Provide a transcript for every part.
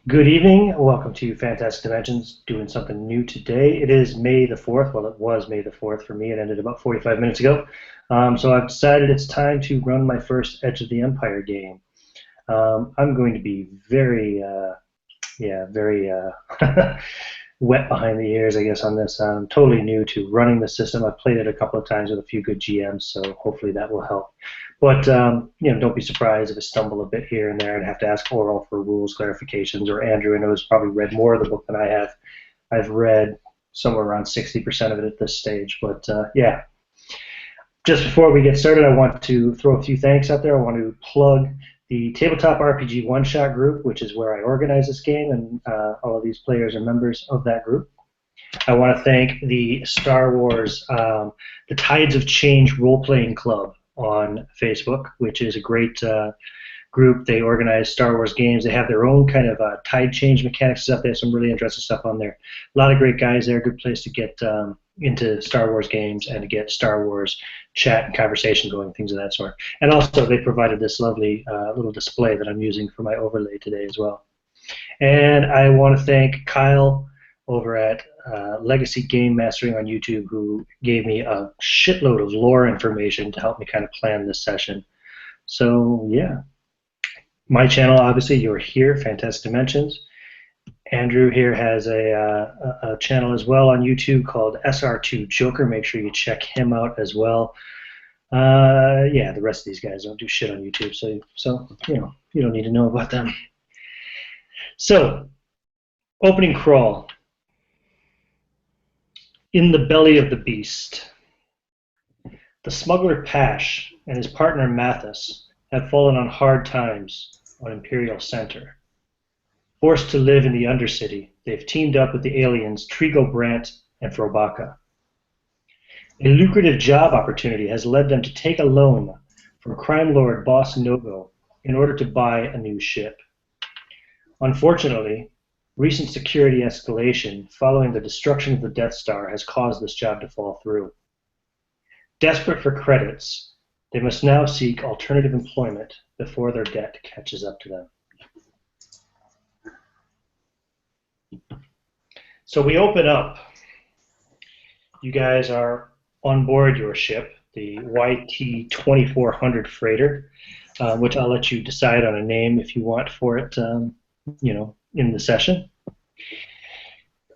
Good evening. Welcome to Fantastic Dimensions. Doing something new today. It is May the 4th. Well, it was May the 4th for me. It ended about 45 minutes ago. So I've decided it's time to run my first Edge of the Empire game. I'm going to be very wet behind the ears, I guess, on this. I'm totally new to running the system. I've played it a couple of times with a few good GMs, so hopefully that will help. But don't be surprised if I stumble a bit here and there and have to ask Oral for rules clarifications, or Andrew. I know has probably read more of the book than I have. I've read somewhere around 60% of it at this stage. But yeah, just before we get started, I want to throw a few thanks out there. I want to plug the Tabletop RPG One-Shot group, which is where I organize this game, and all of these players are members of that group. I want to thank the Star Wars, the Tides of Change role-playing club on Facebook, which is a great group. They organize Star Wars games. They have their own kind of tide change mechanics stuff. They have some really interesting stuff on there. A lot of great guys there. Good place to get into Star Wars games and to get Star Wars chat and conversation going, things of that sort. And also, they provided this lovely little display that I'm using for my overlay today as well. And I want to thank Kyle over at Legacy Game Mastering on YouTube, who gave me a shitload of lore information to help me kind of plan this session. So yeah, my channel, obviously, you're here, Fantastic Dimensions. Andrew here has a channel as well on YouTube called SR2 Joker. Make sure you check him out as well. Yeah, the rest of these guys don't do shit on YouTube, so you don't need to know about them. So, opening crawl. In the belly of the beast. The smuggler Pash and his partner Mathus have fallen on hard times on Imperial Center. Forced to live in the Undercity, they've teamed up with the aliens Triggo Brandt and Frobacca. A lucrative job opportunity has led them to take a loan from crime lord Boss Nogo in order to buy a new ship. Unfortunately, recent security escalation following the destruction of the Death Star has caused this job to fall through. Desperate for credits, they must now seek alternative employment before their debt catches up to them. So we open up. You guys are on board your ship, the YT 2400 freighter, which I'll let you decide on a name if you want for it, in the session.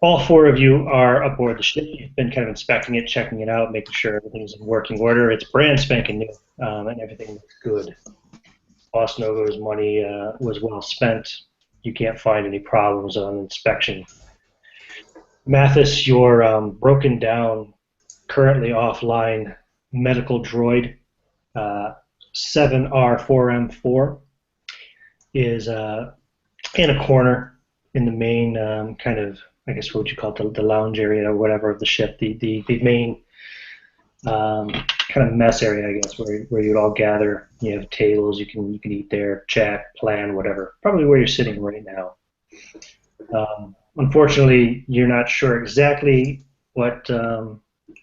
All four of you are aboard the ship. You've been kind of inspecting it, checking it out, making sure everything's in working order. It's brand spanking new, and everything looks good. Boss Nogo's money was well spent. You can't find any problems on inspection. Mathus, your broken down, currently offline medical droid, 7R4M4, is in a corner in the main kind of, I guess, what would you call it, the lounge area or whatever of the ship, the main kind of mess area, I guess, where you'd all gather. You have tables, you can eat there, chat, plan, whatever. Probably where you're sitting right now. Unfortunately, you're not sure exactly what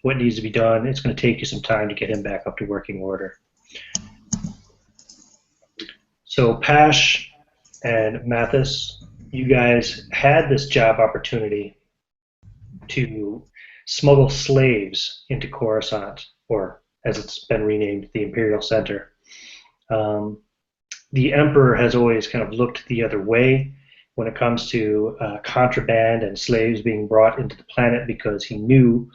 needs to be done. It's going to take you some time to get him back up to working order. So Pash and Mathus, you guys had this job opportunity to smuggle slaves into Coruscant, or as it's been renamed, the Imperial Center. The Emperor has always kind of looked the other way when it comes to contraband and slaves being brought into the planet, because he knew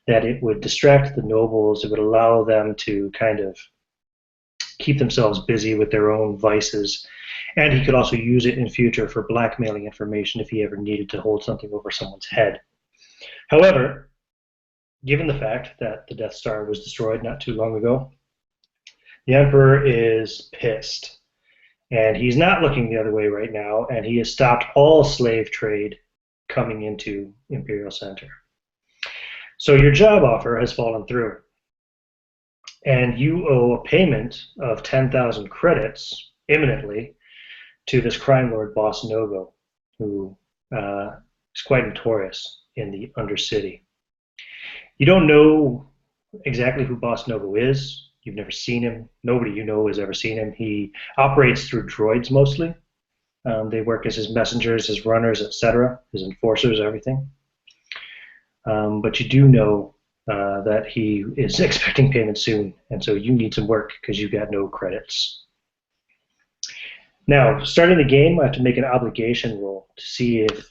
that it would distract the nobles, it would allow them to kind of keep themselves busy with their own vices, and he could also use it in future for blackmailing information if he ever needed to hold something over someone's head. However, given the fact that the Death Star was destroyed not too long ago, the Emperor is pissed. And he's not looking the other way right now, and he has stopped all slave trade coming into Imperial Center. So your job offer has fallen through, and you owe a payment of 10,000 credits imminently to this crime lord, Boss Nogo, who is quite notorious in the Undercity. You don't know exactly who Boss Nogo is. You've never seen him. Nobody you know has ever seen him. He operates through droids mostly. They work as his messengers, his runners, etc., his enforcers, everything. But you do know that he is expecting payment soon, and so you need some work because you've got no credits. Now, starting the game, I have to make an obligation roll to see if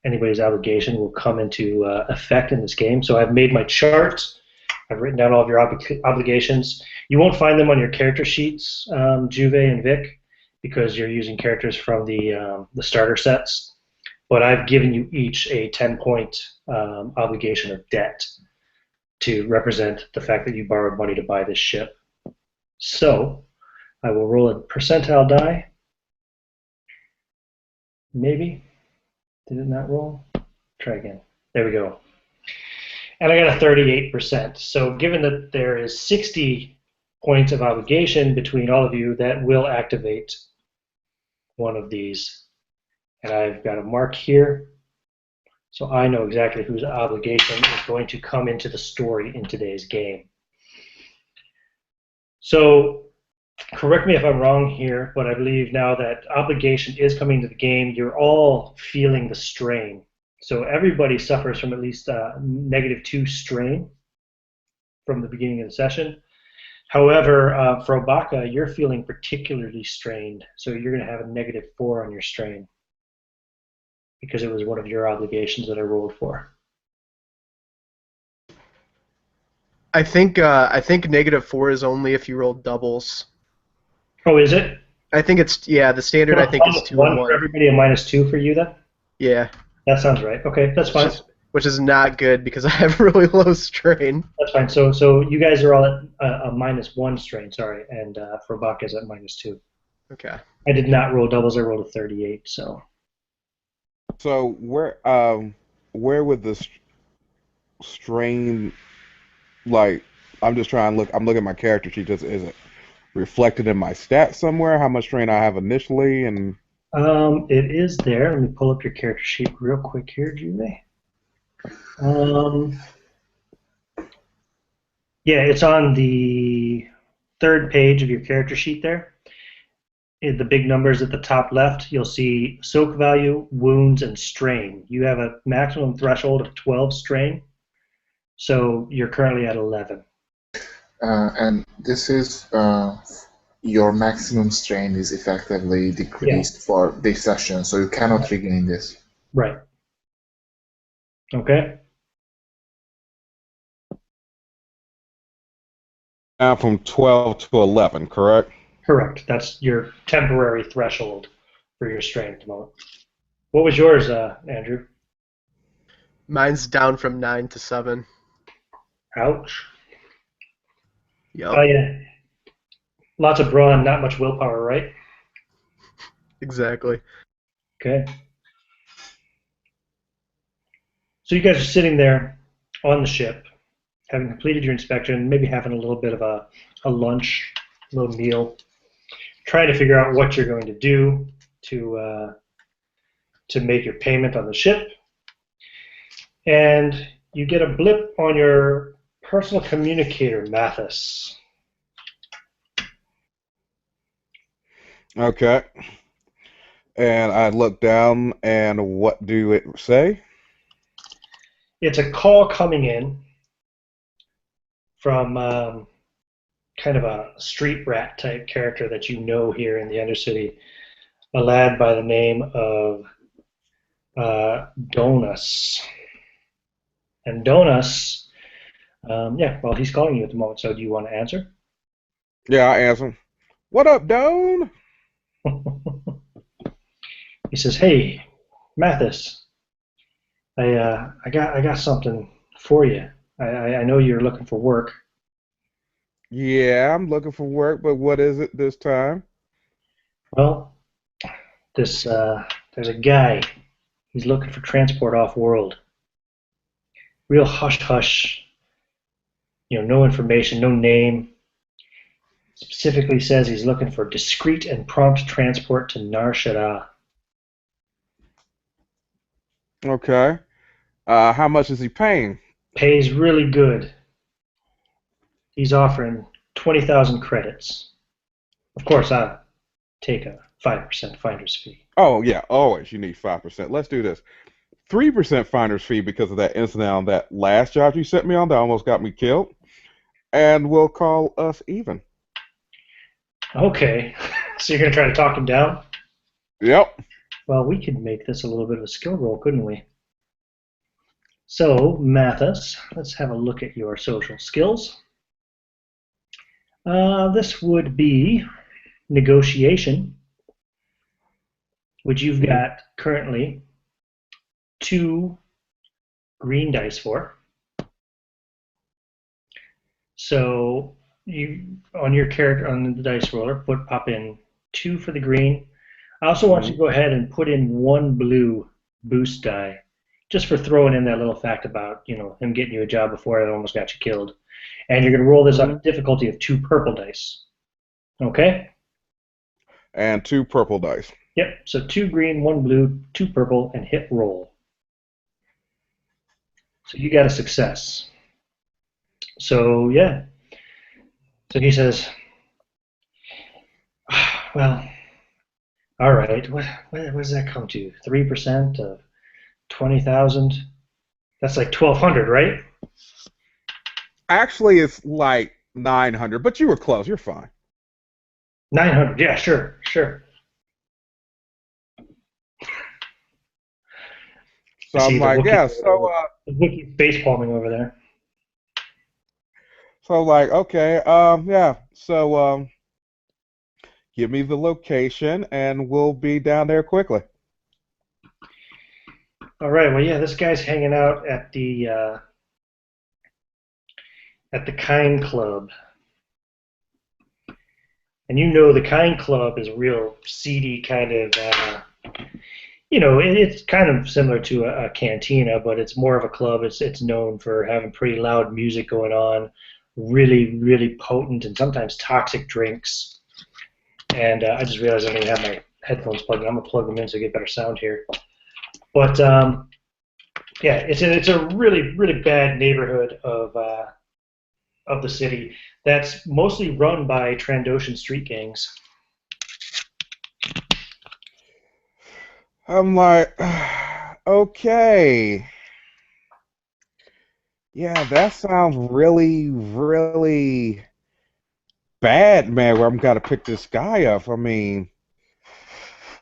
anybody's obligation will come into effect in this game. So I've made my chart. I've written down all of your obligations. You won't find them on your character sheets, Juve and Vic, because you're using characters from the starter sets. But I've given you each a 10-point obligation of debt to represent the fact that you borrowed money to buy this ship. So I will roll a percentile die. Maybe. Did it not roll? Try again. There we go. And I got a 38%. So given that there is 60 points of obligation between all of you, that will activate one of these. And I've got a mark here. So I know exactly whose obligation is going to come into the story in today's game. So correct me if I'm wrong here, but I believe now that obligation is coming to the game, you're all feeling the strain. So everybody suffers from at least -2 strain from the beginning of the session. However, Frobacca, you're feeling particularly strained, so you're going to have a -4 on your strain because it was one of your obligations that I rolled for. I think -4 is only if you roll doubles. Oh, is it? I think it's the standard. I think is 2 and 1 for everybody, a -2 for you then. Yeah. That sounds right. Okay, that's fine. Which is not good because I have really low strain. That's fine. So you guys are all at a -1 strain, sorry, and Frobacca is at -2. Okay. I did not roll doubles. I rolled a 38. So where would the strain, like, I'm just trying to look. I'm looking at my character sheet. Is it reflected in my stats somewhere? How much strain I have initially, and it is there. Let me pull up your character sheet real quick here, Juve. Yeah, it's on the 3rd page of your character sheet there. In the big numbers at the top left, you'll see soak value, wounds, and strain. You have a maximum threshold of 12 strain, so you're currently at 11. And this is your maximum strain is effectively decreased for this session, so you cannot regain this. Right. Okay. now from 12 to 11, correct? Correct. That's your temporary threshold for your strain at the moment. What was yours, Andrew? Mine's down from 9 to 7. Ouch. Yep. Oh, yeah. Lots of brawn, not much willpower, right? Exactly. Okay. So you guys are sitting there on the ship, having completed your inspection, maybe having a little bit of a lunch, a little meal, trying to figure out what you're going to do to make your payment on the ship. And you get a blip on your personal communicator, Mathus. Okay. And I look down, and what do it say? It's a call coming in from kind of a street rat type character that you know here in the Undercity, a lad by the name of Donus. And Donus, well, he's calling you at the moment, so do you want to answer? Yeah, I answer. What up, Don? He says, "Hey, Mathus, I got something for you. I know you're looking for work." Yeah, I'm looking for work, but what is it this time? Well, there's a guy. He's looking for transport off-world. Real hush-hush. No information, no name. Specifically says he's looking for discreet and prompt transport to Nar Shaddaa. Okay. How much is he paying? Pays really good. He's offering 20,000 credits. Of course, take a 5% finder's fee. Oh yeah, always you need 5%. Let's do this. 3% finder's fee because of that incident on that last job you sent me on that almost got me killed, and we'll call us even. Okay, so you're going to try to talk him down? Yep. Well, we could make this a little bit of a skill roll, couldn't we? So, Mathus, let's have a look at your social skills. This would be negotiation, which you've got currently 2 green dice for. So you on your character on the dice roller, pop in 2 for the green. I also want you to go ahead and put in 1 blue boost die, just for throwing in that little fact about him getting you a job before it almost got you killed. And you're going to roll this on a difficulty of 2 purple dice. Okay? And 2 purple dice. Yep. So 2 green, 1 blue, 2 purple, and hit roll. So you got a success. So yeah. So he says, well, all right. What does that come to? 3% of 20,000? That's like 1,200, right? Actually, it's like 900, but you were close. You're fine. 900. Yeah, sure. So I'm like, yeah. So the Wookiee's face palming over there. So like, okay, yeah. So give me the location, and we'll be down there quickly. All right. Well, yeah. This guy's hanging out at the Kind Club, and the Kind Club is a real seedy kind of. It's kind of similar to a cantina, but it's more of a club. It's known for having pretty loud music going on, really, really potent and sometimes toxic drinks. And I just realized I don't even have my headphones plugged in. I'm going to plug them in so I get better sound here. But, yeah, it's a really, really bad neighborhood of the city that's mostly run by Trandoshan street gangs. I'm like, okay. Yeah, that sounds really, really bad, man, where I'm gonna pick this guy up. I mean,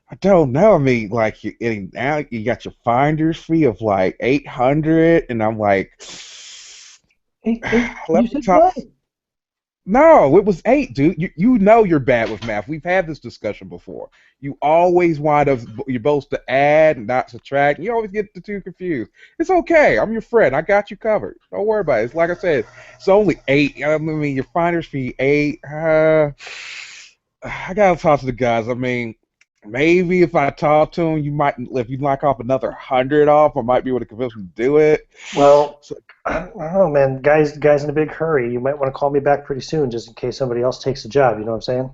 I don't know. I mean, like now you got your finder's fee of like 800, and I'm like, let You me said talk. what? No, it was 8, dude. You know you're bad with math. We've had this discussion before. You always wind up, you're supposed to add and not subtract. You always get the 2 confused. It's okay. I'm your friend. I got you covered. Don't worry about it. It's like I said, it's only 8. I mean, your finder's fee 8. I gotta talk to the guys. I mean, maybe if I talk to them, if you knock off another 100 off, I might be able to convince them to do it. Well, I don't know, man. Guys in a big hurry. You might want to call me back pretty soon, just in case somebody else takes the job. You know what I'm saying?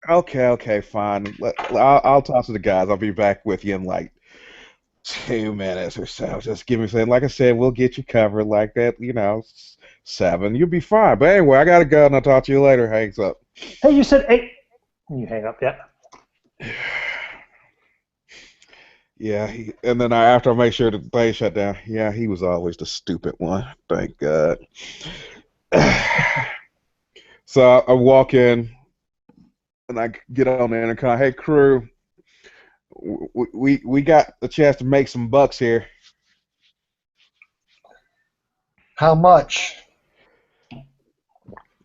Okay, fine. I'll talk to the guys. I'll be back with you in like 2 minutes or so. Just give me a second. Like I said, we'll get you covered like that. 7. You'll be fine. But anyway, I gotta go, and I'll talk to you later. Hangs up. Hey, you said 8. You hang up, yeah. Yeah, and then after I make sure the thing shut down, yeah, he was always the stupid one. Thank God. So I walk in, and I get on the intercom. Hey, crew, we got a chance to make some bucks here. How much?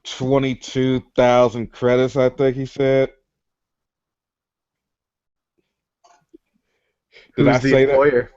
22,000 credits, I think he said. Did I Who's the say employer? that?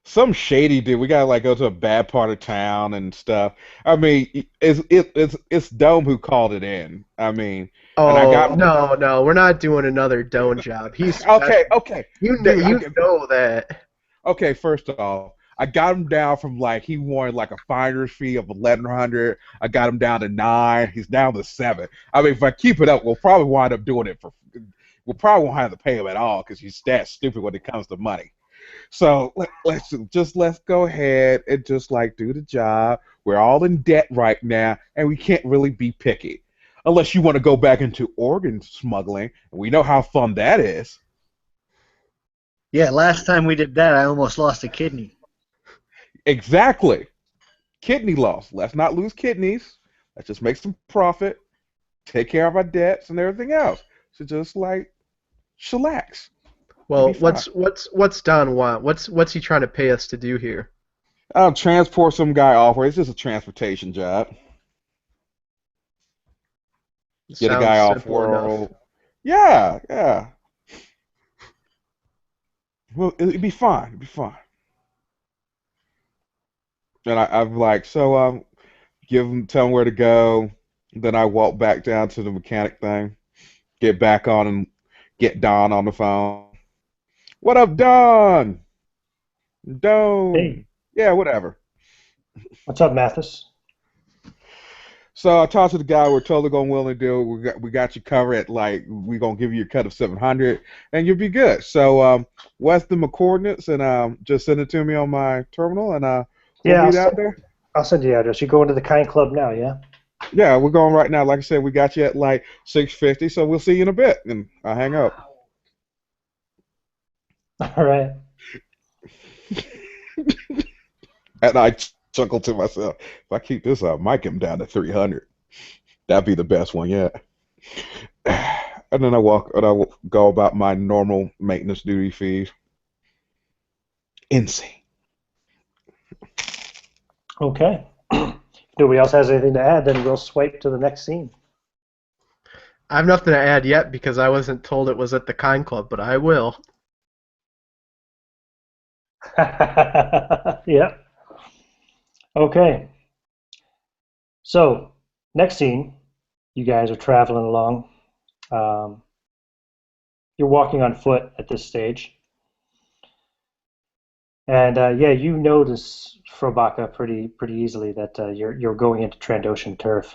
Some shady dude. We gotta like go to a bad part of town and stuff. I mean, it's Dome who called it in. I mean, and I Oh got no, we're not doing another Doan job. He's okay, special. okay. You know that. Okay, first off, I got him down from like he wanted like a finder's fee of 1,100. I got him down to 9. He's down to 7. I mean, if I keep it up, we'll probably wind up doing it for. We'll probably won't have to pay him at all because he's that stupid when it comes to money. So let's go ahead and just like do the job. We're all in debt right now, and we can't really be picky. Unless you want to go back into organ smuggling, and we know how fun that is. Yeah, last time we did that, I almost lost a kidney. Exactly. Kidney loss. Let's not lose kidneys. Let's just make some profit, take care of our debts and everything else. So just like chillax. It'll be Well, fine. what's Don want? What's he trying to pay us to do here? I'll transport some guy off. It's just a transportation job. Get a Sounds guy off simple enough. world. Yeah, yeah. Well, it'd be fine. It'd be fine. And I'm like, so tell him where to go. Then I walk back down to the mechanic thing, get back on and get Don on the phone. What up, Don? Hey, Don. Yeah, whatever. what's up, Mathus? So I talked to the guy. We're totally going to willing to do it. We got you covered. Like we're gonna give you a cut of 700, and you'll be good. So what's the coordinates? And just send it to me on my terminal, and we'll Yeah, meet out there. I'll send you the address. You go into the Kind Club now, yeah? Yeah, we're going right now. Like I said, we got you at like 6:50. So we'll see you in a bit, and I'll hang up. All right. And I chuckle to myself. If I keep this up, I might get him down to 300. That'd be the best one yet. And then I go about my normal maintenance duty fees. Insane. Okay. If nobody else has anything to add, then we'll swipe to the next scene. I have nothing to add yet because I wasn't told it was at the Kind Club, but I will. Yeah. Okay. So, next scene, you guys are traveling along. Um, you're walking on foot at this stage. And yeah, you notice Frobacca pretty easily that you're going into Trandoshan turf.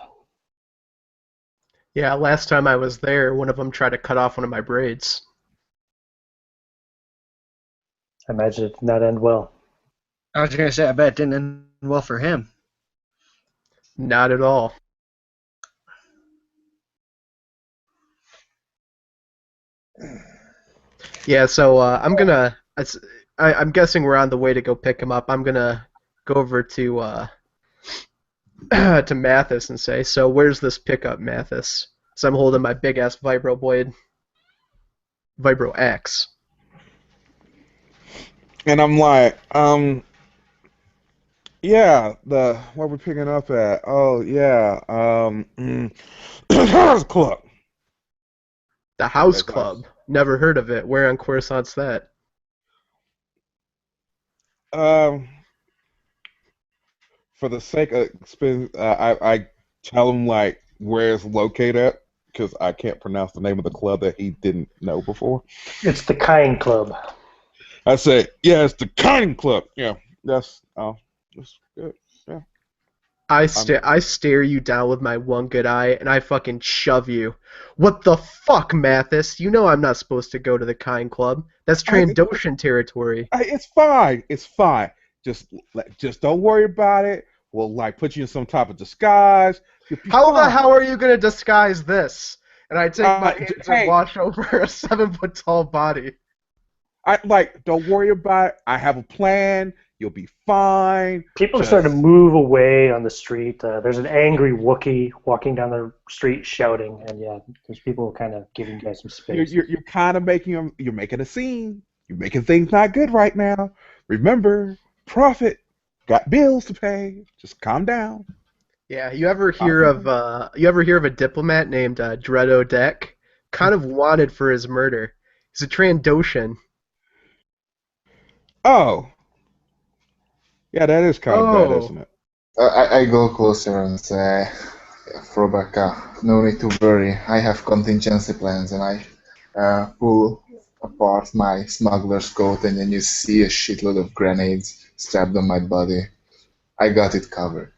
Yeah, last time I was there, one of them tried to cut off one of my braids. I imagine it did not end well. I was gonna say, I bet it didn't end well for him. Not at all. Yeah, so I'm guessing we're on the way to go pick him up. I'm gonna go over to to Mathus and say, so where's this pickup, Mathus? So I'm holding my big ass vibro blade, vibro axe. And I'm like, yeah, where we picking up at? Oh yeah, club. The House That's nice. Club. Never heard of it. Where on Coruscant's that? Um, for the sake of expense, I tell him like where it's located at because I can't pronounce the name of the club that he didn't know before. It's the Kind Club. I say, yeah, it's the Kind Club. Yeah, that's good. Yeah. I stare you down with my one good eye, and I fucking shove you. What the fuck, Mathus? You know I'm not supposed to go to the Kind Club. That's Trandoshan territory. It's fine. It's fine. Just don't worry about it. We'll like put you in some type of disguise. You'll be How the fine. hell are you gonna disguise this? And I take my hands hey. and wash over a 7-foot tall body. Don't worry about it. I have a plan. You'll be fine. People are starting to move away on the street. There's an angry Wookiee walking down the street shouting, and yeah, there's people kind of giving you guys some space. You're kind of you're making a scene. You're making things not good right now. Remember, profit. Got bills to pay. Just calm down. Yeah, you ever hear of a diplomat named Dredo Deck? Kind of wanted for his murder. He's a Trandoshan. Oh. Yeah, that is kind of bad, isn't it? I go closer and say, Frobacca, no need to worry. I have contingency plans, and I pull apart my smuggler's coat, and then you see a shitload of grenades strapped on my body. I got it covered.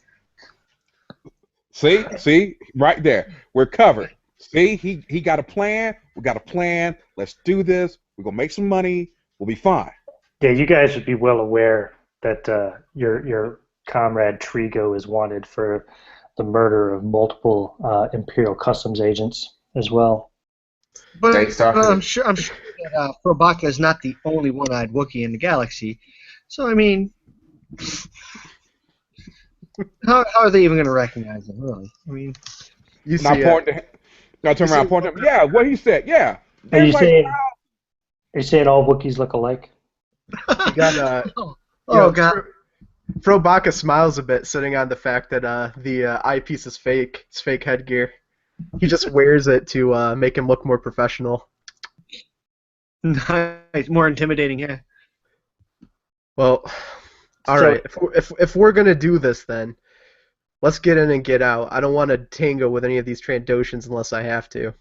See, right there, we're covered. See, he got a plan. We got a plan. Let's do this. We're gonna make some money. We'll be fine. Yeah, you guys should be well aware that your comrade Triggo is wanted for the murder of multiple Imperial Customs agents as well. But Exactly. I'm sure that Frobacca is not the only one-eyed Wookiee in the galaxy. So I mean, how are they even going to recognize him? Really? I mean, You And I see, point to him. I turn around, point to him. Yeah, what he said. Yeah, Are you there's like saying all Wookiees look alike? you got oh god. Frobacca smiles a bit, sitting on the fact that the eyepiece is fake. It's fake headgear. He just wears it to make him look more professional. Nice, more intimidating, yeah. Well, all right. If we're gonna do this, then let's get in and get out. I don't want to tango with any of these Trandoshans unless I have to.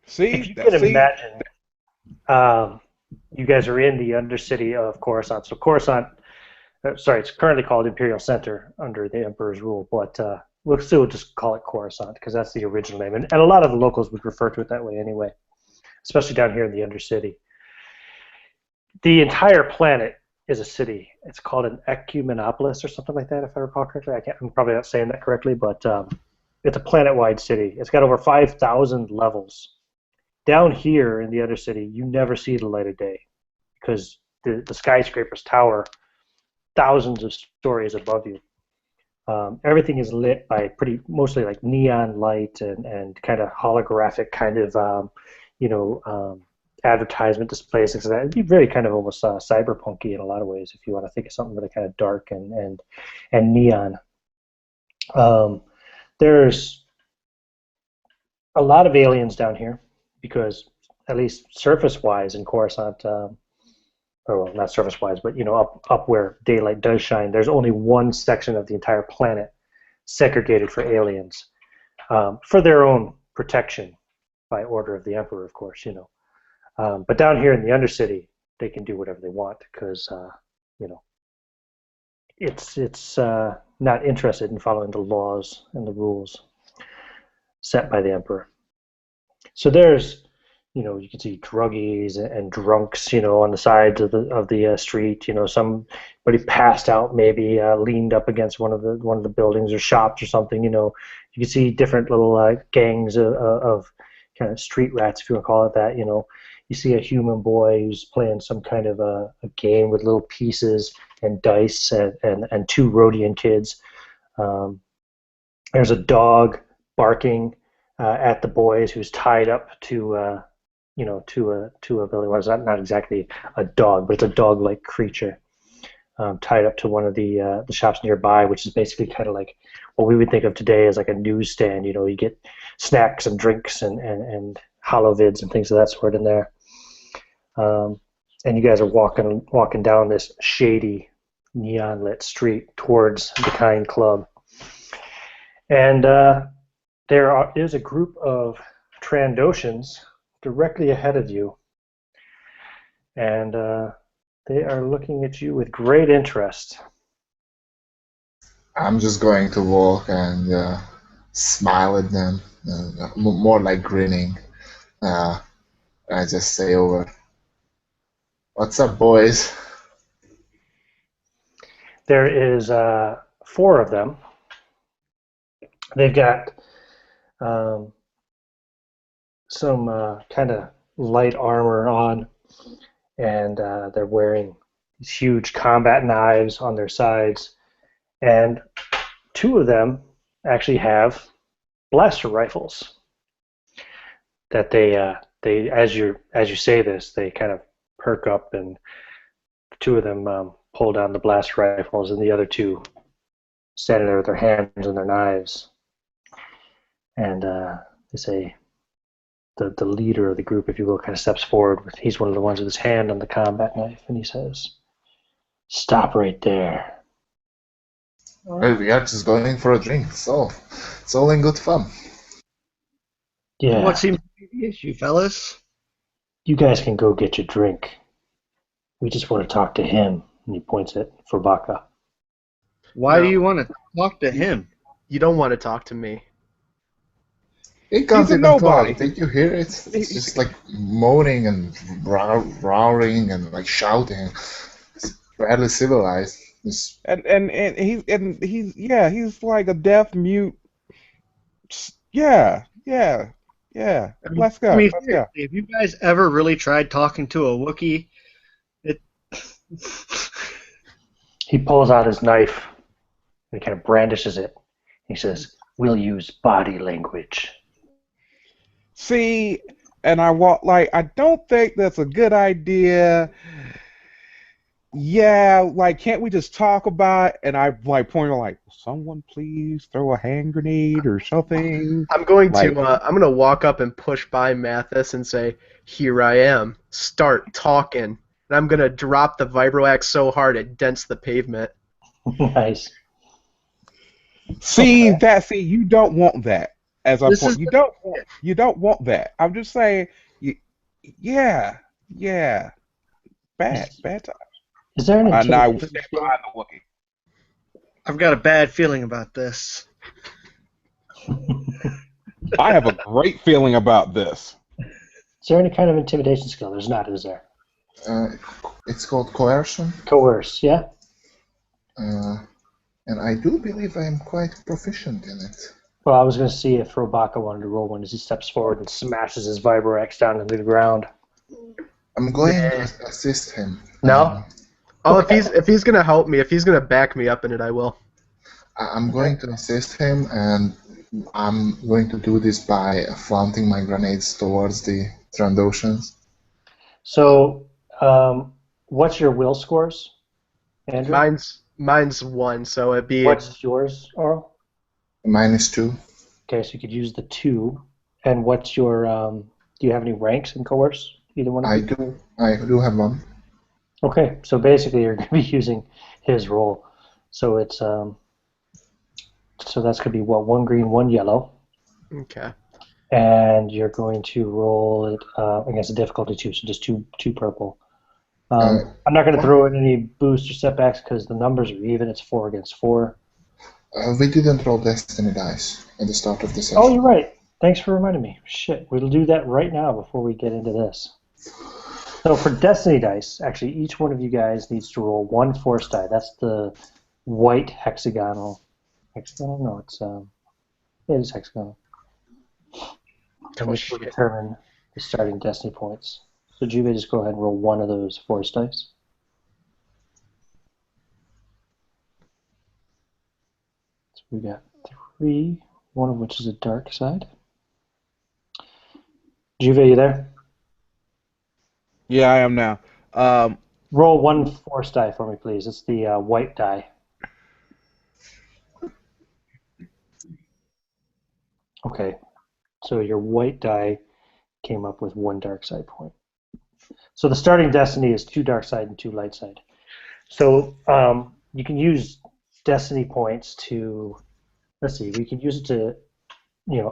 If you can imagine, you guys are in the Undercity of Coruscant. So Coruscant, it's currently called Imperial Center under the Emperor's rule, but we'll still just call it Coruscant because that's the original name. And a lot of the locals would refer to it that way anyway, especially down here in the Undercity. The entire planet is a city. It's called an ecumenopolis or something like that, if I recall correctly. I'm probably not saying that correctly, but it's a planet-wide city. It's got over 5,000 levels. Down here in the Undercity, you never see the light of day because the skyscrapers tower thousands of stories above you. Everything is lit by mostly like neon light and kind of holographic kind of, advertisement displays, things like that. It'd be very kind of almost cyberpunky in a lot of ways if you want to think of something really kind of dark and neon. There's a lot of aliens down here because at least surface-wise in Coruscant, or well, not surface-wise, but up where daylight does shine, there's only one section of the entire planet segregated for aliens, for their own protection by order of the Emperor, of course, but down here in the Undercity, they can do whatever they want because, it's not interested in following the laws and the rules set by the Emperor. So there's, you can see druggies and drunks, on the sides of the street. Somebody passed out, maybe leaned up against one of the buildings or shops or something. You can see different little gangs of kind of street rats, if you want to call it that. You see a human boy who's playing some kind of a game with little pieces and dice and two Rhodian kids. There's a dog barking at the boys who's tied up to a building. Well, it's not exactly a dog, but it's a dog-like creature tied up to one of the shops nearby, which is basically kind of like what we would think of today as like a newsstand. You get snacks and drinks and holovids and things of that sort in there. And you guys are walking down this shady, neon-lit street towards the Kind Club. And there is a group of Trandoshans directly ahead of you. And they are looking at you with great interest. I'm just going to walk and smile at them, more like grinning. I just say over, "What's up, boys?" There is 4 of them. They've got some kind of light armor on, and they're wearing these huge combat knives on their sides. And 2 of them actually have blaster rifles that they as you say this, they kind of perk up, and 2 of them pull down the blaster rifles, and the other 2 standing there with their hands and their knives. And they say the leader of the group, if you will, kind of steps forward. He's one of the ones with his hand on the combat knife, and he says, "Stop right there." Well, we are just going for a drink, so it's all in good fun. Yeah. What seems to be the issue, fellas? You guys can go get your drink. We just want to talk to him. And he points at Frobacca. Why do you want to talk to him? You don't want to talk to me. He can't He's a even nobody. talk. Did you hear it? It's just like moaning and roaring and like shouting. It's barely civilized. This, he's like a deaf mute. Yeah. Let's I go. mean, Let's go. seriously, have you guys ever really tried talking to a Wookiee? It. He pulls out his knife and kind of brandishes it. He says, "We'll use body language." See, and I don't think that's a good idea. Yeah, like, can't we just talk about it? And I like pointing like, someone please throw a hand grenade or something. Like, I'm gonna walk up and push by Mathus and say, "Here I am. Start talking." And I'm gonna drop the vibroax so hard it dents the pavement. Nice. see, you don't want that. As I This point, is you don't want that. I'm just saying, you, yeah, yeah, bad time. Is there an And I stand intimidation skill? behind the Wookiee. I've got a bad feeling about this. I have a great feeling about this. Is there any kind of intimidation skill? There's not, is there? uh, it's called coercion, Coerce, yeah? and I do believe I am quite proficient in it. Well, I was going to see if Frobacca wanted to roll one as he steps forward and smashes his vibroax down into the ground. I'm going to assist him. No? Oh, if he's gonna help me, if he's gonna back me up in it, I will. I'm going to assist him, and I'm going to do this by flaunting my grenades towards the Trandoshans. So, what's your will scores, Andrew? Mine's 1, so it'd be What's yours, Oral? -2. Okay, so you could use the 2. And what's your, do you have any ranks in Coerce? Either one of you? I do have one. Okay, so basically you're going to be using his roll. So it's, so that's going to be what, 1 green, 1 yellow. okay. And you're going to roll it against a difficulty 2, so just two purple. I'm not going to throw in any boosts or setbacks because the numbers are even. It's 4 against 4. We didn't roll destiny dice at the start of the session. Oh, you're right. Thanks for reminding me. Shit, we'll do that right now before we get into this. So for destiny dice, actually, each one of you guys needs to roll 1 force die. That's the white hexagonal. Hexagonal? No, it is hexagonal. And which will determine the starting destiny points. So Juve, just go ahead and roll 1 of those force dice. So we got 3, one of which is a dark side. Juve, you there? Yeah, I am now. Roll 1 force die for me, please. It's the white die. Okay, so your white die came up with 1 dark side point. So the starting destiny is 2 dark side and 2 light side. So you can use destiny points to, let's see, we can use it to,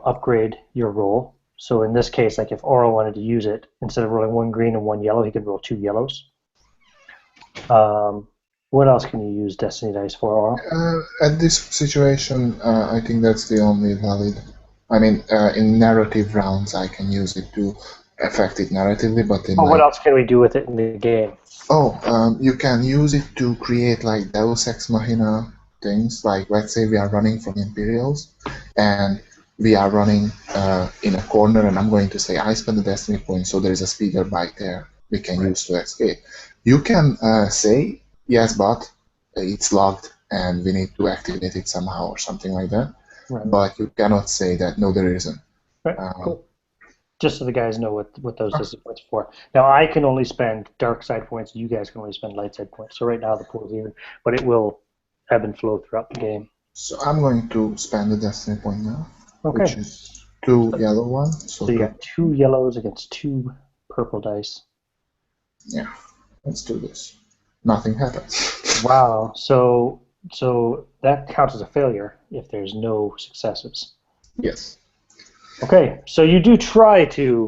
upgrade your roll. So in this case, like if Oro wanted to use it, instead of rolling 1 green and 1 yellow, he could roll 2 yellows. What else can you use destiny dice for, Oro? At this situation, I think that's the only valid. I mean, in narrative rounds, I can use it to affect it narratively, but in what else can we do with it in the game? you can use it to create like Deus Ex Machina things. Like, let's say we are running from Imperials, and we are running in a corner, and I'm going to say, I spend a destiny point, so there is a speeder bike there we can use to escape. You can say, yes, but it's locked, and we need to activate it somehow or something like that. Right. But you cannot say that, no, there isn't. Right, cool. Just so the guys know what those destiny points are for. Now, I can only spend dark side points. You guys can only spend light side points. So right now the pool's even, but it will ebb and flow throughout the game. So I'm going to spend a destiny point now, Okay. which is 2 yellow ones. So you got 2 yellows against 2 purple dice. Yeah, let's do this. Nothing happens. Wow. So that counts as a failure if there's no successes. Yes. Okay, so you do try to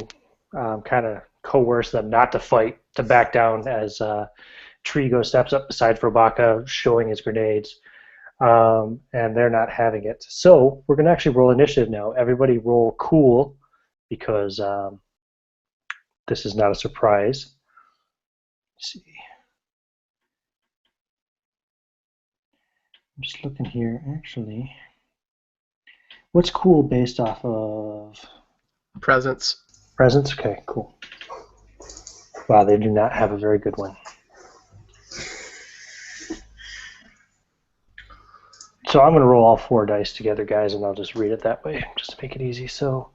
kind of coerce them not to fight, to back down as Triggo steps up beside Frobacca, showing his grenades, and they're not having it. So we're going to actually roll initiative now. Everybody roll cool, because this is not a surprise. Let's see. I'm just looking here, actually. What's cool based off of Presence. presence? Okay, cool. Wow, they do not have a very good one. So I'm going to roll all 4 dice together, guys, and I'll just read it that way, just to make it easy. So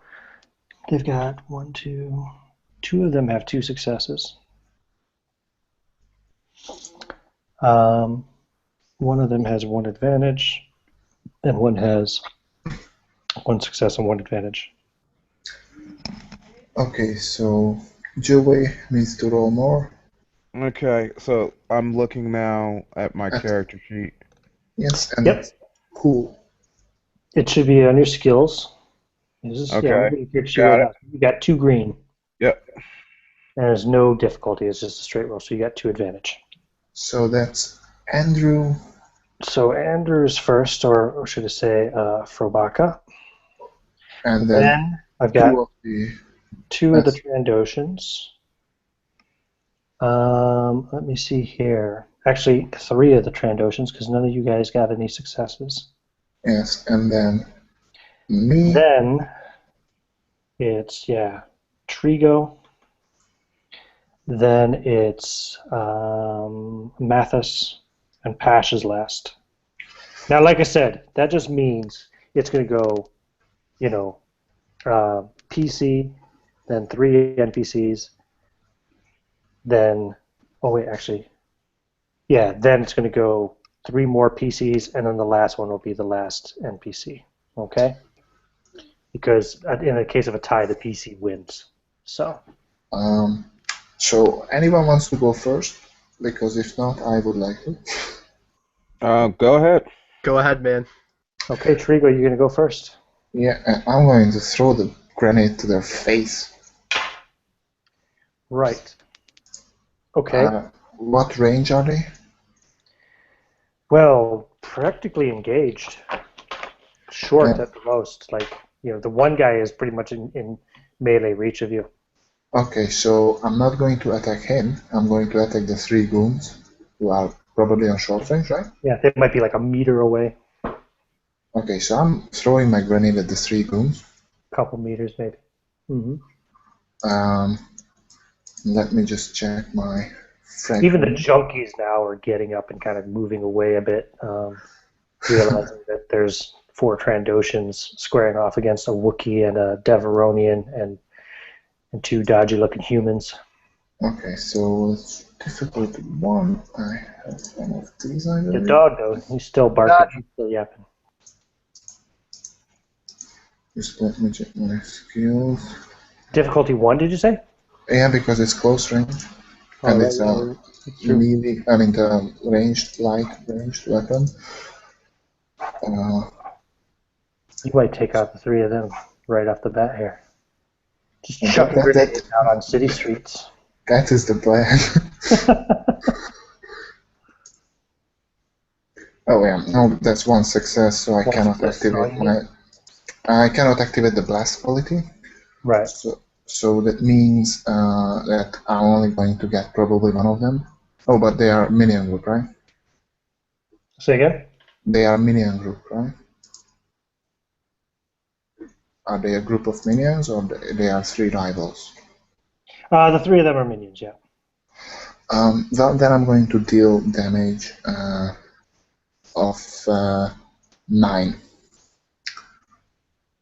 they've got 1, 2. 2 of them have 2 successes. One of them has 1 advantage, and one has 1 success and 1 advantage. Okay, so Joey needs to roll more. Okay, so I'm looking now at my At- character sheet. Yes, and Yep. cool. It should be on your skills. This is, Okay, I'm looking at your sheet got right it. now. You got 2 green, Yep. and there's no difficulty. It's just a straight roll, so you got 2 advantage. So that's Andrew. So Andrew's first, or should I say, Frobacca. And Then I've 2 got of the 2 of the Trandoshans. Let me see here. Actually, 3 of the Trandoshans, because none of you guys got any successes. yes, and then me. Then it's Triggo. Then it's Mathus, and Pash is last. Now, like I said, that just means it's going to go, PC, then 3 NPCs, then, then it's going to go 3 more PCs, and then the last one will be the last NPC. Okay? Because in the case of a tie, the PC wins. So. So anyone wants to go first? Because if not, I would like to. Go ahead. Go ahead, man. Okay, Triggo, you're going to go first. Yeah, and I'm going to throw the grenade to their face. Right. Okay. What range are they? Well, practically engaged. Short at the most. Like, the one guy is pretty much in melee reach of you. Okay, so I'm not going to attack him. I'm going to attack the 3 goons, who are probably on short range, right? Yeah, they might be like a meter away. Okay, so I'm throwing my grenade at the 3 goons. A couple meters, maybe. Mm-hmm. Let me just check my frag. Even the junkies now are getting up and kind of moving away a bit, realizing that there's 4 Trandoshans squaring off against a Wookiee and a Devaronian and 2 dodgy-looking humans. Okay, so it's difficulty 1. I have one of these, I believe. The dog, though, he's still barking. He's still yapping. Just let me check my skills. Difficulty 1, did you say? Yeah, because it's close range. And it's a melee, the ranged weapon. You might take out the 3 of them right off the bat here. Just And chucking grenades out on city streets. That is the plan. Oh yeah, no, that's 1 success, so I cannot activate I cannot activate the blast quality. Right. So that means that I'm only going to get probably 1 of them. Oh, but they are minion group, right? Say again? They are minion group, right? Are they a group of minions, or they are 3 rivals? The 3 of them are minions, yeah. Then I'm going to deal damage of 9.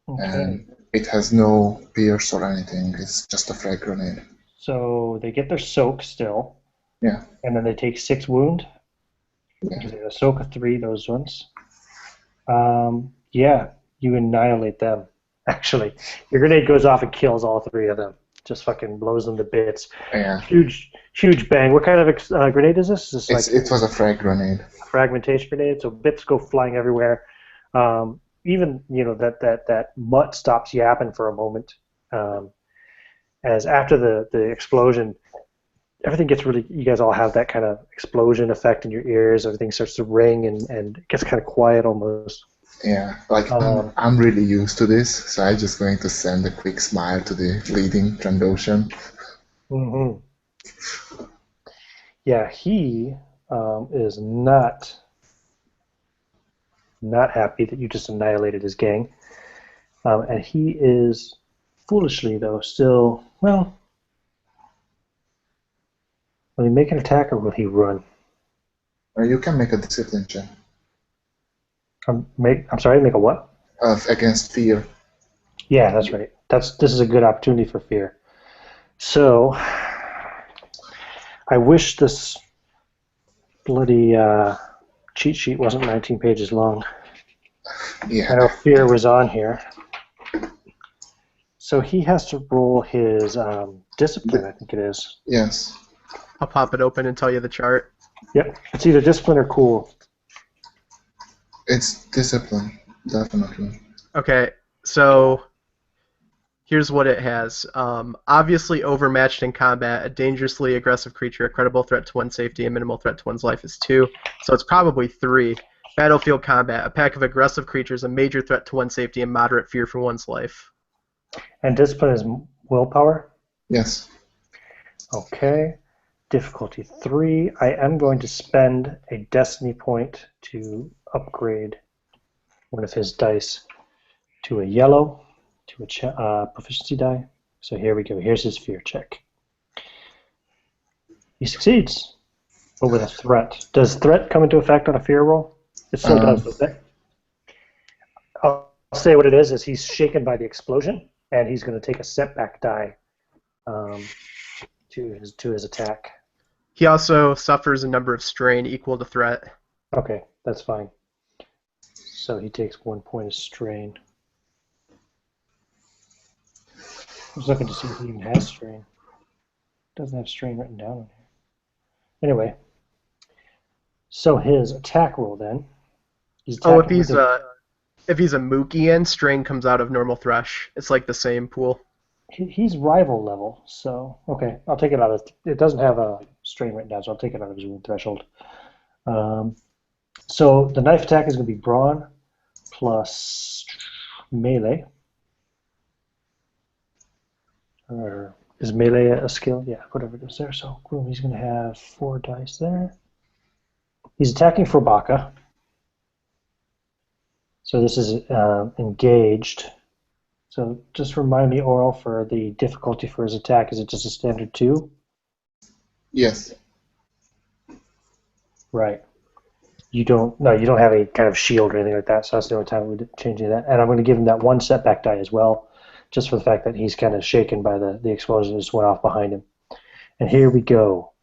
Okay. And it has no pierce or anything. It's just a frag grenade. So they get their soak still. Yeah. And then they take 6 wound. Yeah. Because they have a soak of 3, those ones. Yeah, you annihilate them. Actually, your grenade goes off and kills all 3 of them. Just fucking blows them to bits. Yeah. Huge bang. What kind of grenade is this? Is this It was a frag grenade. Fragmentation grenade, so bits go flying everywhere. Even that mutt stops yapping for a moment. As after the explosion, everything gets really. You guys all have that kind of explosion effect in your ears. Everything starts to ring and it gets kind of quiet almost. Yeah, like I'm really used to this, so I'm just going to send a quick smile to the leading Trandoshan. Mm-hmm. Yeah, he is not not happy that you just annihilated his gang. And he is, foolishly though, still, well, will he make an attack or will he run? You can make a discipline check. I'm sorry, make a what? Against fear. Yeah, that's right. This is a good opportunity for fear. So, I wish this bloody cheat sheet wasn't 19 pages long. Yeah. I know fear was on here. So he has to roll his discipline, I think it is. Yes. I'll pop it open and tell you the chart. Yep, it's either discipline or cool. It's discipline, definitely. Okay, so here's what it has. Obviously overmatched in combat, a dangerously aggressive creature, a credible threat to one's safety, and minimal threat to one's life is 2. So it's probably 3. Battlefield combat, a pack of aggressive creatures, a major threat to one's safety, and moderate fear for one's life. And discipline is willpower? Yes. Okay. Difficulty 3. I am going to spend a destiny point to upgrade one of his dice to a yellow, to a proficiency die. So here we go. Here's his fear check. He succeeds, but with a threat. Does threat come into effect on a fear roll? It still does, doesn't it? I'll say what it is he's shaken by the explosion, and he's going to take a setback die to his attack. He also suffers a number of strain equal to threat. Okay, that's fine. So he takes 1 point of strain. I was looking to see if he even has strain. Doesn't have strain written down on here. Anyway, so his attack roll then. Oh, if he's a Mookie, strain comes out of normal thresh. It's like the same pool. He's rival level, so okay, I'll take it out of. It doesn't have a strain written down, so I'll take it out of his wound threshold. So the knife attack is going to be brawn plus melee. Or is melee a skill? Yeah, whatever it is there. So boom, he's going to have 4 dice there. He's attacking Frobacca. So this is engaged. So just remind me, Oral, for the difficulty for his attack. Is it just a standard 2? Yes. Right. You don't have any kind of shield or anything like that, so that's the only time we're changing that. And I'm going to give him that 1 setback die as well, just for the fact that he's kind of shaken by the explosion that just went off behind him. And here we go.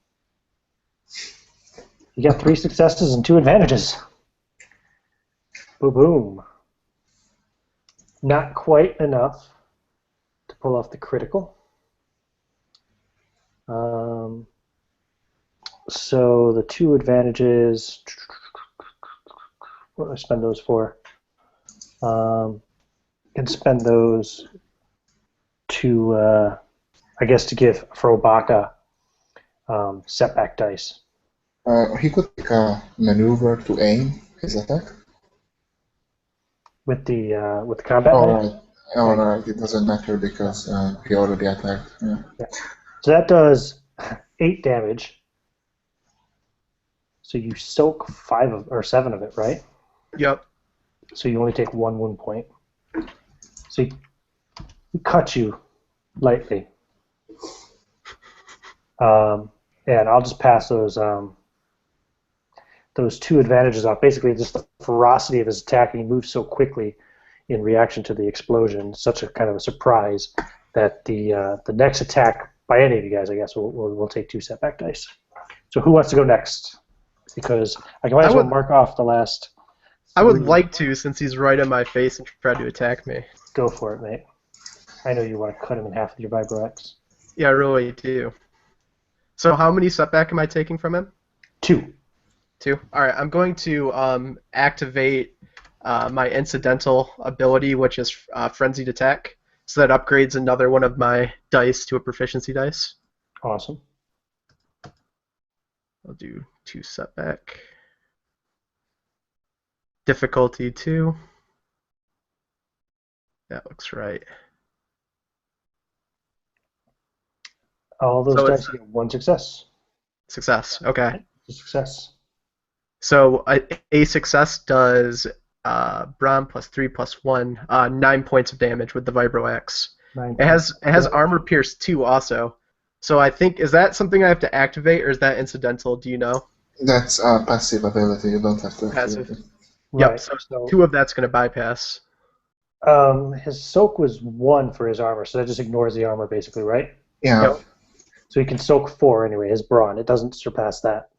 You got 3 successes and 2 advantages. Boom, boom. Not quite enough to pull off the critical. So the 2 advantages, what do I spend those for? Can spend those to, I guess, to give Frobacca setback dice. He could take a maneuver to aim his attack. With the combat. Oh, right. It doesn't matter because he already attacked. Yeah. So that does 8 damage. So you soak 7 of it, right? Yep. So you only take 1 wound point. So he cut you lightly. And I'll just pass those 2 advantages off. Basically, just the ferocity of his attack, and he moves so quickly in reaction to the explosion, such a kind of a surprise that the next attack by any of you guys, I guess, will take 2 setback dice. So who wants to go next? Because I might as well mark off the last. I would like to, since he's right in my face and tried to attack me. Go for it, mate. I know you want to cut him in half with your Vibro-X. Yeah, I really do. So how many setback am I taking from him? 2. 2. All right, I'm going to activate my incidental ability, which is Frenzied Attack. So that upgrades another one of my dice to a proficiency dice. Awesome. I'll do 2 setback. Difficulty 2. That looks right. All those dice get 1 success. Success, okay. Success. So a success does Brahm +3/+1, 9 points of damage with the Vibro Axe. Nine. It has armor pierce 2 also. So I think, is that something I have to activate, or is that incidental? Do you know? That's a passive ability. You don't have to activate Passive. it. Yep. Right. So So 2 of that's going to bypass. his soak was 1 for his armor, so that just ignores the armor basically, right? Yeah. Yep. So he can soak 4 anyway. His brawn, it doesn't surpass that.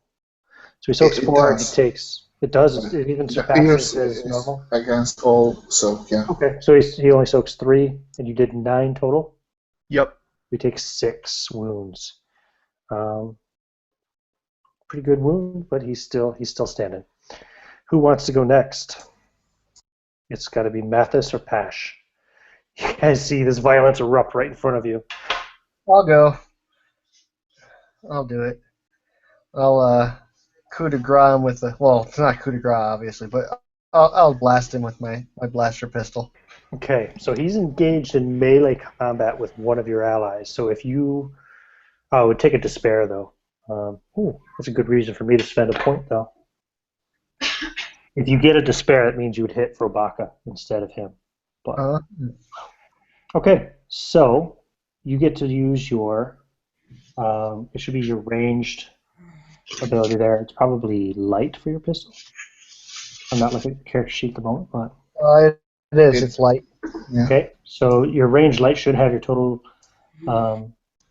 So he soaks It 4 and he does. takes. It does. It even The surpasses pierce his is normal. against all soak, yeah. Okay, so he only soaks 3, and you did 9 total. Yep. He takes 6 wounds. Um, pretty good wound, but he's still standing. Who wants to go next? It's got to be Mathus or Pash. You guys see this violence erupt right in front of you. I'll go. I'll do it. I'll coup de grace him with the. Well, it's not coup de grace, obviously, but I'll blast him with my blaster pistol. Okay, so he's engaged in melee combat with one of your allies. So if you, oh, it would take a despair though. That's a good reason for me to spend a point though. If you get a despair, that means you would hit Frobacca instead of him. But Uh, okay, so you get to use your. It should be your ranged ability there. It's probably light for your pistol. I'm not looking at the character sheet at the moment, but it is. It- It's light. Yeah. okay. So your ranged light should have your total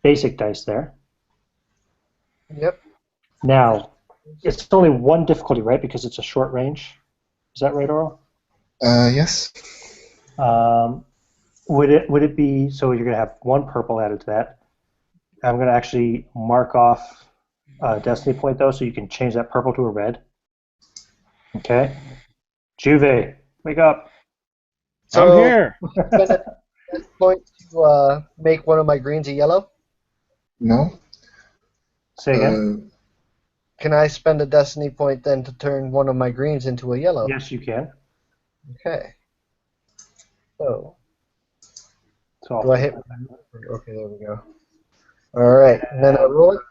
basic dice there. Yep. Now, it's only 1 difficulty, right? Because it's a short range. Is that right, Oral? Yes. Would it be so? You're gonna have 1 purple added to that. I'm gonna actually mark off a destiny point though, so you can change that purple to a red. Okay. Juve, wake up. I'm So here. spend a point to make one of my greens a yellow. No. Say again. Can I spend a destiny point then to turn one of my greens into a yellow? Yes, you can. Okay. So So do I hit? Okay, there we go. All right, and then I roll it.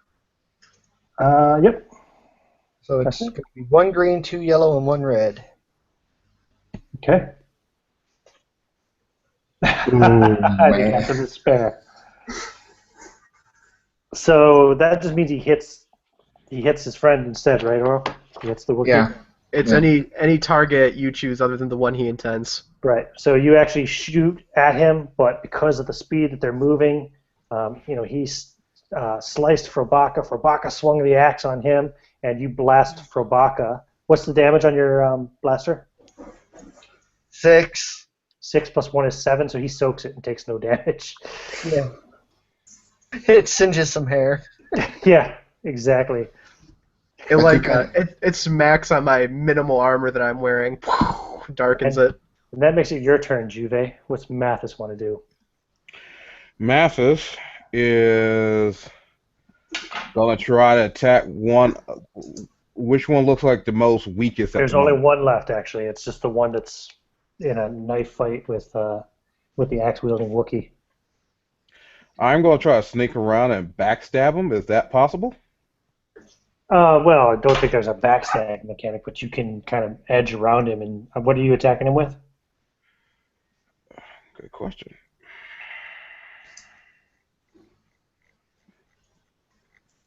Yep. So it's going to be 1 green, 2 yellow, and 1 red. Okay. Ooh, I think man. that's a despair. So that just means he hits his friend instead, right, Oral? He hits the Wookiee. Yeah. It's Yeah. any target you choose other than the one he intends. Right. So you actually shoot at him, but because of the speed that they're moving, he's sliced Frobacca. Frobacca swung the axe on him, and you blast Frobacca. What's the damage on your blaster? 6. 6 plus 1 is 7, so he soaks it and takes no damage. Yeah. It singes some hair. Yeah, exactly. It But like you can- it smacks on my minimal armor that I'm wearing, darkens it. And that makes it your turn, Juve. What's Mathis want to do? Mathis is gonna try to attack one. Which one looks like the most weakest at There's the only moment? 1 left, actually. It's just the one that's in a knife fight with the axe-wielding Wookiee. I'm gonna try to sneak around and backstab him. Is that possible? Well, I don't think there's a backstab mechanic, but you can kind of edge around him. And what are you attacking him with? Good question.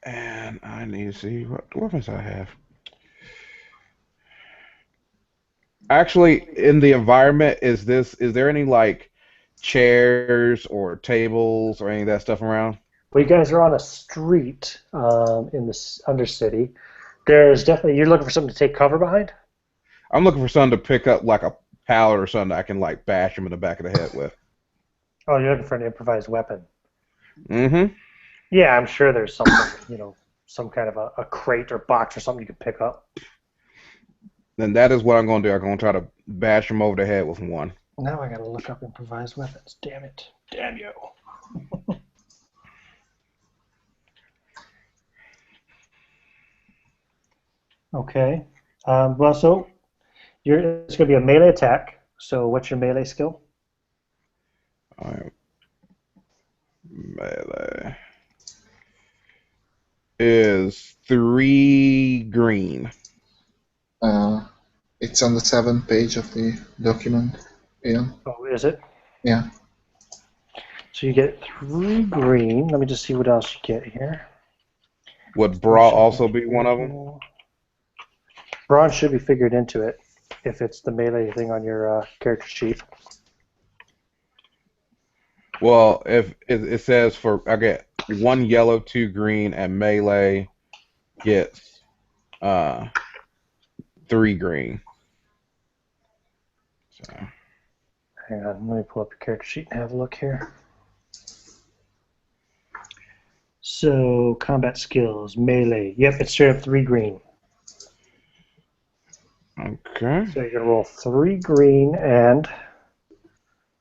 And I need to see what weapons I have. Actually, in the environment, is there any like chairs or tables or any of that stuff around? Well, you guys are on a street in this Undercity. There's definitely you're looking for something to take cover behind. I'm looking for something to pick up like a pallet or something I can like bash him in the back of the head with. Oh, you're looking for an improvised weapon. Mm-hmm. Yeah, I'm sure there's something, some kind of a crate or box or something you could pick up. Then that is what I'm gonna do. I'm gonna try to bash him over the head with one. Now I gotta look up improvised weapons. Damn it. Damn you. Okay. Well, so it's going to be a melee attack. So what's your melee skill? Alright. Melee is 3 green. It's on the 7th page of the document. Yeah. Oh, is it? Yeah. So you get 3 green. Let me just see what else you get here. Would Brawl also be one of them? Bronze should be figured into it if it's the melee thing on your character sheet. Well, if it says I get 1 yellow, 2 green, and melee gets 3 green. So. Hang on, let me pull up your character sheet and have a look here. So, combat skills, melee. Yep, it's straight up 3 green. Okay. So you're going to roll 3 green and,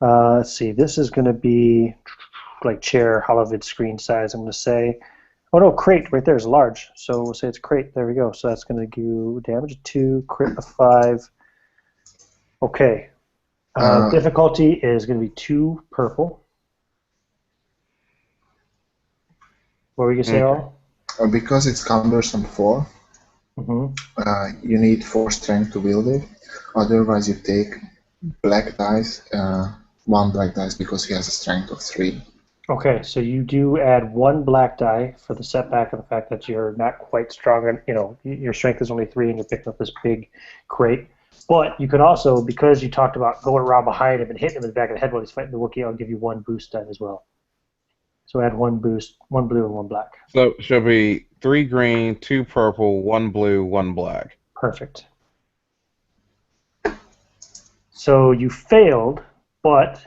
let's see, this is going to be like chair, holovid screen size, I'm going to say. Oh no, crate right there is large. So we'll say it's crate. There we go. So that's going to give you damage of 2, crit of 5. Okay. Difficulty is going to be 2 purple. What were you saying, Earl? Because it's cumbersome 4, you need 4 strength to wield it. Otherwise, you take black dice, 1 black dice because he has a strength of 3. Okay, so you do add 1 black die for the setback of the fact that you're not quite strong, and your strength is only 3 and you're picking up this big crate. But you could also, because you talked about going around behind him and hitting him in the back of the head while he's fighting the Wookiee, I'll give you 1 boost die as well. So add 1 boost, 1 blue and 1 black. So it should be 3 green, 2 purple, 1 blue, 1 black. Perfect. So you failed, but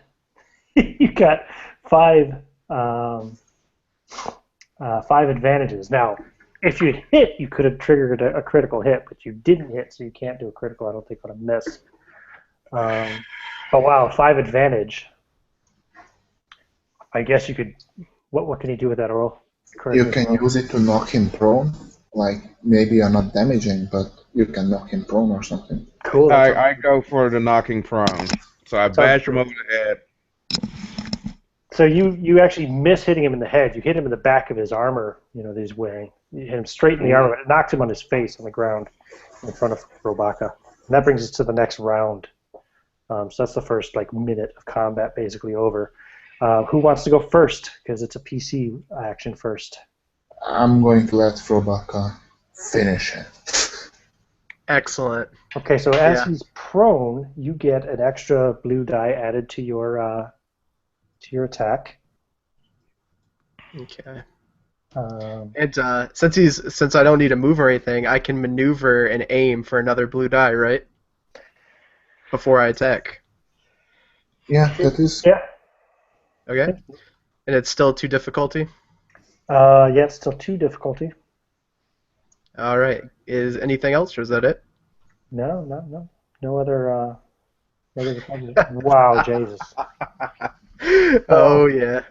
you got 5 advantages. Now, if you'd hit, you could have triggered a critical hit, but you didn't hit, so you can't do a critical, I don't think, on a miss. But wow, 5 advantage. I guess you could. What can you do with that, Earl? You can use it to knock him prone. Like, maybe you're not damaging, but you can knock him prone or something. Cool. I go for the knocking prone. So I bash him over the head. So you actually miss hitting him in the head. You hit him in the back of his armor, that he's wearing. You hit him straight in the armor, but it knocked him on his face on the ground in front of Frobacca. And that brings us to the next round. So that's the first minute of combat basically over. Who wants to go first? Because it's a PC action first. I'm going to let Frobacca finish it. Excellent. Okay, so as he's prone, you get an extra blue die added to your attack. Okay. And since I don't need to move or anything, I can maneuver and aim for another blue die, right? Before I attack. Yeah, that is. Yeah. Okay. And it's still 2 difficulty? Yeah, it's still 2 difficulty. All right. Is anything else, or is that it? No. No other difficulty. Wow, Jesus. Oh, yeah.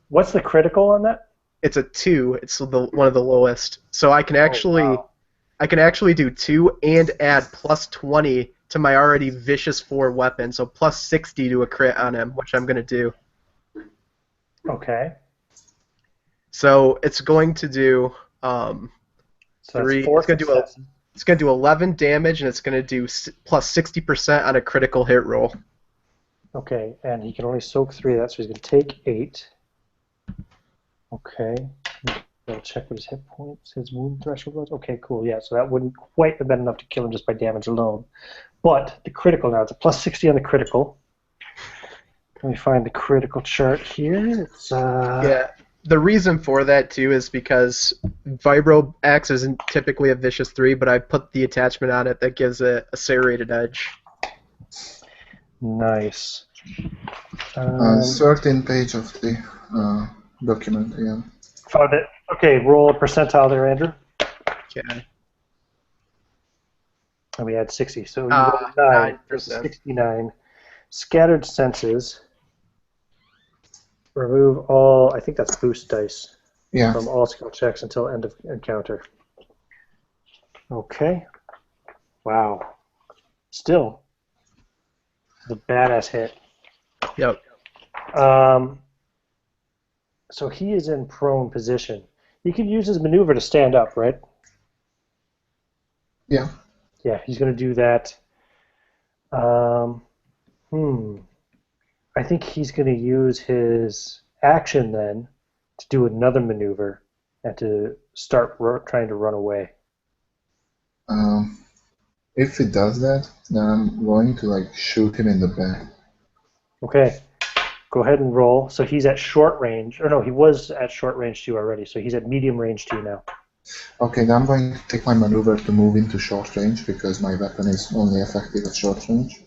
What's the critical on that? It's a 2. It's one of the lowest. So I can actually do 2 and add plus 20 to my already vicious 4 weapon, so plus 60 to a crit on him, which I'm going to do. Okay. So it's going to do 3. It's going to do 11 damage, and it's going to do plus 60% on a critical hit roll. Okay, and he can only soak 3 of that, so he's going to take 8. Okay. I'll check what his hit points, his wound threshold was. Okay, cool. Yeah, so that wouldn't quite have been enough to kill him just by damage alone. But the critical now, it's a plus 60 on the critical. Let me find the critical chart here. It's Yeah. The reason for that, too, is because Vibro Axe isn't typically a vicious 3, but I put the attachment on it that gives it a serrated edge. Nice. 13th page of the document, yeah. Found it. Okay, roll a percentile there, Andrew. Okay. And we had 60, so you rolled 9 versus 69. Scattered senses. Remove all, I think that's boost dice from all skill checks until end of encounter. Okay. Wow. Still, the badass hit. Yep. So he is in prone position. He can use his maneuver to stand up, right? Yeah. Yeah, he's going to do that. Um, hmm. I think he's going to use his action then to do another maneuver and to start trying to run away. Um, if it does that, then I'm going to like shoot him in the back. Okay, go ahead and roll. So he's at short range, or no, he was at short range 2 already, so he's at medium range 2 now. Okay, then I'm going to take my maneuver to move into short range because my weapon is only effective at short range.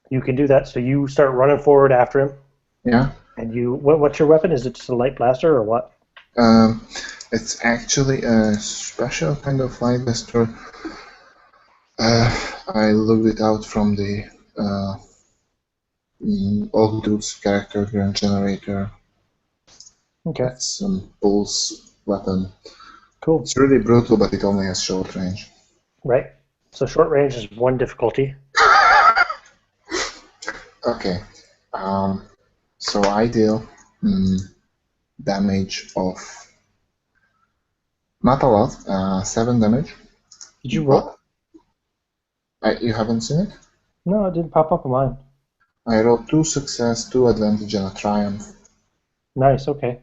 You can do that. So you start running forward after him, Yeah. and what's your weapon? Is it just a light blaster or what? Um, it's actually a special kind of light blaster. I looked it out from the old dude's character Grand Generator. Okay, It's some pulse weapon. cool. It's really brutal, but it only has short range. Right. So short range is 1 difficulty. Okay. So I deal damage of not a lot, 7 damage. Did you But roll? you haven't seen it? No, it didn't pop up on mine. I rolled 2 success, 2 advantage, and a triumph. Nice. Okay,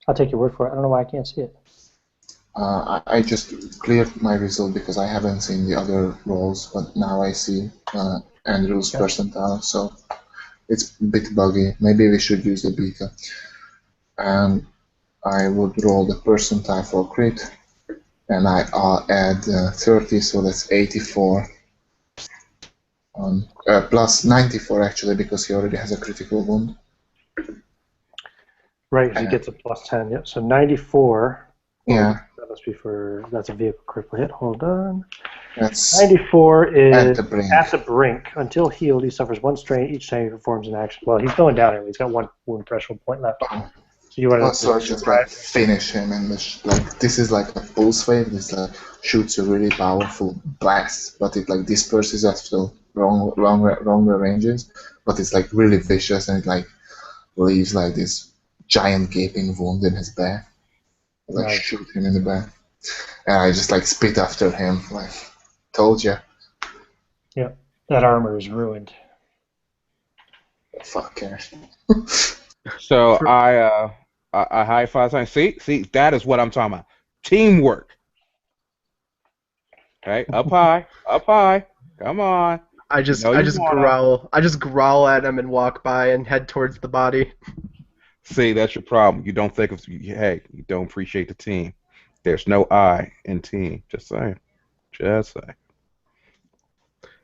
I'll take your word for it. I don't know why I can't see it. I just cleared my result because I haven't seen the other rolls, but now I see Andrew's Okay. percentile, so it's a bit buggy. Maybe we should use the beta. And I would roll the percentile for crit, and I'll add 30, so that's 84. Plus 94 actually, because he already has a critical wound. Right, he gets a plus 10. Yep. So 94. Yeah. That must be that's a vehicle critical hit. Hold on. That's 94 is at the brink. at the brink. Until healed, he suffers 1 strain each time he performs an action. Well, he's going down anyway. He's got 1 wound threshold point left. Oh. So you want to So I just like finish him, and like this is like a pulse wave. This like shoots a really powerful blast, but it like disperses after longer ranges. But it's like really vicious, and it like leaves like this giant gaping wound in his back. Like Nice. shoot him in the back, and I just like spit after him. Like told you. Yeah, that armor is ruined. Fuck cash. So I high five sign. See, that is what I'm talking about. Teamwork. Okay, up high, up high. Come on. I just No, I you just wanna. growl. I just growl at him and walk by and head towards the body. See, that's your problem. You don't think of. Hey, you don't appreciate the team. There's no I in team. Just saying. Just saying.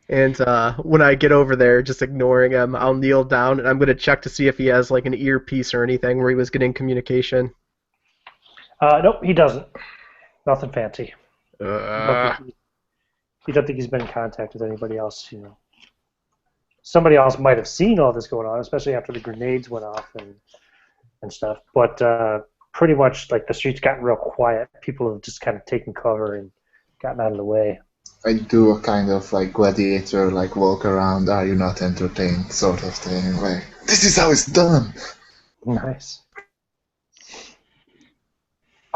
And when I get over there, just ignoring him, I'll kneel down and I'm gonna check to see if he has like an earpiece or anything where he was getting communication. Nope, he doesn't. Nothing fancy. You Uh, don't think he's been in contact with anybody else, you know. Somebody else might have seen all this going on, especially after the grenades went off and stuff. But pretty much, like, the streets got real quiet. People have just kind of taken cover and gotten out of the way. I do a kind of like gladiator, like walk around, are you not entertained sort of thing. Like, this is how it's done. Nice.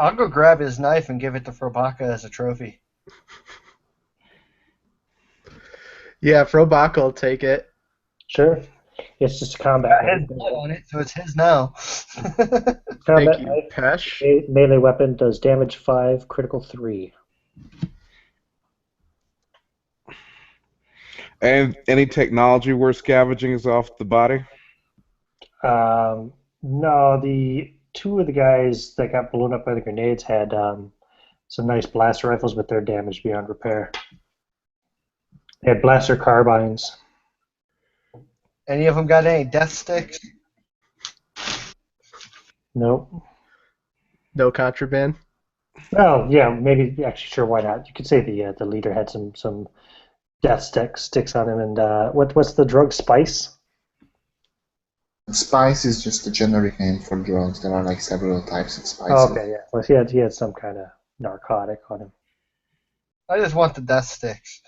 I'll go grab his knife and give it to Frobacca as a trophy. yeah, Frobacca will take it. Sure. It's just a combat. Got his blood on it, so it's his now. Combat Thank you, knife, Pash. melee weapon, does damage 5, critical 3. And any technology worth scavenging is off the body? No, the 2 of the guys that got blown up by the grenades had some nice blaster rifles, but they're damaged beyond repair. They had blaster carbines. Any of them got any death sticks? Nope. No contraband. Oh, yeah, maybe, actually, sure, why not? You could say the leader had some death sticks on him, and what's the drug, spice? Spice is just a generic name for drugs. There are like several types of spices. Oh, okay, yeah. Well, he had some kind of narcotic on him. I just want the death sticks.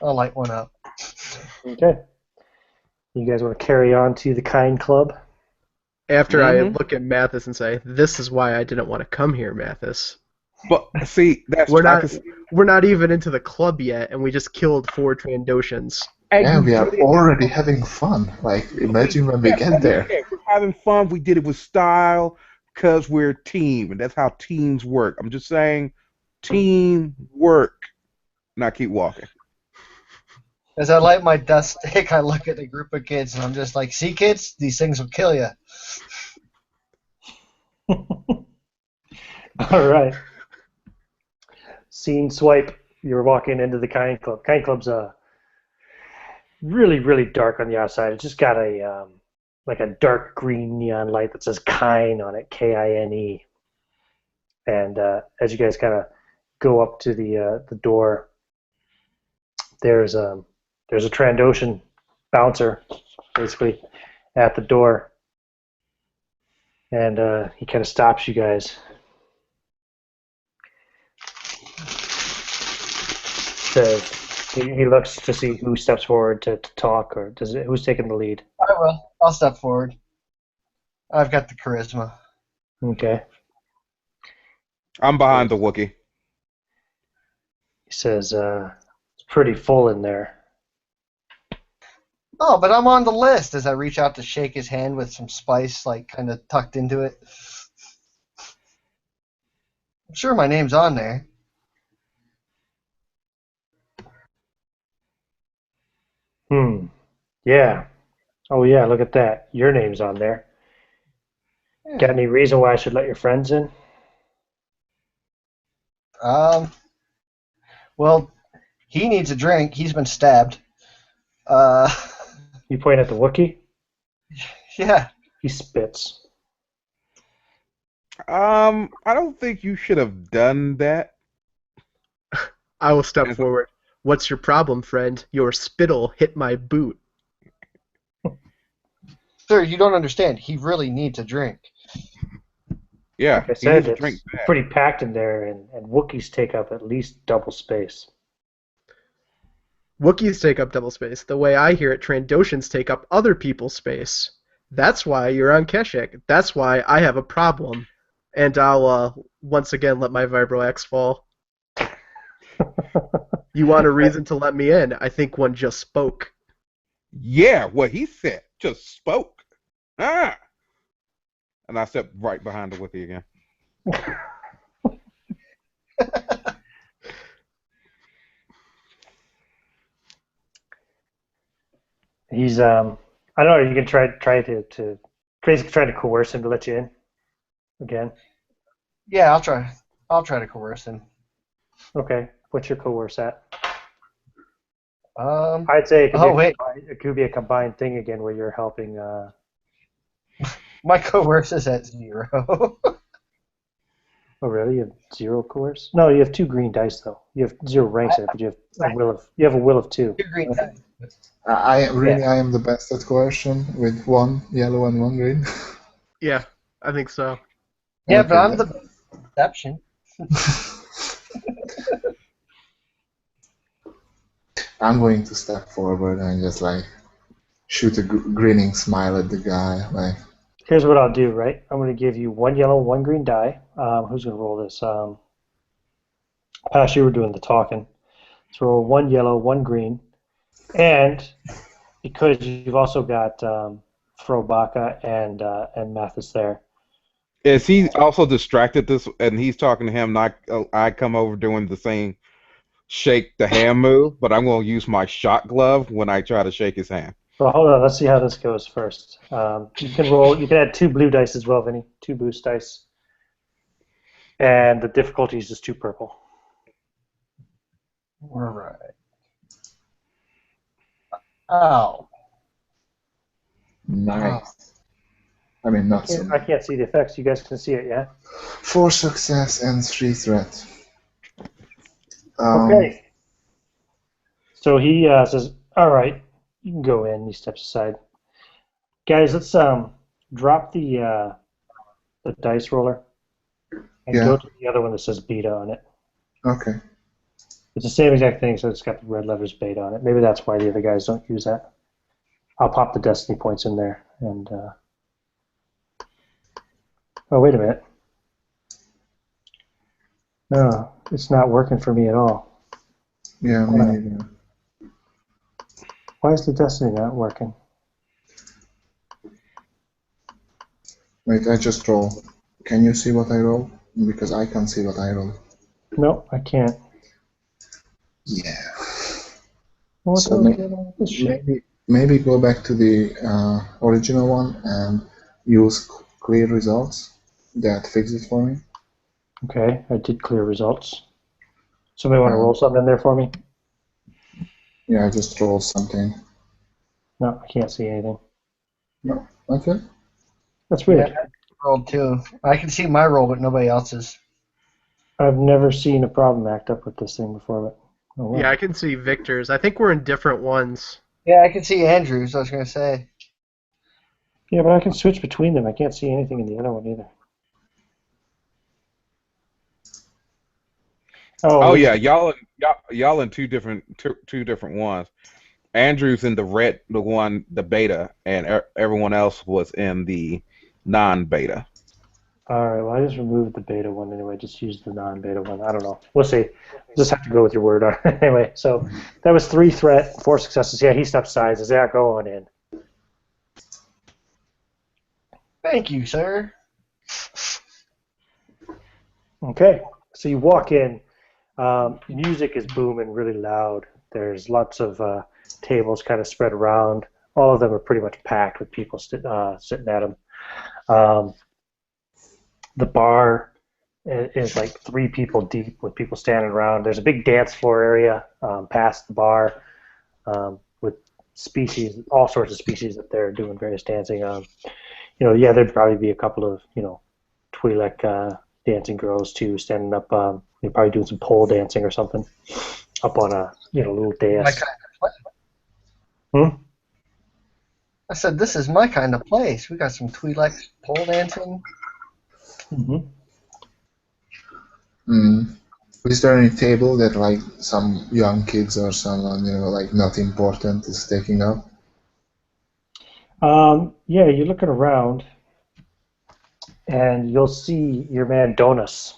I'll light one up. Okay. You guys want to carry on to the Kind Club? After I look at Mathus and say, "This is why I didn't want to come here, Mathus." But see, that's We're not even into the club yet, and we just killed 4 Trandoshans. And Yeah, you we are did it. already having fun. Like, imagine when we get there. Yeah, we're having fun. We did it with style because we're a team, and that's how teams work. I'm just saying, teamwork. Now keep walking. As I light my dust stick, I look at the group of kids and I'm just like, see, kids, these things will kill you. All right. Scene swipe. You're walking into the Kind Club. Kind Club's really, really dark on the outside. It's just got a like a dark green neon light that says Kine on it, Kine. And as you guys kind of go up to the door, there's a Trandoshan bouncer basically at the door, and he kind of stops you guys. Says he looks to see who steps forward to talk, or who's taking the lead. I will. I'll step forward. I've got the charisma. Okay. I'm behind the Wookiee. He says it's pretty full in there. Oh, but I'm on the list as I reach out to shake his hand with some spice, like, kind of tucked into it. I'm sure my name's on there. Yeah. Oh yeah, look at that. Your name's on there. Yeah. Got any reason why I should let your friends in? Well, he needs a drink. He's been stabbed. You point at the Wookiee? Yeah. He spits. I don't think you should have done that. I will step forward. What's your problem, friend? Your spittle hit my boot. Sir, you don't understand. He really needs a drink. Yeah, Like I he said, needs a it's drink bad. pretty packed in there, and Wookiees take up at least double space. Wookiees take up double space. The way I hear it, Trandoshans take up other people's space. That's why you're on Keshik. That's why I have a problem. And I'll once again let my Vibro Axe fall. You want a reason to let me in? I think one just spoke. Yeah, what he said just spoke. Ah! And I stepped right behind the Wookiee again. He's I don't know. You can try to basically try to coerce him to let you in again. Yeah, I'll try. I'll try to coerce him. Okay. What's your coerce at? Um. I'd say Oh, it could be a combined thing again where you're helping. My coerce is at 0. Oh really? You have 0 coerce? No, you have 2 green dice though. You have 0 ranks in it, but you have a will of 2. 2 green dice. I am the best at coercion with 1 yellow and 1 green. Yeah, I think so. Yeah, Okay, but I'm then. the exception. I'm going to step forward and just like shoot a grinning smile at the guy. Like, Here's what I'll do, right? I'm going to give you 1 yellow, 1 green die. Who's going to roll this? Pash, you were doing the talking. So roll 1 yellow, 1 green. And because you've also got Frobacca and Mathus there. Is he also distracted this and he's talking to him and I come over doing the same shake the hand move, but I'm going to use my shot glove when I try to shake his hand. Well, hold on. Let's see how this goes first. You can roll. You can add 2 blue dice as well, Vinny. 2 boost dice. And the difficulty is just 2 purple. All right. Oh. nice. I mean, not so. I can't see the effects. You guys can see it, yeah? 4 success and 3 threat. Okay. So he says, "All right, you can go in." He steps aside. Guys, let's drop the dice roller and Yeah. go to the other one that says beta on it. Okay. It's the same exact thing, so it's got the red letters beta on it. Maybe that's why the other guys don't use that. I'll pop the destiny points in there. And oh, wait a minute. No, it's not working for me at all. Yeah, me neither. Why is the Destiny not working? Wait, I just roll. Can you see what I roll? Because I can't see what I roll. No, I can't. Yeah. What So the hell's going on with this shit? maybe go back to the original one and use clear results. That fix it for me. Okay, I did clear results. Somebody want to Um, roll something in there for me? yeah, I just roll something. No, I can't see anything. No, okay. That's Yeah, weird. I rolled too. I can see my roll, but nobody else's. I've never seen a problem act up with this thing before, but oh well. Yeah, I can see Victor's. I think we're in different ones. Yeah, I can see Andrew's. I was gonna say. Yeah, but I can switch between them. I can't see anything in the other one either. Oh, Oh which yeah, y'all in two different ones. Andrew's in the red, the beta, and everyone else was in the non-beta. All right, well, I just removed the beta one anyway. Just use the non-beta one. I don't know. We'll see. Just have to go with your word on it. Anyway, so that was 3 threat, 4 successes. Yeah, he stepped aside. Says, yeah, go on in. Thank you, sir. Okay, so you walk in. Music is booming really loud. There's lots of tables kind of spread around. All of them are pretty much packed with people sitting at them. Um, the bar is like 3 people deep with people standing around. There's a big dance floor area past the bar with species, all sorts of species up there doing various dancing. Yeah, there'd probably be a couple of, Twi'lek dancing girls too, standing up. They're probably doing some pole dancing or something up on a, little My dais. kind of place. Hmm? I said this is my kind of place. We got some Twi'lek pole dancing. Mm-hmm. Mm. Is there any table that like some young kids or someone like not important is taking up? Yeah, you're looking around, and you'll see your man Donus.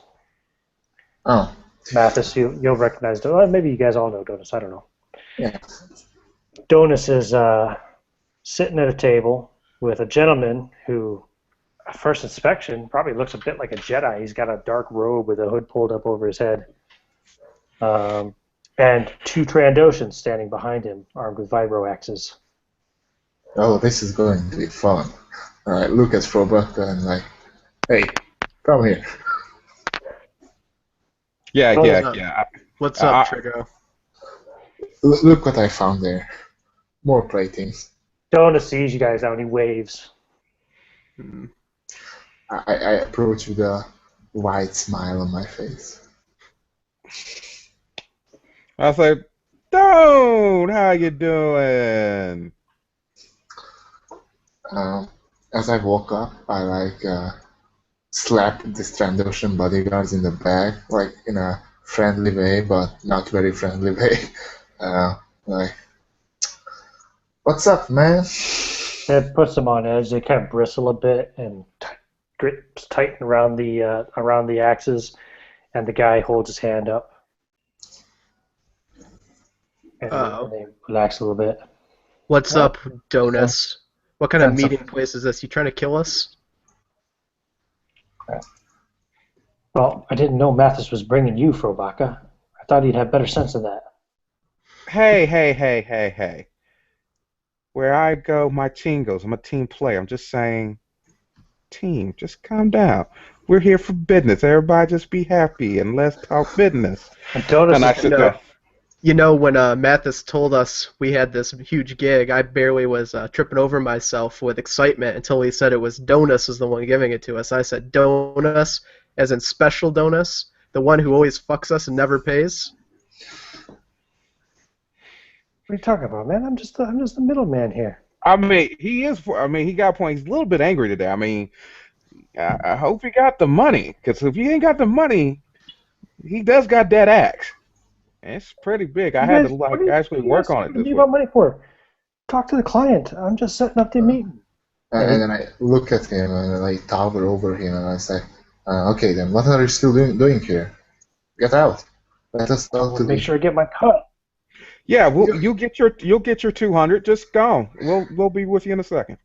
Oh, Mathus, you'll recognize Donus. Well, maybe you guys all know Donus. I don't know. yeah. Donus is sitting at a table with a gentleman who, at first inspection, probably looks a bit like a Jedi. He's got a dark robe with a hood pulled up over his head. And 2 Trandoshans standing behind him, armed with vibro axes. Oh, this is going to be fun. All right, look at Frobacca and like, hey, come here. Yeah, Oh, yeah. What's up, I, Triggo? Look what I found there. More platings. Donus sees you guys now and he waves. Hmm. I approach with a wide smile on my face. I say, Dude, how you doing? Um, as I walk up, I like slap the Strandoshan bodyguards in the back, like in a friendly way, but not very friendly way. Like, what's up, man? It puts them on edge. They kind of bristle a bit and grips tighten around the axes, and the guy holds his hand up, and Uh-oh. they relax a little bit. What's Oh, up, Donus? What kind of Sense of- meeting place is this? You trying to kill us? well, I didn't know Mathus was bringing you, Frobacca. I thought he'd have better sense than that. Hey. Where I go, my team goes. I'm a team player. I'm just saying, team, just calm down. We're here for business. Everybody just be happy and let's talk business. And Donus And I is sit there. When Mathis told us we had this huge gig, I barely was tripping over myself with excitement until he said it was Donus was the one giving it to us. I said Donus, as in special Donus, the one who always fucks us and never pays. What are you talking about, man? I'm just the middleman here. I mean, he is. I mean, he got a point. He's a little bit angry today. I mean, I hope he got the money, because if he ain't got the money, he does got that axe. It's pretty big. I had to What actually are you work guys on it talking to this me week. about money for? Talk to the client. I'm just setting up the meeting. And then I look at him and I tower over him and I say, okay then, what are you still doing here? Get out. Let us talk to Make the... sure I get my cut. Yeah, You, you'll get your 200. Just go. We'll be with you in a second.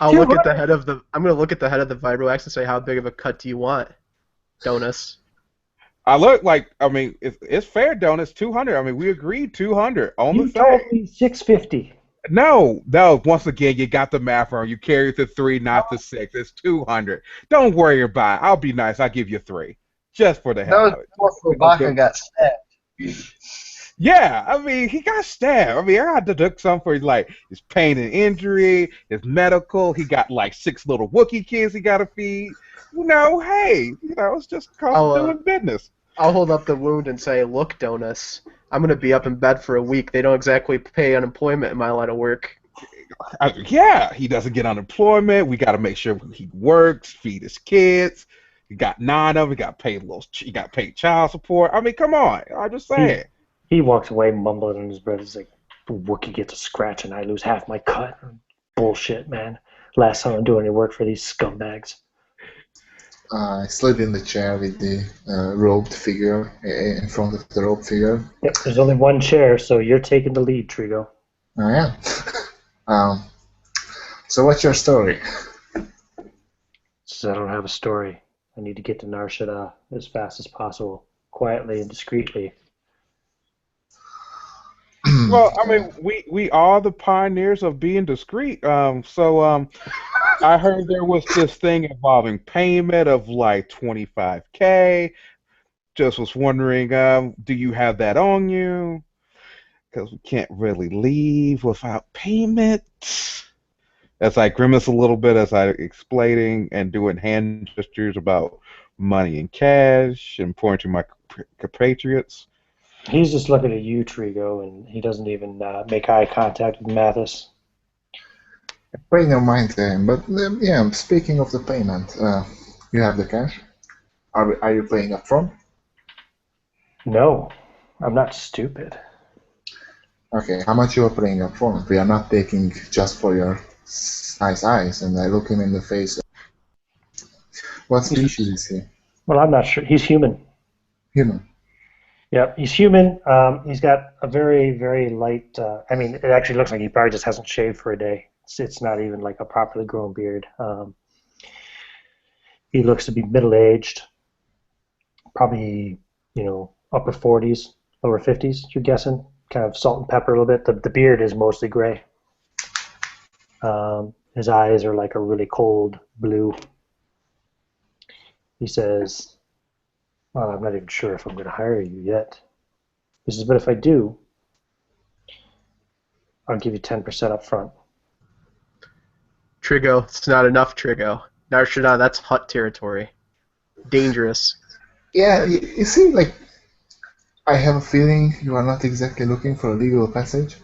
I'll look at the 200. head of the. I'm gonna look at the head of the Vibroax and say, "How big of a cut do you want, Donus?" I look like I mean it's fair, Donuts. 200. I mean we agreed 200 on the You thing. told me 650. No, no. Once again, you got the math wrong. You carried the 3, not the 6. It's 200. Don't worry about it. I'll be nice. I'll give you 3, just for the That hell was of it. before We gonna do Frobacca got stabbed. Yeah, I mean, he got stabbed. I mean, I got to deduct some for like his pain and injury, his medical. He got like 6 little Wookiee kids he got to feed. Hey, it's just cost I'll of uh, doing business. I'll hold up the wound and say, "Look, Donus, I'm gonna be up in bed for a week. They don't exactly pay unemployment in my line of work." Yeah, he doesn't get unemployment. We got to make sure he works, feed his kids. He got 9 of them. He got paid he got paid child support. I mean, come on. I'm just He saying. he walks away mumbling in his breath. He's like, the Wookiee gets a scratch and I lose half my cut. Bullshit, man. Last time I'm doing any work for these scumbags. I slid in the chair with the robed figure in front of the robed figure. Yep, there's only one chair, so you're taking the lead, Triggo. I am. um, so what's your story? Says I don't have a story. I need to get to Nar Shaddaa as fast as possible, quietly and discreetly. Well, I mean, we are the pioneers of being discreet. I heard there was this thing involving payment of like 25K. Just was wondering, do you have that on you? Because we can't really leave without payment. As I grimace a little bit as I explaining and doing hand gestures about money and cash and pointing to my compatriots. He's just looking at you, Triggo, and he doesn't even make eye contact with Mathus. Pay no mind to him, but yeah, speaking of the payment, you have the cash? Are you paying up front? No, I'm not stupid. Okay, how much you are paying up front? We are not taking just for your nice eyes, and I look him in the face. What species is he? Well, I'm not sure. He's human. Human. Yep, he's human. He's got a very, very light. I mean, it actually looks like he probably just hasn't shaved for a day. It's not even like a properly grown beard. He looks to be middle-aged, probably, upper 40s, lower 50s, you're guessing. Kind of salt and pepper a little bit. The beard is mostly gray. His eyes are like a really cold blue. He says, well, I'm not even sure if I'm going to hire you yet. He says, but if I do, I'll give you 10% up front. Triggo, it's not enough, Triggo. Nar Shaddaa, that's Hut territory. Dangerous. Yeah, you see, like, I have a feeling you are not exactly looking for a legal passage,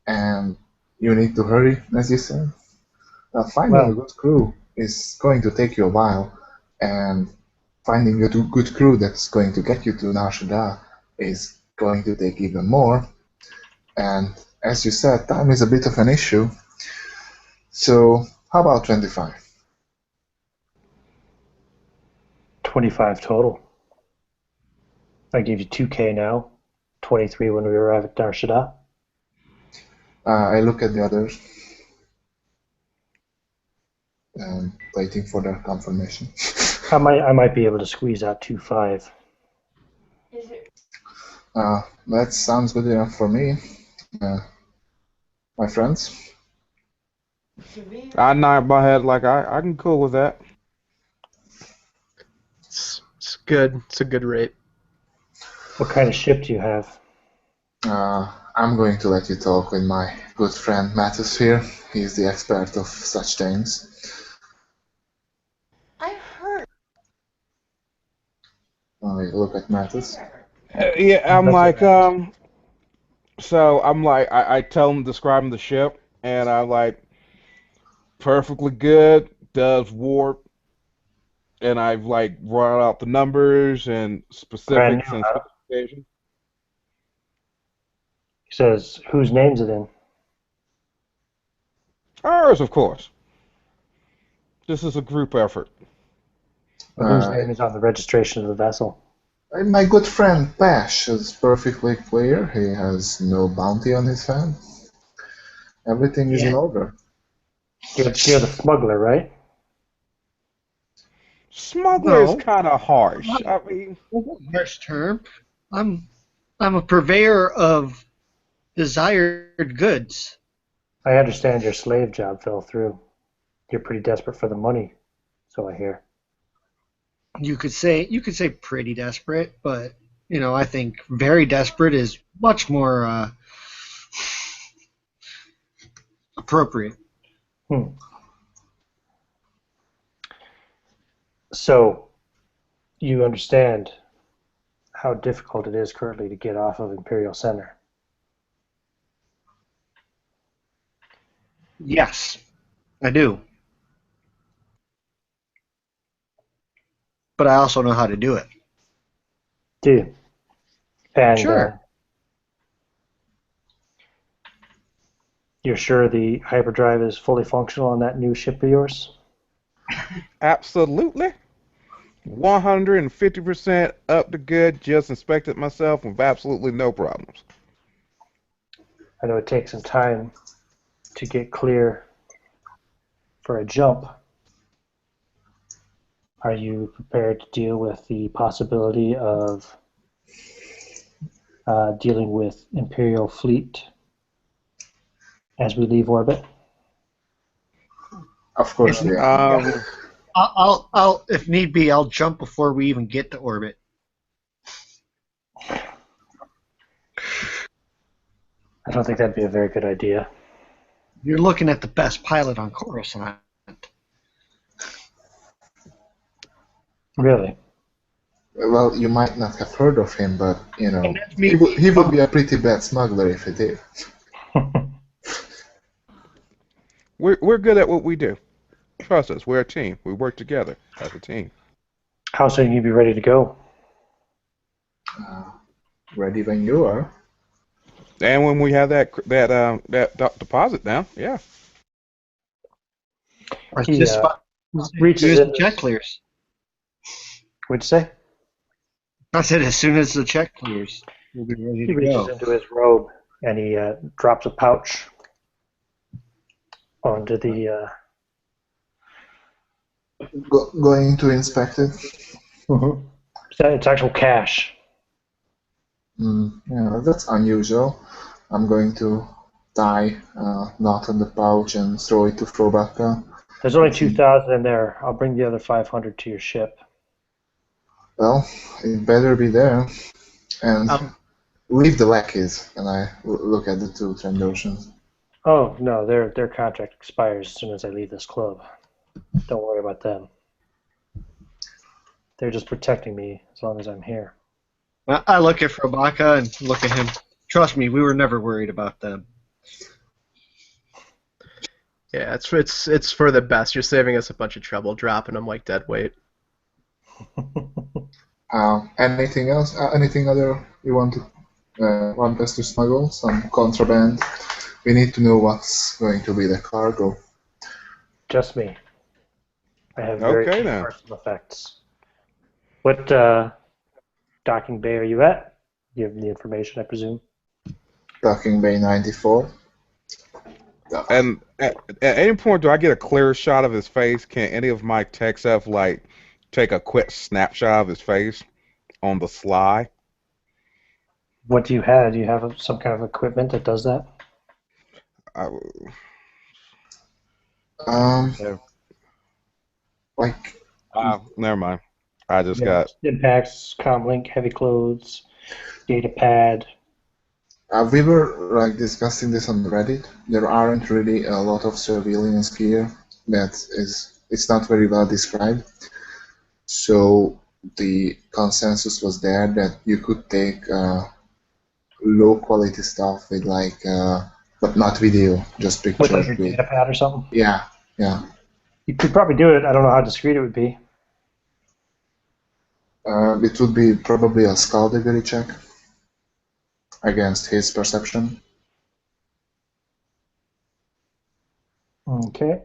and you need to hurry, as you said. Finding a Well, good crew is going to take you a while, and finding a good crew that's going to get you to Nar Shaddaa is going to take even more. And as you said, time is a bit of an issue. So, how about 25? 25 total. I give you 2K now, 23 when we arrive at Nar Shaddaa. I look at the others, waiting for their confirmation. I might be able to squeeze out 2.5. That sounds good enough for me, my friends. I nod my head like I can cool with that. It's good. It's a good rate. What kind of ship do you have? I'm going to let you talk with my good friend Mathus here. He's the expert of such things. I look at Mathus. Yeah, I'm That's like, it. so I'm like, I tell him, describe him the ship, and I'm like, perfectly good, does warp, and I've like brought out the numbers and Brand new, specifics and huh? specifications. He says, whose name's it in? Ours, of course. This is a group effort. Well, whose Uh, name is on the registration of the vessel? My good friend Pash is perfectly clear. He has no bounty on his head. Everything is in Yeah. order. You're the smuggler, right? Smuggler is No, kind of harsh. I mean, that's a harsh term. I'm I'm a purveyor of desired goods. I understand your slave job fell through. You're pretty desperate for the money, so I hear. You could say pretty desperate, but I think very desperate is much more appropriate. Hmm. So you understand how difficult it is currently to get off of Imperial Center. Yes, I do, but I also know how to do it. Do you? And Sure. you're sure the hyperdrive is fully functional on that new ship of yours? absolutely. 150% up to good. Just inspected myself with absolutely no problems. I know it takes some time to get clear for a jump. Are you prepared to deal with the possibility of dealing with Imperial fleet as we leave orbit? Of If course, yeah. Um, if need be, I'll jump before we even get to orbit. I don't think that'd be a very good idea. You're looking at the best pilot on Coruscant. Really? Well, you might not have heard of him, but And that's he me. would be a pretty bad smuggler if he did. we're good at what we do. Trust us, we're a team. We work together as a team. How soon you be ready to go? Uh, Ready when you are. And when we have that deposit down, yeah. Or He just reaches as in. the check clears. What'd you say? I said as soon as the check clears, we'll be ready He to reaches go. into his robe and he drops a pouch onto the. Going to inspect it. Mhm. It's actual cash. Yeah, that's unusual. I'm going to tie a knot in the pouch and throw it to Frobacca. There's only 2,000 in there. I'll bring the other 500 to your ship. Well, it better be there. And Um, leave the lackeys. And I look at the two Trandoshans. Oh no, their contract expires as soon as I leave this club. Don't worry about them. They're just protecting me as long as I'm here. I look at Frobacca and look at him. Trust me, we were never worried about them. Yeah, it's for the best. You're saving us a bunch of trouble, dropping them like dead weight. Anything else? Anything other you want us to smuggle? Some contraband? We need to know what's going to be the cargo. Just me. I have very Okay few then. personal effects. What docking bay are you at? You have the information, I presume. Docking Bay 94. And at any point, do I get a clear shot of his face? Can any of my techs have like take a quick snapshot of his face on the sly? What do you have? Do you have some kind of equipment that does that? I, Um, yeah. like Never mind. I just Yeah. got. Impacts, comlink, heavy clothes, data pad. we were like discussing this on Reddit. There aren't really a lot of surveillance gear it's not very well described. So the consensus was there that you could take low quality stuff with but not video, just With like pictures your with. data pad or something. Yeah, yeah. You could probably do it. I don't know how discreet it would be. It would be probably a skullduggery check against his perception. Okay.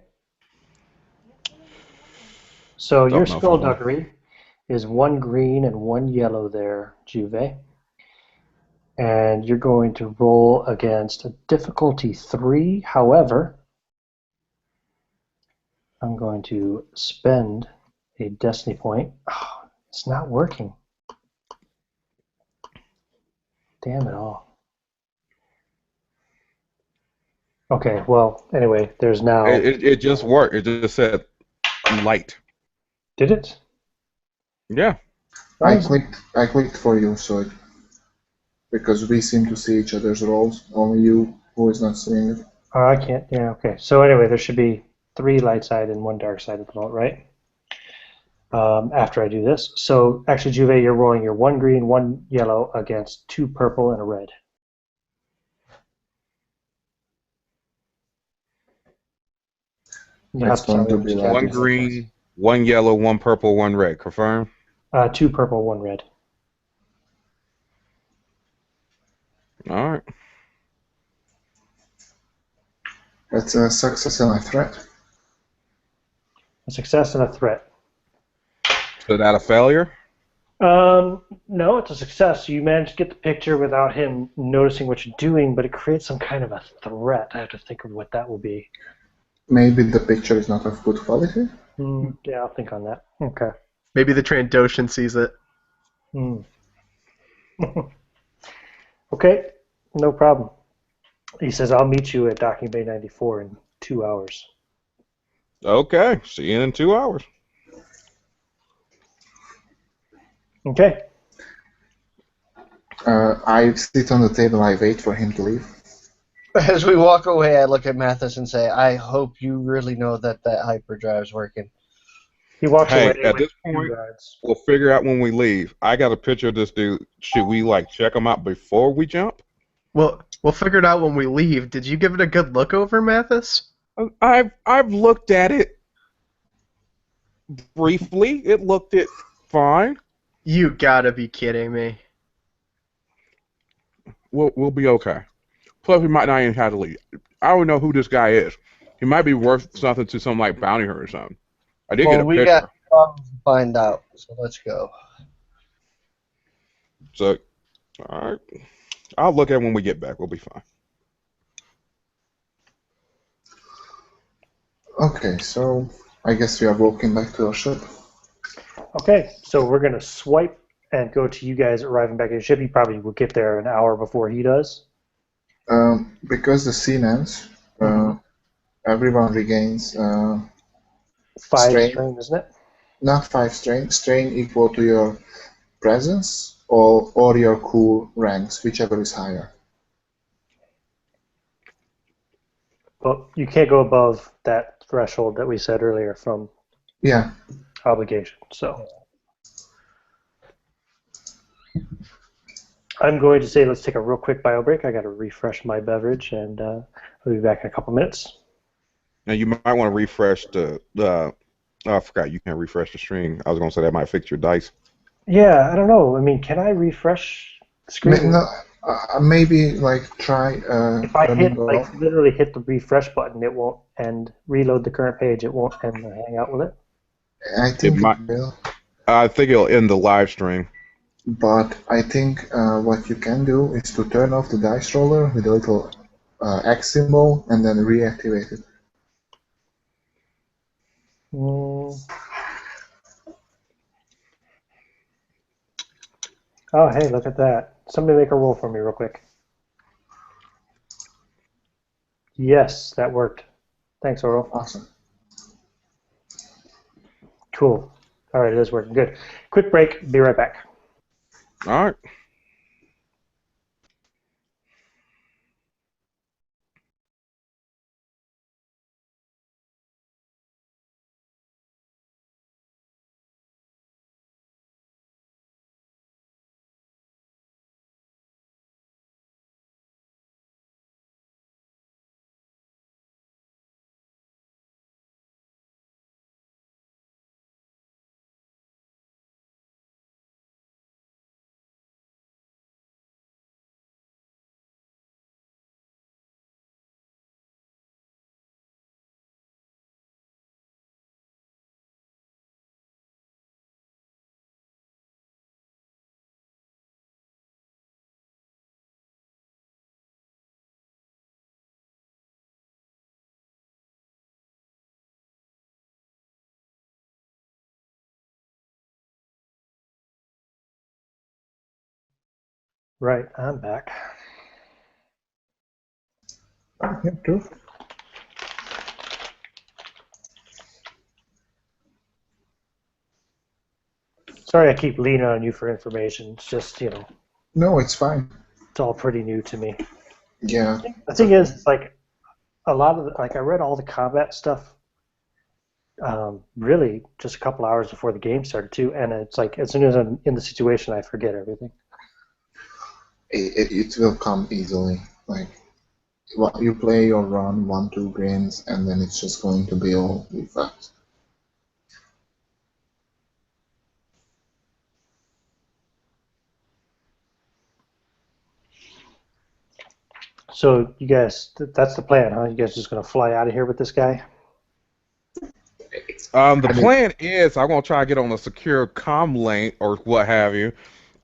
So your Don't know if I'm gonna. skullduggery is 1 green and 1 yellow there, Juve. And you're going to roll against a difficulty 3. However, I'm going to spend a destiny point. Oh, it's not working. Damn it all. Okay, well, anyway, there's now... It just worked. It just said light. Did it? Yeah. I clicked for you, so because we seem to see each other's roles. Only you who is not seeing it. Oh, I can't. Yeah, okay. So anyway, there should be 3 light side and 1 dark side at the moment, right? After I do this. So actually, Juve, you're rolling your 1 green, 1 yellow against 2 purple and a red. You have It's to tell going me to which be like One captain's success. green, 1 yellow, 1 purple, 1 red. Confirm? 2 purple, 1 red. All right. It's a success and a threat. A success and a threat. So that a failure? No, it's a success. You managed to get the picture without him noticing what you're doing, but it creates some kind of a threat. I have to think of what that will be. Maybe the picture is not of good quality. Yeah, I'll think on that. Okay. Maybe the Trandoshan sees it. Okay, no problem. He says, I'll meet you at Docking Bay 94 in 2 hours. Okay. See you in 2 hours. Okay. I sit on the table. I wait for him to leave. As we walk away, I look at Mathus and say, I hope you really know that hyperdrive's working. He walks Hey, away at with this 2 point, guards. we'll figure out when we leave. I got a picture of this dude. Should we check him out before we jump? Well, we'll figure it out when we leave. Did you give it a good look over, Mathus? I've looked at it briefly. It looked fine. You gotta be kidding me. We'll be okay. Plus, we might not even have to leave. I don't know who this guy is. He might be worth something to some bounty hunter or something. I did get a We got picture. problems to find out, so let's go. So, all right. I'll look at it when we get back. We'll be fine. Okay, so I guess we are walking back to our ship. Okay, so we're going to swipe and go to you guys arriving back at the ship. You probably will get there an hour before he does. Because the scene ends, everyone regains 5 strain. strain, isn't it? Not 5 strain. Strain equal to your presence or your cool ranks, whichever is higher. But you can't go above that threshold that we said earlier from Yeah. obligation. So I'm going to say let's take a real quick bio break. I got to refresh my beverage, and I'll be back in a couple minutes. Now, you might want to refresh oh, I forgot you can't refresh the string. I was going to say that might fix your dice. Yeah, I don't know. I mean, can I refresh the screen? No, maybe try If I hit turning off. literally hit the refresh button, it won't, and reload the current page, it won't end the hangout, will it? I think might. it will. I think it'll end the live stream. But I think what you can do is to turn off the dice roller with a little X symbol and then reactivate it. Oh, hey, look at that. Somebody make a roll for me real quick. Yes, that worked. Thanks, Oral. Awesome. Cool. All right, it is working. Good. Quick break. Be right back. All right. Right, I'm back. Yeah, true. Sorry I keep leaning on you for information. It's just, No, it's fine. it's all pretty new to me. Yeah, The it's thing okay. is, like, a lot of I read all the combat stuff really just a couple hours before the game started too, and it's like as soon as I'm in the situation, I forget everything. It will come easily. Like, you play your run, 1, 2 games, and then it's just going to be all fast. So you guys, that's the plan, huh? You guys just gonna fly out of here with this guy? The I mean, plan is I'm gonna try to get on a secure comm link or what have you,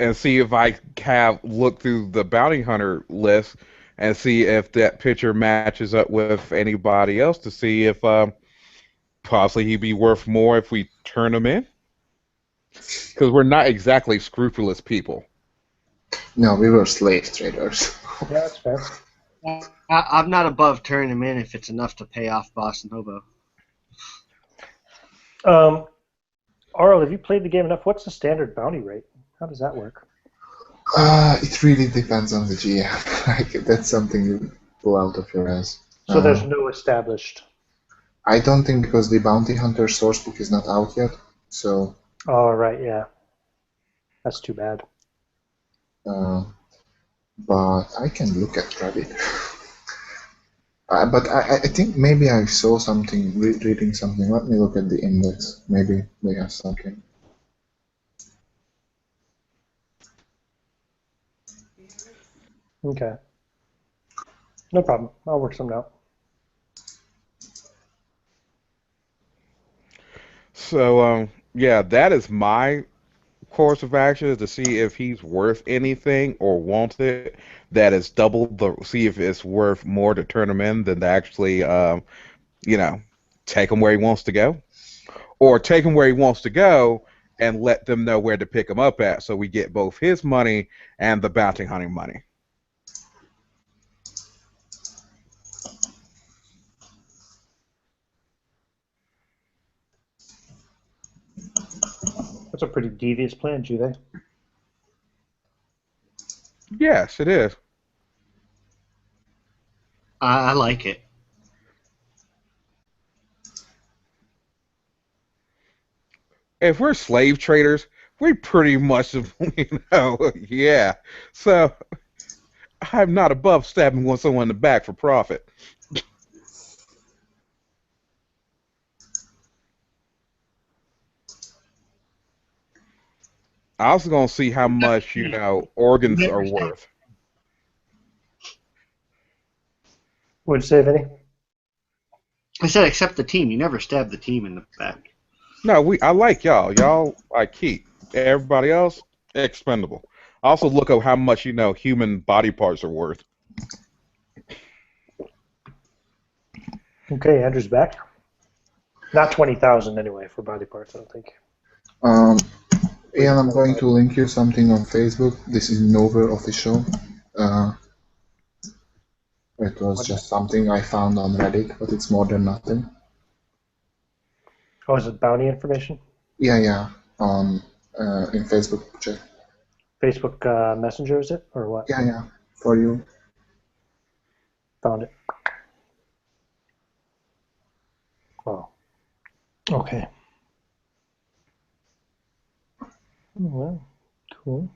and see if I have look through the bounty hunter list and see if that picture matches up with anybody else to see if possibly he'd be worth more if we turn him in. Because we're not exactly scrupulous people. no, we were slave traders. Yeah, that's fair. I'm not above turning him in if it's enough to pay off Boss Nogo. Um, Arl, have you played the game enough? What's the standard bounty rate? How does that work? It really depends on the GM. Like, that's something you pull out of your ass. So there's no established. I don't think because the bounty hunter source book is not out yet. So, Oh, right, yeah. That's too bad. uh, but I can look at Reddit. But I think maybe I saw something, reading something. Let me look at the index. Maybe they have something. Okay. No problem. I'll work something out. So yeah, that is my course of action is to see if he's worth anything or wants it. That is double the see if it's worth more to turn him in than to actually you know take him where he wants to go, or take him where he wants to go and let them know where to pick him up at, so we get both his money and the bounty hunting money. That's a pretty devious plan, Juve. Yes, it is. I like it. If we're slave traders, we pretty much, yeah. So I'm not above stabbing someone in the back for profit. I also gonna see how much organs are worth. What'd you say, Vinny? I said accept the team. You never stab the team in the back. No, I like y'all. Y'all I keep. Everybody else expendable. Also look up how much human body parts are worth. Okay, Andrew's back. Not 20,000 anyway for body parts, I don't think. Um, Ian, I'm going to link you something on Facebook. This is Nova official. Uh, it was just something I found on Reddit, but it's more than nothing. Oh, is it bounty information? Yeah. In Facebook chat. Facebook Messenger, is it? Or what? Yeah. For you. Found it. Oh. Okay. Well, cool.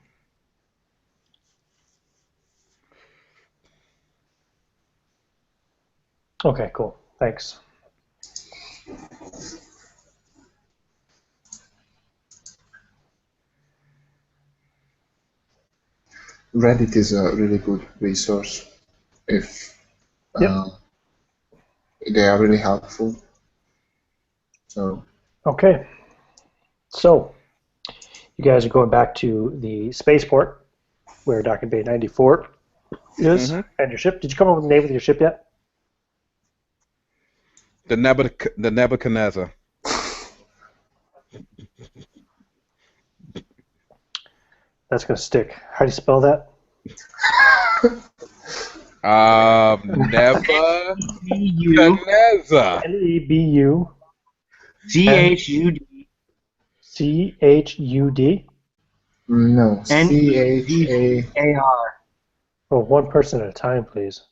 Okay, cool. Thanks. Reddit is a really good resource if Yep. they are really helpful. So. Okay. So, you guys are going back to the spaceport where Dock Bay 94 is, and your ship. Did you come up with the name of your ship yet? The Nebuchadnezzar. That's going to stick. How do you spell that? Nebuchadnezzar. Nebu CHUD Chud. No, CHA. NEBUCAR. Oh, one person at a time, please.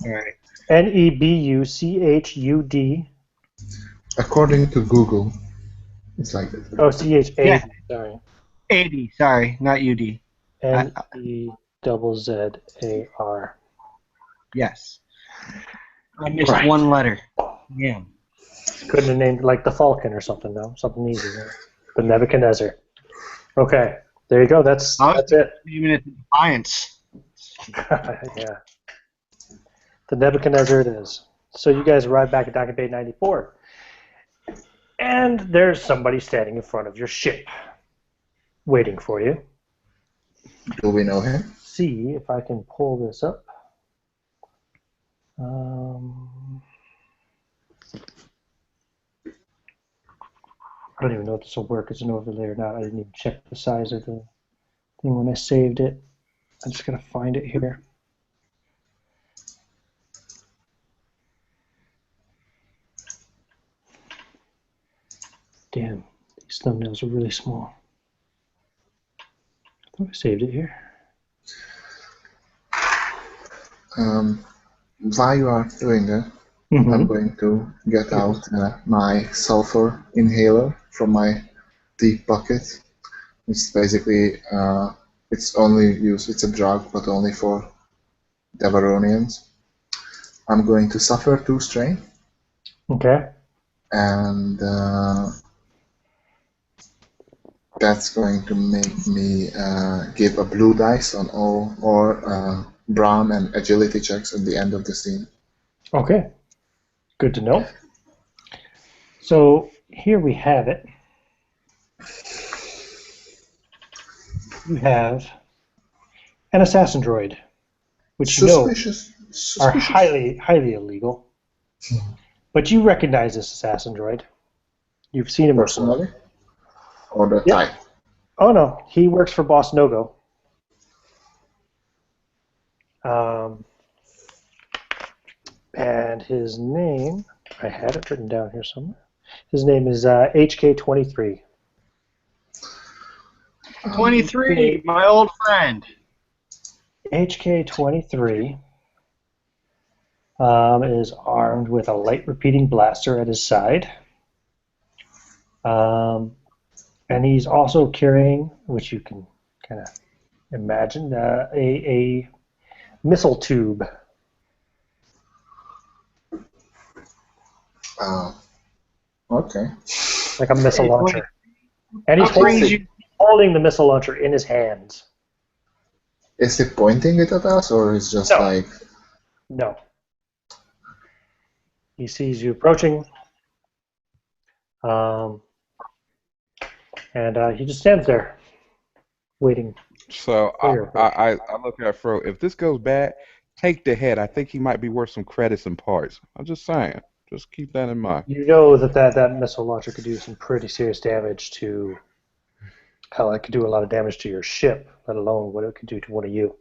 All right. Nebuchud. According to Google, it's like that. Oh, CHAD. Yeah. Sorry. 80. Sorry, not UD. NEZZAR. Yes. I missed Right. one letter. Yeah. Couldn't have named it like the Falcon or something, though. Something easy. Right? The Nebuchadnezzar. Okay, there you go. That's it. Even at the Defiance. Yeah. The Nebuchadnezzar it is. So you guys arrive back at Dock Bay 94. And there's somebody standing in front of your ship, waiting for you. Do we know him? See if I can pull this up. I don't even know if this will work as an overlay or not. I didn't even check the size of the thing when I saved it. I'm just going to find it here. Damn, these thumbnails are really small. I thought I saved it here. While you are doing that, I'm going to get out my sulfur inhaler from my deep pocket. It's basically, it's only used, it's a drug, but only for Devaronians. I'm going to suffer 2 strain. Okay. And that's going to make me give a blue dice on all or brawn and agility checks at the end of the scene. Okay. Good to know. So here we have it. You have an assassin droid, which Suspicious. you know are highly illegal. But you recognize this assassin droid. You've seen him Personally? before. Or the type? Oh no, he works for Boss Nogo. And his name, I had it written down here somewhere. His name is HK23. 23, my old friend. HK23 is armed with a light repeating blaster at his side. And he's also carrying, which you can kind of imagine, a missile tube. Okay. Like a missile Hey, launcher. And he's holding the missile launcher in his hands. Is he pointing it at us, or is just No. like... No. He sees you approaching. And he just stands there, waiting. So I look at Fro. If this goes bad, take the head. I think he might be worth some credits and parts. I'm just saying. Just keep that in mind. You know that missile launcher could do some pretty serious damage to... Hell, it could do a lot of damage to your ship, let alone what it could do to one of you.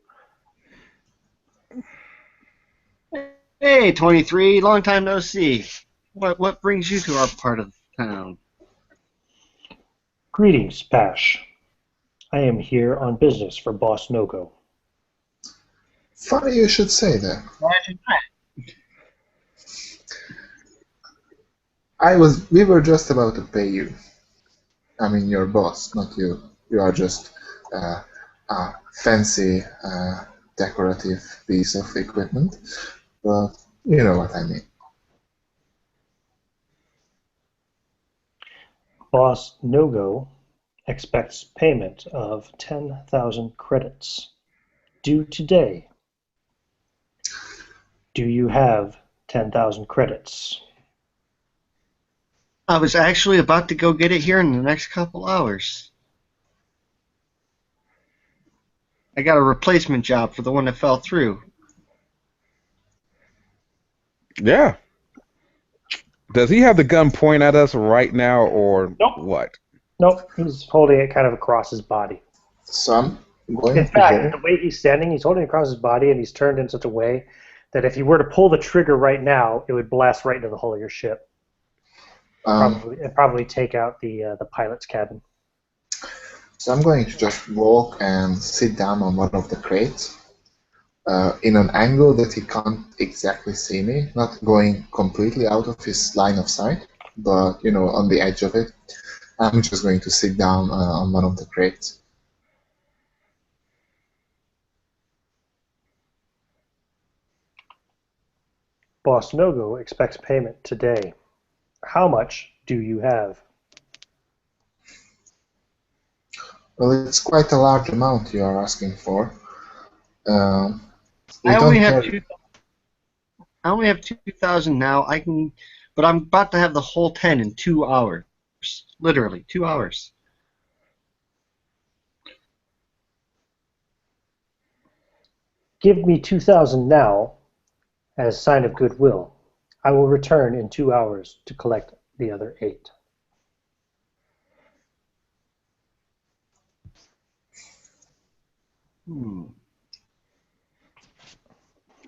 Hey, 23, long time no see. What brings you to our part of town? Greetings, Pash. I am here on business for Boss Nogo. Funny you should say that. Imagine that. We were just about to pay you. I mean, your boss, not you. You are just a fancy, decorative piece of equipment. But you know what I mean. Boss Nogo expects payment of 10,000 credits due today. Do you have 10,000 credits? I was actually about to go get it here in the next couple hours. I got a replacement job for the one that fell through. Yeah. Does he have the gun point at us right now, or Nope. what? Nope, he's holding it kind of across his body. Son, going In to fact, go. the way he's standing, he's holding across his body, and he's turned in such a way that if you were to pull the trigger right now, it would blast right into the hull of your ship. Um, Probably take out the pilot's cabin. so I'm going to just walk and sit down on one of the crates in an angle that he can't exactly see me, not going completely out of his line of sight, but on the edge of it. I'm just going to sit down on one of the crates. Boss Nogo expects payment today. How much do you have? Well, it's quite a large amount you are asking for. We I only don't have carry. two. I only have 2,000 now. But I'm about to have the whole 10 in 2 hours. Literally 2 hours. Give me 2,000 now as sign of goodwill. I will return in 2 hours to collect the other 8. Hmm.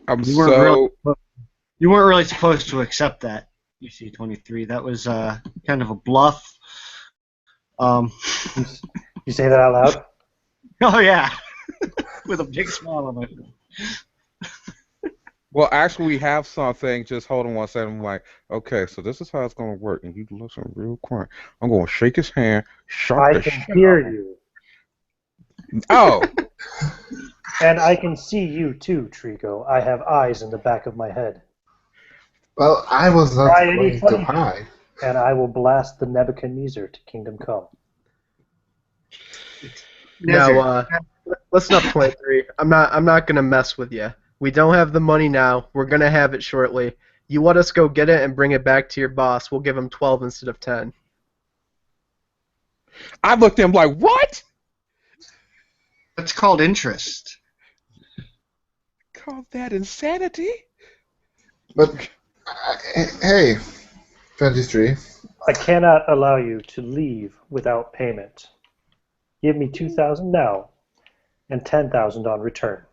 I'm You weren't really so you weren't really supposed to accept that. UC-23. That was kind of a bluff. You say that out loud? Oh yeah, with a big smile on my face. well. Actually, we have something. Just hold on one second. I'm like, okay, so this is how it's gonna work, and you listen real quiet. I'm gonna shake his hand, shock I the can shit out hear of him. you. Oh, And I can see you too, Triggo. I have eyes in the back of my head. Well, I was not Try any going to funny hide. and I will blast the Nebuchadnezzar to kingdom come. No, Nezer. let's not play three. I'm not gonna mess with you. We don't have the money now. We're gonna have it shortly. You let us go get it and bring it back to your boss. We'll give him 12 instead of 10. I looked at him like, what? That's called interest. Call that insanity? But hey, 23. I cannot allow you to leave without payment. Give me 2,000 now and 10,000 on return.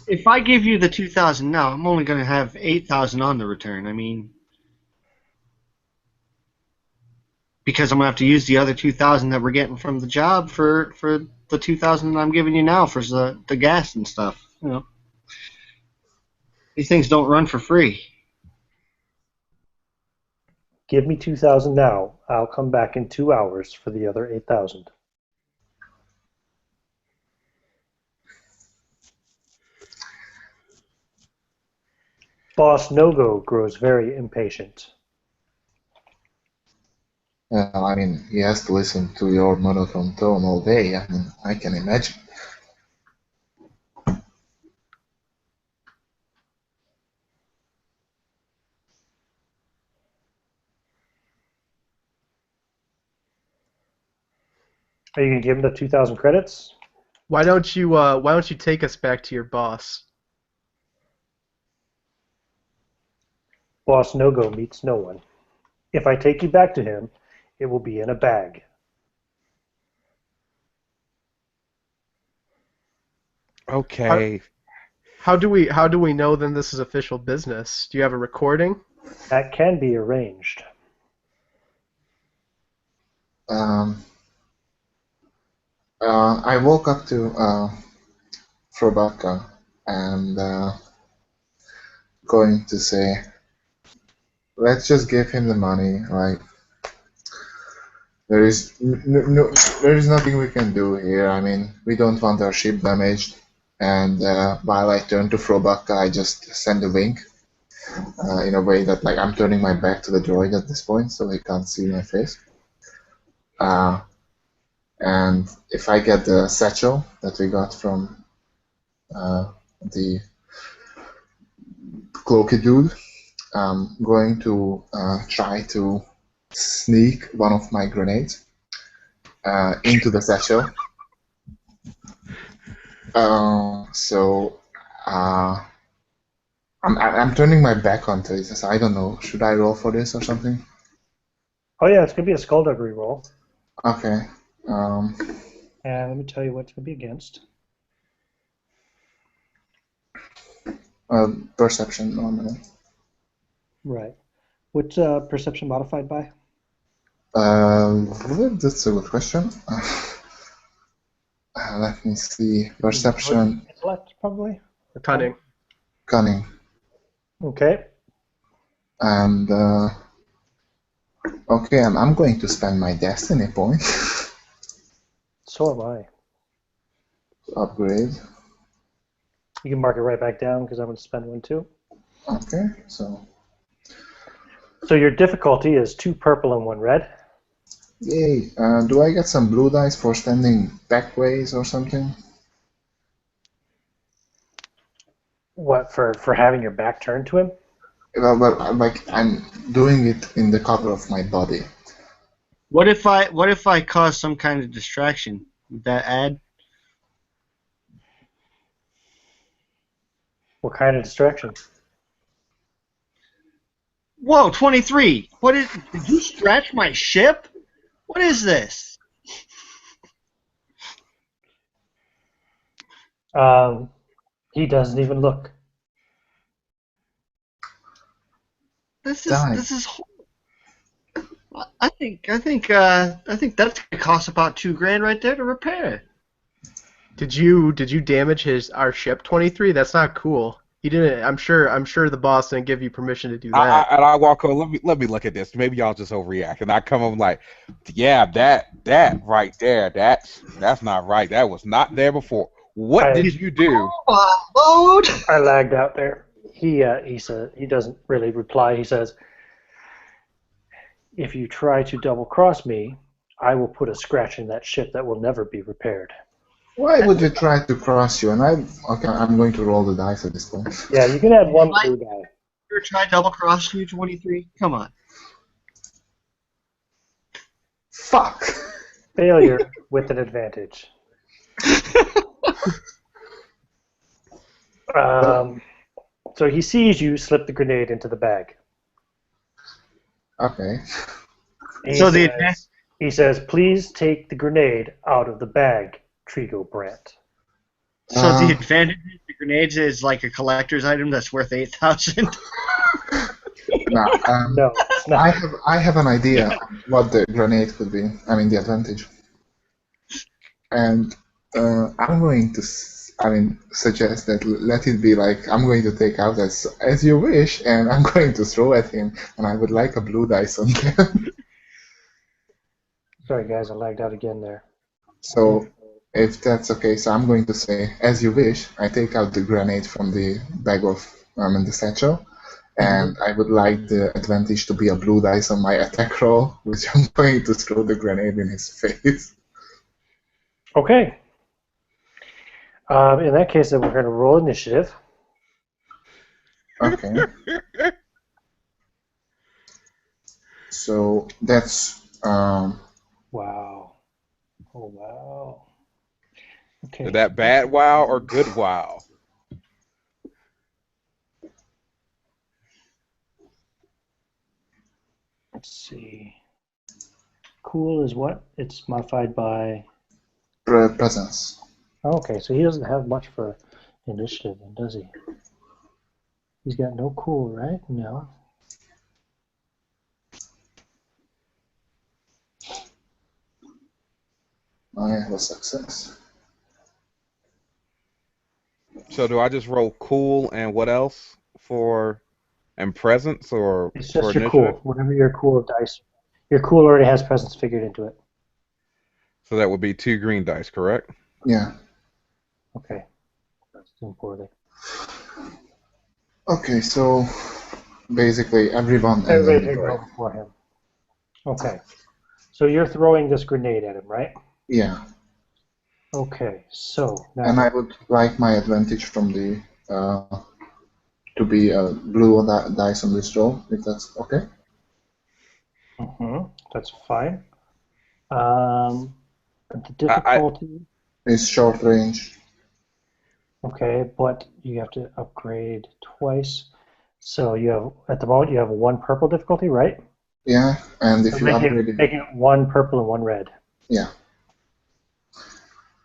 If I give you the 2,000 now, I'm only going to have 8,000 on the return. I mean, because I'm going to have to use the other 2,000 that we're getting from the job for the 2,000 I'm giving you now for the gas and stuff. These things don't run for free. Give me 2,000 now. I'll come back in 2 hours for the other 8,000. Boss Nogo grows very impatient. I mean, he has to listen to your monotone tone all day. I mean, I can imagine. Are you going to give him the 2,000 credits? Why don't you take us back to your boss? Boss Nogo meets no one. If I take you back to him, it will be in a bag. Okay. How do we know then this is official business? Do you have a recording? That can be arranged. Um, I woke up to Frobacca and going to say, let's just give him the money. Like, there is there is nothing we can do here. I mean, we don't want our ship damaged. And while I turn to Frobacca, I just send a wink in a way that like I'm turning my back to the droid at this point, so he can't see my face. And if I get the satchel that we got from the cloaky dude, I'm going to try to sneak one of my grenades into the satchel. So I'm turning my back onto it. So I don't know. Should I roll for this or something? Oh yeah, it's gonna be a skullduggery roll, Okay. and let me tell you what it's gonna be against. Perception normally. Right. What's perception modified by? That's a good question. Let me see. Perception, Intellect, probably. Or Cunning. cunning, Okay. and okay. I'm going to spend my destiny point So am I. to upgrade. You can mark it right back down because I'm going to spend one too. Okay, so So your difficulty is 2 purple and 1 red. yay. Do I get some blue dice for standing backways or something? What for having your back turned to him? Well, like I'm doing it in the cover of my body. What if I cause some kind of distraction? Would that add? What kind of distraction? Whoa, 23. Did you scratch my ship? What is this? He doesn't even look. This Die. is. I think that's gonna cost about $2,000 right there to repair. Did you damage our ship 23? That's not cool. He didn't. I'm sure the boss didn't give you permission to do that. And I walk over. Let me look at this. Maybe y'all just overreact. And I come over like, yeah, that right there. That's not right. That was not there before. What did you do? Load. I lagged out there. He said he doesn't really reply. He says, "If you try to double cross me, I will put a scratch in that ship that will never be repaired." Why would you try to cross you? And I'm going to roll the dice at this point. Yeah, you can add 1 blue die. You ever try double crossing you, 23? Come on. Fuck. Failure with an advantage. So he sees you slip the grenade into the bag. Okay. He says, "Please take the grenade out of the bag, Triggo Brandt." So the advantage of the grenades is like a collector's item that's worth 8,000. No, No, it's not. I have an idea what the grenade could be. I mean the advantage. And I'm going to suggest that let it be like I'm going to take out as you wish, and I'm going to throw at him, and I would like a blue dice on them. Sorry, guys, I lagged out again there. So if that's okay, so I'm going to say as you wish. I take out the grenade from the bag of in the satchel, and I would like the advantage to be a blue dice on my attack roll, which I'm going to throw the grenade in his face. Okay. In that case, then we're going to roll initiative. Okay. So that's Wow. Oh, wow. Okay. Is that bad wow or good wow? Let's see. Cool is what? It's modified by... presence. Okay, so he doesn't have much for initiative, then, does he? He's got no cool, right? No. I have a success. So do I just roll cool and what else and presence or It's for just your initiative? cool. Whatever your cool dice. Your cool already has presence figured into it. So that would be 2 green dice, correct? Yeah. Okay. That's doing poorly. Okay, so basically everyone. Everybody take roll before him. Okay. So you're throwing this grenade at him, right? Yeah. Okay, so now... And I would like my advantage from the to be a blue dice on this roll, if that's okay. That's fine. The difficulty... It's short range. Okay, but you have to upgrade twice. So you have, at the moment, you have 1 purple difficulty, right? Yeah, and if So you upgrade it, making it one purple and one red. yeah.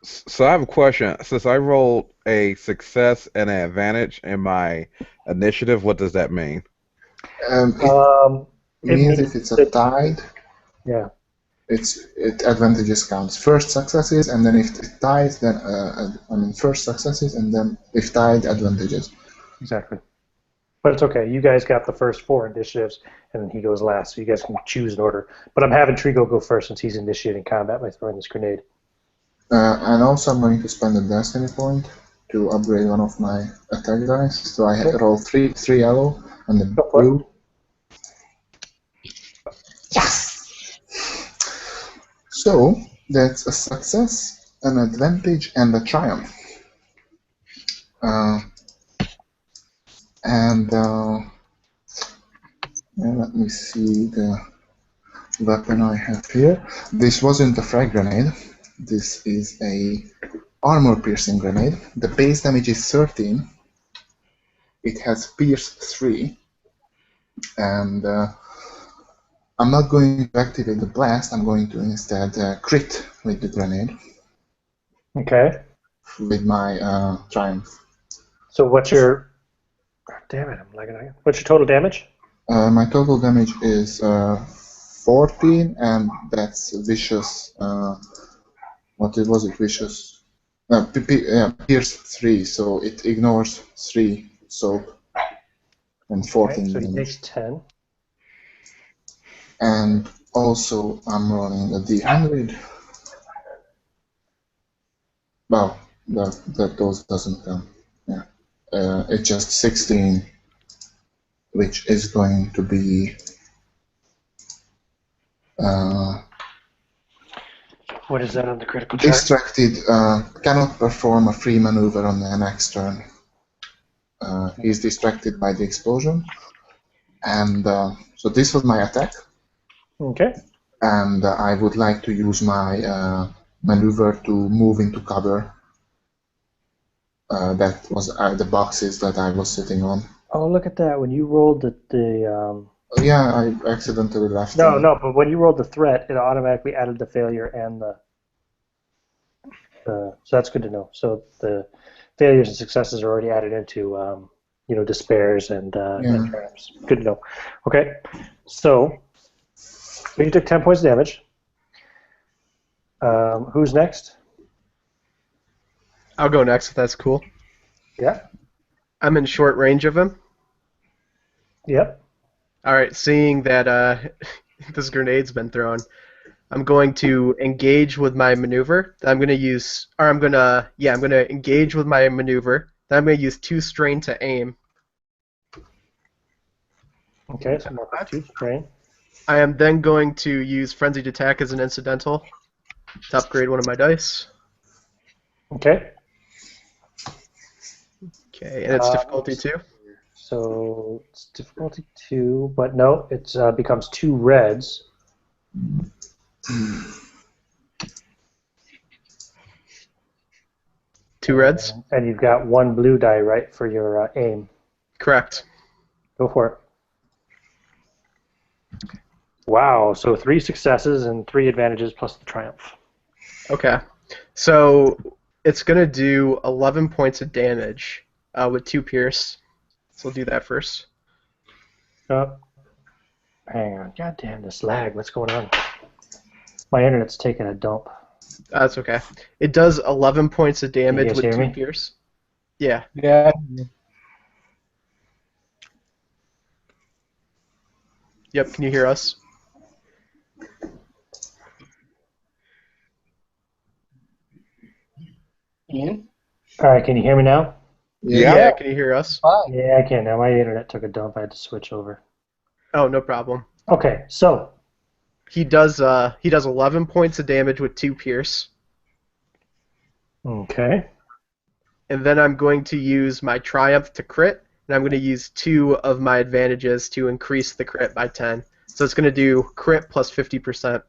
So I have a question. Since I rolled a success and an advantage in my initiative, what does that mean? It It means means if it's a that, tied, yeah, it advantages counts. First successes, and then if it ties, then I mean first successes, and then if tied, advantages. exactly. But it's okay. You guys got the first 4 initiatives, and then he goes last, so you guys can choose an order. But I'm having Triggo go first since he's initiating combat by throwing this grenade. And also I'm going to spend a destiny point to upgrade one of my attack dice. So I roll three yellow and then Go for it. blue. Yes! So that's a success, an advantage, and a triumph. Let me see the weapon I have here. This wasn't a frag grenade. This is a armor-piercing grenade. The base damage is 13. It has pierce 3. And I'm not going to activate the blast. I'm going to instead crit with the grenade. Okay. With my triumph. So what's your... Damn it, I'm lagging again. What's your total damage? My total damage is 14, and that's vicious. What was it? Vicious. Pierce 3, so it ignores 3 soap and 14 Okay, so he damage. takes 10. And also, I'm rolling a d100. Well, those doesn't count. Yeah, it's just 16, which is going to be. What is that on the critical chart? Distracted, cannot perform a free maneuver on the next turn. He's distracted by the explosion. And so this was my attack. Okay. And I would like to use my maneuver to move into cover. That was the boxes that I was sitting on. Oh, look at that. When you rolled Oh, yeah, I accidentally left. No, but when you rolled the threat, it automatically added the failure and the... So that's good to know. So the failures and successes are already added into, despairs and triumphs. Good to know. Okay, so you took 10 points of damage. Who's next? I'll go next if that's cool. Yeah. I'm in short range of him. Yep. All right, seeing that this grenade's been thrown, I'm going to engage with my maneuver. I'm going to engage with my maneuver. Then I'm going to use 2 strain to aim. Okay, so mark up 2 strain. I am then going to use frenzied attack as an incidental to upgrade one of my dice. Okay. Okay, and it's difficulty 2. So it's difficulty 2, but no, it becomes 2 reds. 2 reds? And you've got 1 blue die, right, for your aim. Correct. Go for it. Wow, so 3 successes and 3 advantages plus the triumph. Okay, so it's going to do 11 points of damage with 2 pierce. So we'll do that first. Oh, hang on. God damn, this lag. What's going on? My internet's taking a dump. That's okay. It does 11 points of damage with 2 me? pierce. Yeah. Yeah. Yep, can you hear us? Ian? All right, can you hear me now? Yeah, can you hear us? Fine. Yeah, I can now. My internet took a dump. I had to switch over. Oh, no problem. Okay, so He does 11 points of damage with 2 pierce. okay. And then I'm going to use my triumph to crit, and I'm going to use 2 of my advantages to increase the crit by 10. So it's going to do crit plus 50%.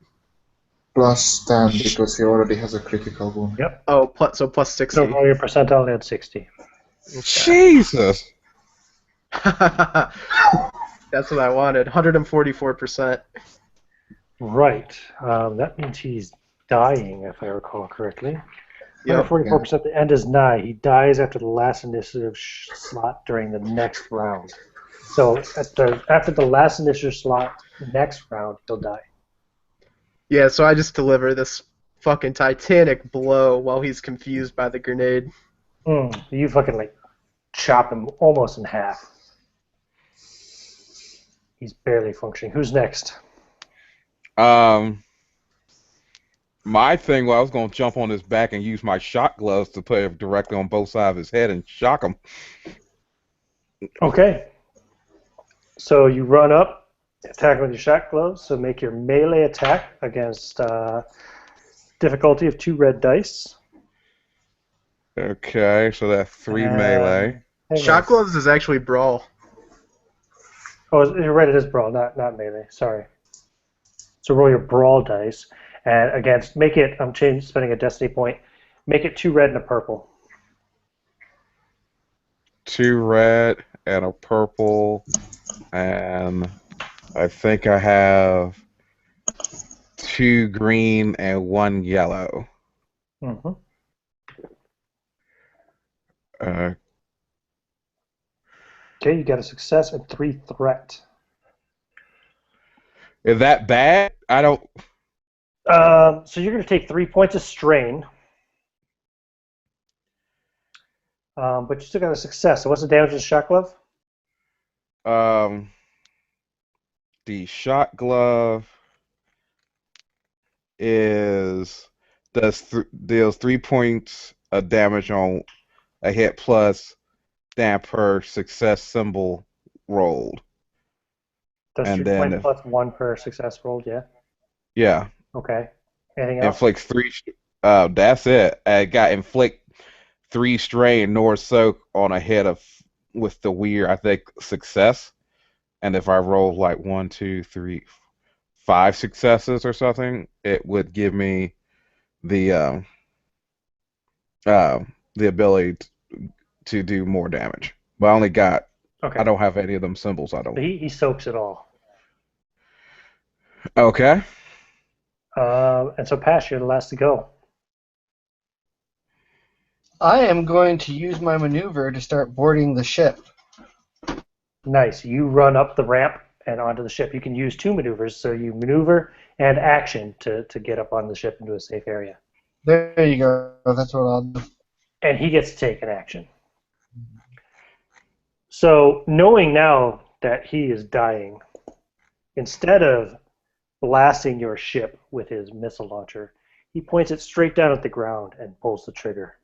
Plus 10 because he already has a critical wound. Yep. Oh, plus 60. So roll your percentile and add 60. Jesus! That's what I wanted. 144%. Right. That means he's dying, if I recall correctly. Yep. 144%. The end is nigh. He dies after the last initiative slot during the next round. So after the last initiative slot next round, he'll die. Yeah, so I just deliver this fucking titanic blow while he's confused by the grenade. You fucking like chop him almost in half. He's barely functioning. Who's next? My thing, well, I was going to jump on his back and use my shock gloves to put it directly on both sides of his head and shock him. Okay. So you run up, attack with your shock gloves. So make your melee attack against difficulty of 2 red dice. Okay, so that's 3 melee. Shock gloves is actually brawl. Oh, you're right. It is brawl, not melee. Sorry. So roll your brawl dice, and against make it. I'm spending a destiny point. Make it 2 red and a purple. 2 red and a purple, and I think I have 2 green and 1 yellow. Mm-hmm. Okay, you got a success and 3 threat. Is that bad? I don't. So you're going to take 3 points of strain, but you still got a success. So what's the damage to the shock glove? The shock glove deals 3 points of damage on a hit plus damn per success symbol rolled. Does And 3 then points plus 1 per success rolled, yeah? Yeah. Okay. Anything else? Inflicts 3. That's it. I got inflict 3 strain nor soak on a hit with the weird, I think, success. And if I roll like 1, 2, 3, 5 successes or something, it would give me the ability to do more damage. But I only got. Okay. I don't have any of them symbols. I don't. So he soaks it all. Okay. And so Pash, you're the last to go. I am going to use my maneuver to start boarding the ship. Nice. You run up the ramp and onto the ship. You can use 2 maneuvers, so you maneuver and action to get up on the ship into a safe area. There you go. That's what I'll do. And he gets to take an action. So knowing now that he is dying, instead of blasting your ship with his missile launcher, he points it straight down at the ground and pulls the trigger.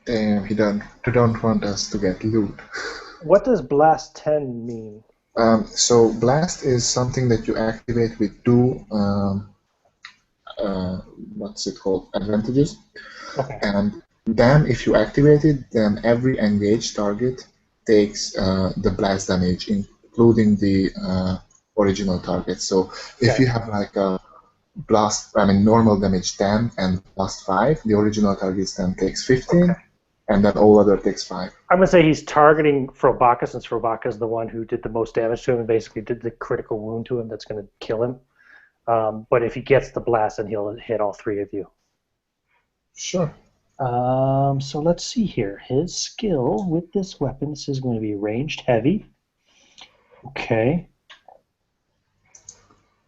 Damn, he don't want us to get loot. What does Blast 10 mean? So Blast is something that you activate with 2, what's it called, advantages. Okay. And then if you activate it, then every engaged target takes the blast damage, including the original target. So if you have like a normal damage 10 and blast 5, the original target then takes 15, and then all other takes 5. I'm going to say he's targeting Frobacca, since Frobacca is the one who did the most damage to him and basically did the critical wound to him that's going to kill him. But if he gets the blast, then he'll hit all 3 of you. Sure. So let's see here. His skill with this weapon, this is going to be ranged heavy. Okay.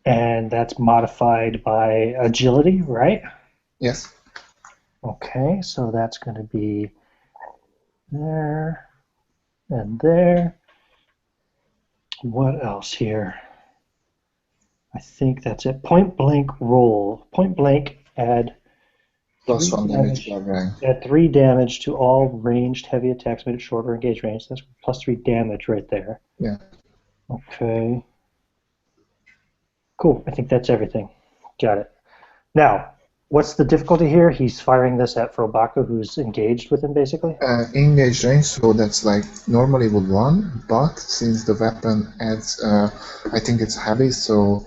And that's modified by agility, right? Yes. Okay, so that's going to be there and there. What else here? I think that's it. Point blank roll. Point blank add Plus 1 damage per rank. Add 3 damage to all ranged heavy attacks made at short or engaged range. That's plus 3 damage right there. Yeah. Okay. Cool. I think that's everything. Got it. Now, what's the difficulty here? He's firing this at Frobacca, who's engaged with him, basically? Engaged range, so that's like normally would 1, but since the weapon adds, I think it's heavy, so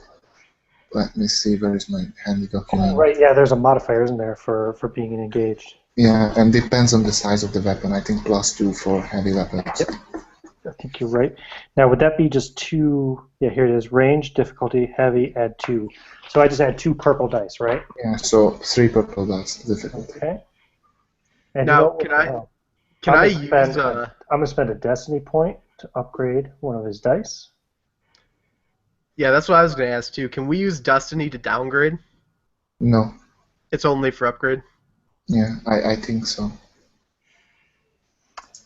let me see, where is my handy document? Oh, right, yeah, there's a modifier, isn't there, for being engaged? Yeah, and depends on the size of the weapon. I think plus 2 for heavy weapons. Yep. I think you're right. Now, would that be just 2? Yeah, here it is. Range, difficulty, heavy, add 2. So I just add 2 purple dice, right? Yeah, so 3 purple dice difficulty. Okay. And Now, you know what the hell? can I'm I gonna use? I'm gonna spend a destiny point to upgrade one of his dice. Yeah, that's what I was gonna ask too. Can we use Destiny to downgrade? No. It's only for upgrade. Yeah, I think so.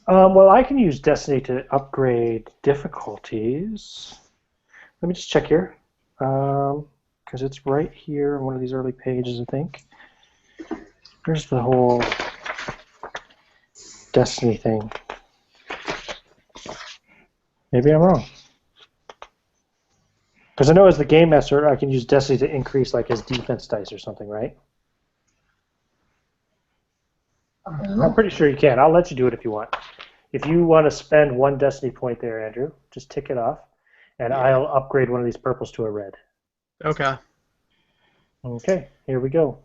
Well, I can use destiny to upgrade difficulties. Let me just check here, because it's right here on one of these early pages, I think. Here's the whole destiny thing. Maybe I'm wrong. Because I know as the game master, I can use destiny to increase like his defense dice or something, right? I don't know. I'm pretty sure you can. I'll let you do it if you want. If you want to spend 1 destiny point there, Andrew, just tick it off, and I'll upgrade one of these purples to a red. Okay. Okay, here we go.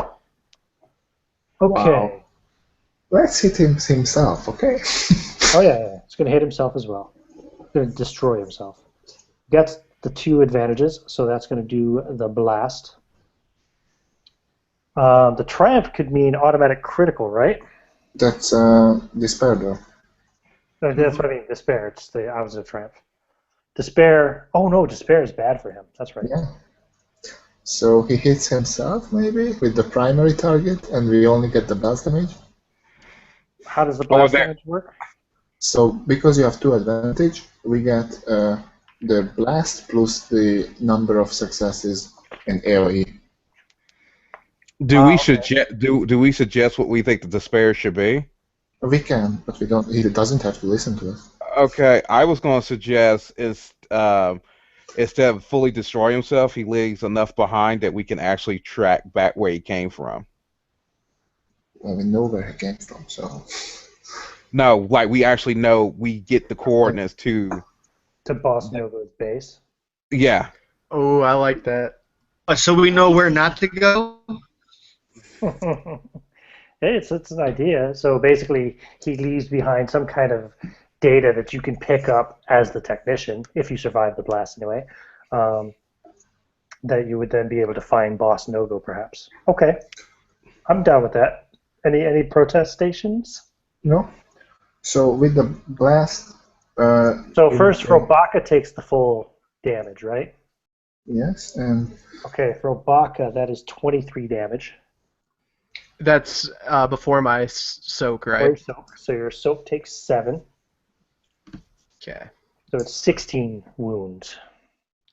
Okay. Wow. Let's hit him himself, okay? Oh yeah, it's going to hit himself as well. It's going to destroy himself. Gets the 2 advantages, so that's going to do the blast. The triumph could mean automatic critical, right? That's despair though. That's what I mean. Despair. It's the opposite of triumph. Despair. Oh no, despair is bad for him. That's right. Yeah. So he hits himself maybe with the primary target, and we only get the blast damage. How does the blast damage work? So because you have 2 advantage, we get the blast plus the number of successes in AoE. Do we suggest do we suggest what we think the despair should be? We can, but we don't. He doesn't have to listen to us. Okay, I was going to suggest instead of fully destroy himself, he leaves enough behind that we can actually track back where he came from. Well, we know where he came from, so. No, like we actually know we get the coordinates to Boss Nogo's base. Yeah. Oh, I like that. So we know where not to go? Hey, it's an idea. So basically, he leaves behind some kind of data that you can pick up as the technician, if you survive the blast anyway, that you would then be able to find Boss Nogo, perhaps. Okay, I'm down with that. Any protestations? No. So with the blast. So first, Frobacca takes the full damage, right? Yes, and. Okay, Frobacca, that is 23 damage. That's before my soak, right? Or soak. So your soak takes 7. Okay. So it's 16 wounds.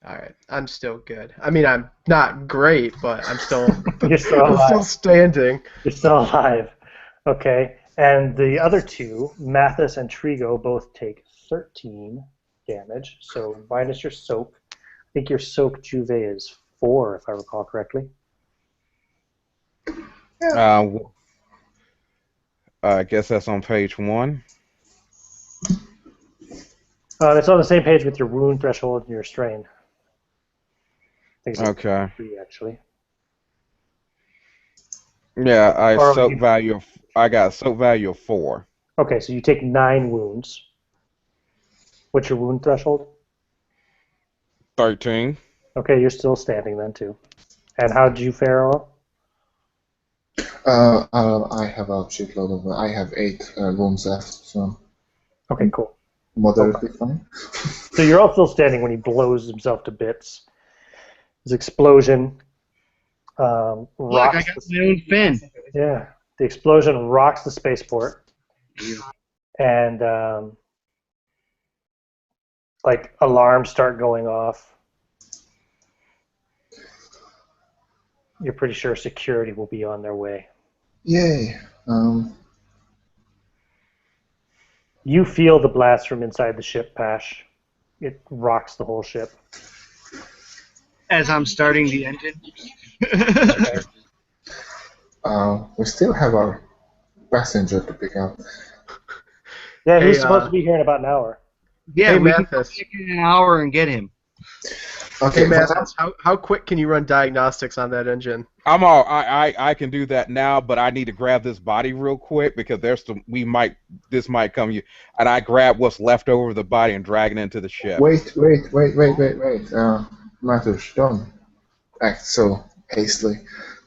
All right. I'm still good. I mean, I'm not great, but I'm still. You're still alive. I'm still standing. You're still alive. Okay. And the other 2, Mathus and Triggo, both take 13 damage. So minus your soak. I think your soak Juve is 4, if I recall correctly. I guess that's on page 1. It's on the same page with your wound threshold and your strain. I think it's Okay. 3, actually. Yeah, I Or soak you- value. I got a soak value of 4. Okay, so you take 9 wounds. What's your wound threshold? 13. Okay, you're still standing then, too. And how did you fare, Oral? I have a shitload of. I have 8 wounds left, so. Okay, cool. Moderately fine. So you're all still standing when he blows himself to bits. His explosion Look, rocks. I got my own fin. Yeah, the explosion rocks the spaceport, and like alarms start going off. You're pretty sure security will be on their way. Yay. You feel the blast from inside the ship, Pash. It rocks the whole ship. As I'm starting the engine. We still have our passenger to pick up. Yeah, he's Hey, supposed to be here in about an hour. Yeah, Hey, we can Mathus. take in an hour and get him. Okay, Hey, what Mathus, how quick can you run diagnostics on that engine? I can do that now, but I need to grab this body real quick because this might come you, and I grab what's left over of the body and drag it into the ship. wait. Mathus, don't act so hastily.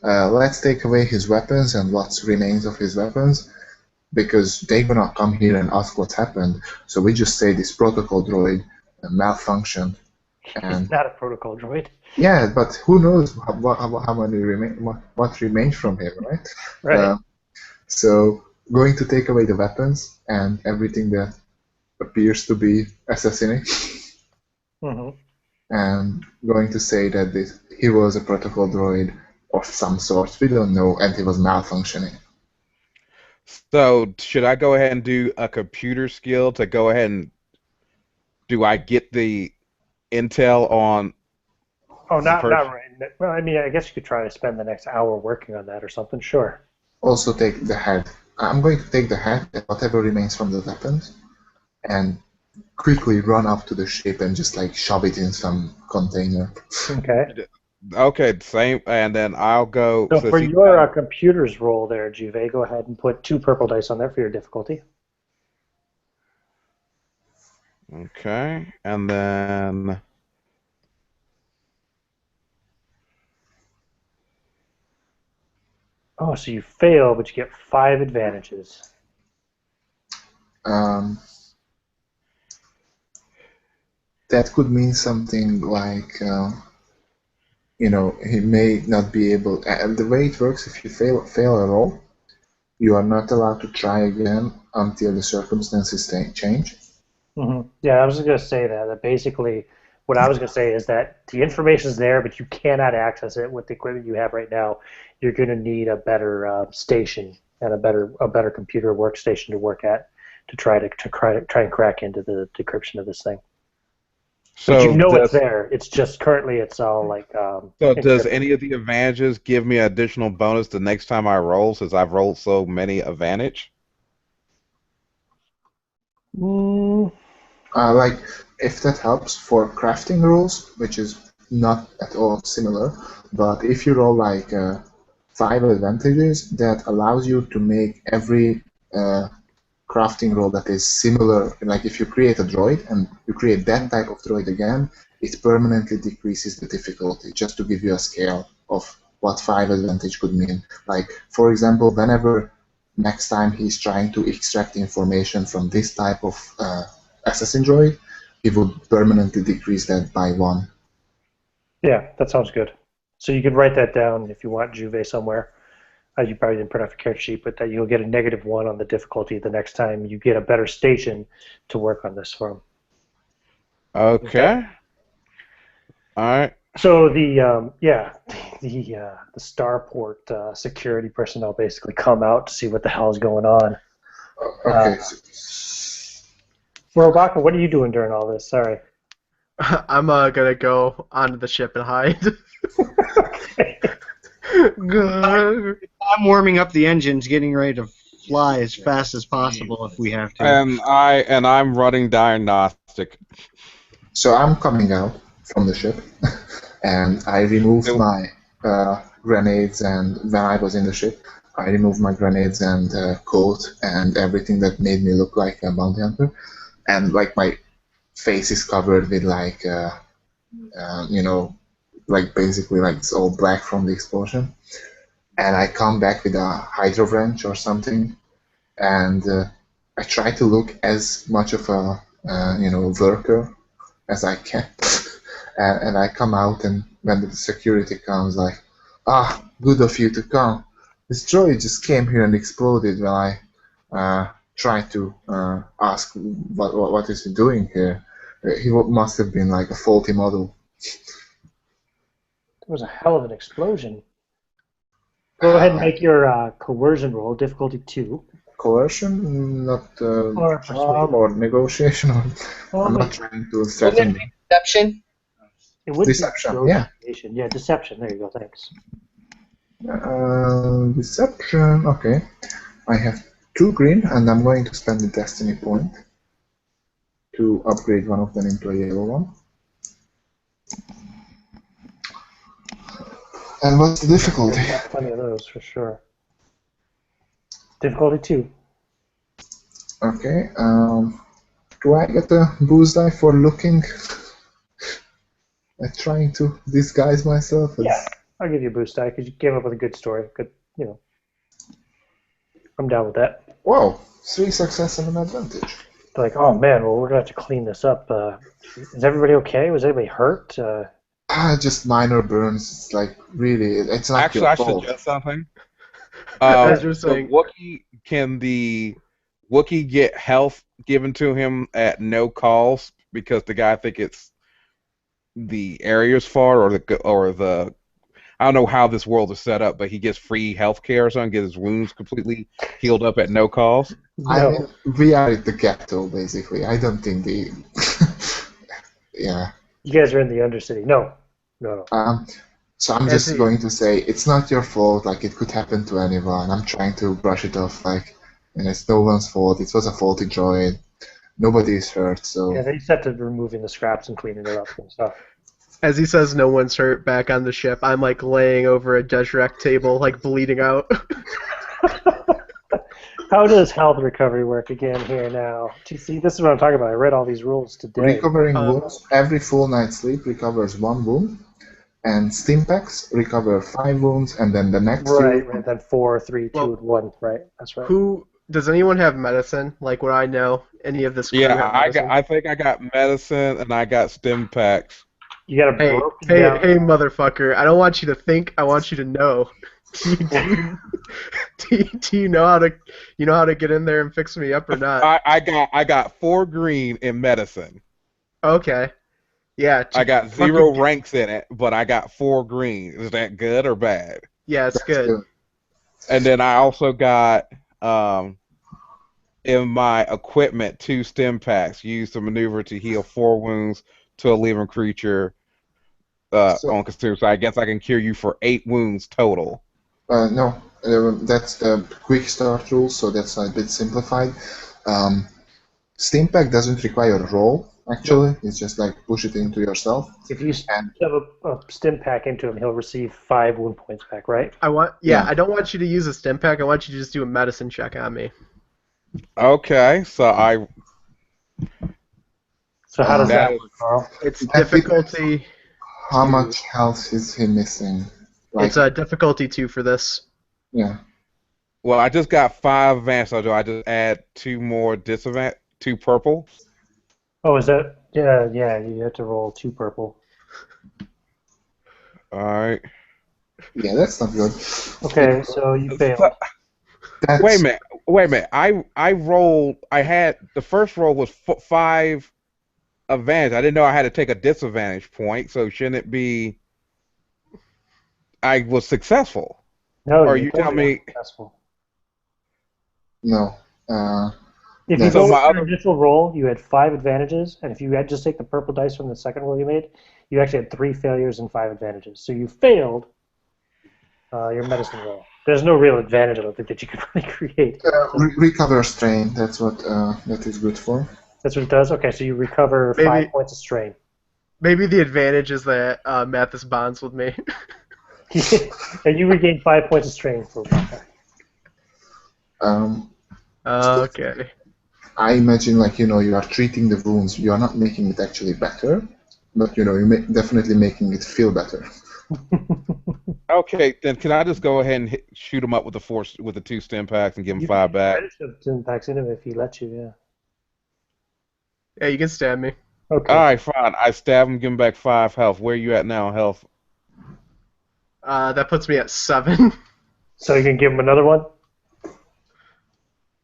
Let's take away his weapons and what remains of his weapons, because they're gonna come here and ask what's happened. So we just say this protocol droid malfunctioned, and It's not a protocol droid. yeah, but who knows how many what remains from him, right? Right. So going to take away the weapons and everything that appears to be assassinate, Hmm. and going to say that he was a protocol droid of some sort. We don't know, and he was malfunctioning. So should I go ahead and do a computer skill to go ahead and do I get the intel on Oh, the not person? right. Well, I mean, I guess you could try to spend the next hour working on that or something. Sure. Also take the head. I'm going to take the head and whatever remains from the weapons and quickly run up to the ship and just like shove it in some container. Okay. Okay, same, and then I'll go. So So for see, your computers roll there, Juve, go ahead and put 2 purple dice on there for your difficulty. okay, and then Oh, so you fail, but you get 5 advantages. Um, that could mean something like, he may not be able. And the way it works, if you fail a roll, you are not allowed to try again until the circumstances change. Yeah, I was just going to say that basically what I was going to say is that the information is there, but you cannot access it with the equipment you have right now. You're going to need a better station and a better computer workstation to work at to try and crack into the decryption of this thing. But you so know it's does there. It's just currently it's all like so does encrypted. any of the advantages give me additional bonus the next time I roll since I've rolled so many advantage? Mm, Like, if that helps for crafting rules, which is not at all similar, but if you roll like 5 advantages, that allows you to make every crafting role that is similar. Like if you create a droid and you create that type of droid again, it permanently decreases the difficulty, just to give you a scale of what 5 advantage could mean. Like, for example, whenever next time he's trying to extract information from this type of assassin droid, he would permanently decrease that by 1. yeah, that sounds good. So you can write that down if you want, Juve, somewhere. You probably didn't print off your character sheet, but that you'll get a -1 on the difficulty the next time you get a better station to work on this from. Okay. Okay, all right. So the starport security personnel basically come out to see what the hell is going on. Uh, Okay. Frobacca, what are you doing during all this? Sorry. I'm gonna go onto the ship and hide. Okay. I'm warming up the engines, getting ready to fly as fast as possible if we have to. I'm running diagnostic. So I'm coming out from the ship, and I removed my grenades. And when I was in the ship, I removed my grenades and coat and everything that made me look like a bounty hunter. And like my face is covered with like, like basically like it's all black from the explosion. And I come back with a hydro wrench or something, and I try to look as much of a worker as I can. And I come out, and when the security comes, like, good of you to come. This droid just came here and exploded when I tried to ask what is he doing here. He must have been like a faulty model. It was a hell of an explosion. Go ahead and make your coercion roll, difficulty 2. Coercion, not Or persuasion. charm or negotiation. Or Well, I'm not trying to threaten them. Deception? it would Deception, be yeah. negotiation. Yeah, deception. There you go. Thanks. Deception, okay. I have 2 green, and I'm going to spend the destiny point to upgrade one of them into a yellow one. And what's the difficulty? We've got plenty of those for sure. Difficulty 2. Okay. Do I get a boost die for looking at trying to disguise myself as? Yeah, I'll give you a boost die because you came up with a good story. Good, I'm down with that. Wow, 3 success and an advantage. They're like, oh man, well we're gonna have to clean this up. Is everybody okay? Was anybody hurt? Just minor burns. It's like really, it's not Actually, your I fault. suggest something. As you're The saying, Wookiee, can the Wookiee get health given to him at no cost because the guy think it's the area's fault or the I don't know how this world is set up, but he gets free health care or something, get his wounds completely healed up at no cost. I No. mean, we are at the ghetto, basically. I don't think the... yeah. You guys are in the Undercity. No. So I'm As just he- going to say, it's not your fault, like, it could happen to anyone. I'm trying to brush it off, like, it's no one's fault. It was a faulty droid. Nobody is hurt, so... Yeah, they set to removing the scraps and cleaning it up and stuff. as he says, no one's hurt back on the ship. I'm like laying over a Deshrek table, like bleeding out. How does health recovery work again here now? See, this is what I'm talking about. I read all these rules today. Recovering wounds, every full night's sleep recovers 1 wound, and stim packs recover 5 wounds, and then the next Right, few... right. Then 4, 3, 2, Well, and 1. Right, that's right. Who does anyone have medicine? Like, would I know any of this? Crew Yeah, have medicine? I think I got medicine and I got stim packs. You got a Hey, broken hey, down. hey, motherfucker! I don't want you to think. I want you to know. Do you know how to get in there and fix me up or not? I got 4 green in medicine. Okay. Yeah. I got fucking- 0 ranks in it, but I got 4 green. Is that good or bad? Yeah, it's That's good. And then I also got in my equipment 2 stim packs used to maneuver to heal 4 wounds to a living creature on consume. So I guess I can cure you for 8 wounds total. No, that's the quick start rule, so that's a bit simplified. Steam Pack doesn't require a roll, actually. It's just like push it into yourself. If you And- shove a stim pack into him, he'll receive 5 wound points back, right? Yeah, I don't want you to use a stim pack. I want you to just do a medicine check on me. Okay, so So how does that That- work, Carl? It's That difficulty. How much health is he missing? Like, It's a difficulty 2 for this. yeah. well, I just got 5 advanced, so do I just add 2 more disadvantage, 2 purple? Oh, is that? Yeah. You have to roll 2 purple. All right. Yeah, that's not good. Okay, so you failed. That's, Wait a minute. I rolled. I had the first roll was 5 advantage. I didn't know I had to take a disadvantage point. So shouldn't it be? I was successful. No, Or you're you tell totally me- successful. No. If No, you so go with my your other- initial roll, you had 5 advantages, and if you had just take the purple dice from the second roll you made, you actually had 3 failures and 5 advantages. So you failed your medicine roll. There's no real advantage, I don't think, that you can really create. Recover strain, that's what that is good for. That's what it does? Okay, so you recover Maybe- 5 points of strain. Maybe the advantage is that Mathus bonds with me. And you regain 5 points of strain for Okay. I imagine, like, you are treating the wounds. You are not making it actually better, but, you're definitely making it feel better. Okay, then can I just go ahead and shoot him up with the 2 stim packs and give him You 5 back? impacts in him if he lets you, yeah. Yeah, you can stab me. Okay. All right, fine. I stab him, give him back 5 health. Where are you at now, health? That puts me at 7. So you can give him another one?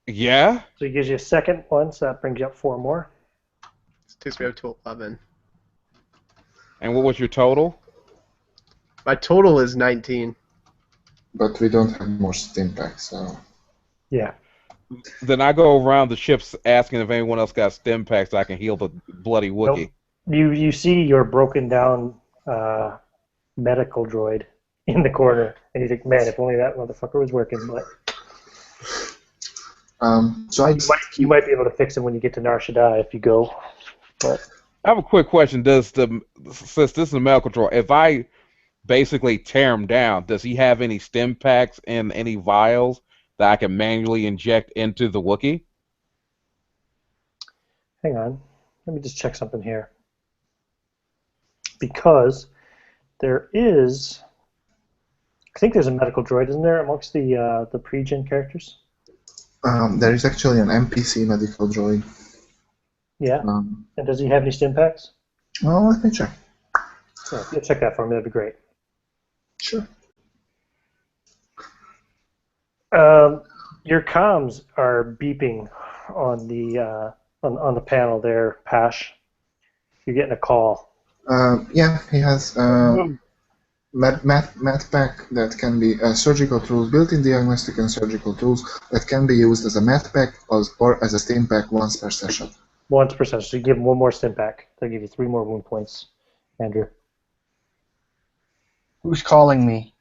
Yeah. So he gives you a second one, so that brings you up 4 more. It takes me up to 11. And what was your total? My total is 19. But we don't have more stim packs, so... Yeah. Then I go around the ships asking if anyone else got stim packs so I can heal the bloody Wookiee. You see your broken down medical droid in the corner, and you think, man, if only that motherfucker was working. But So I you might be able to fix him when you get to Nar Shaddaa if you go. But I have a quick question. Since this is a medical droid, if I basically tear him down, does he have any stim packs and any vials that I can manually inject into the Wookiee? Hang on. Let me just check something here. Because there is, I think there's a medical droid, isn't there, amongst the pre-gen characters? There is actually an NPC medical droid. Yeah. And does he have any stim packs? Well, let me check. Yeah, if you'll check that for me, that'd be great. Sure. Your comms are beeping on the panel there, Pash. You're getting a call. Yeah, he has med pack that can be surgical tools, built-in diagnostic and surgical tools that can be used as a med pack or as a stim pack once per session. Once per session. So you give him one more stim pack. They'll give you 3 more wound points, Andrew. Who's calling me?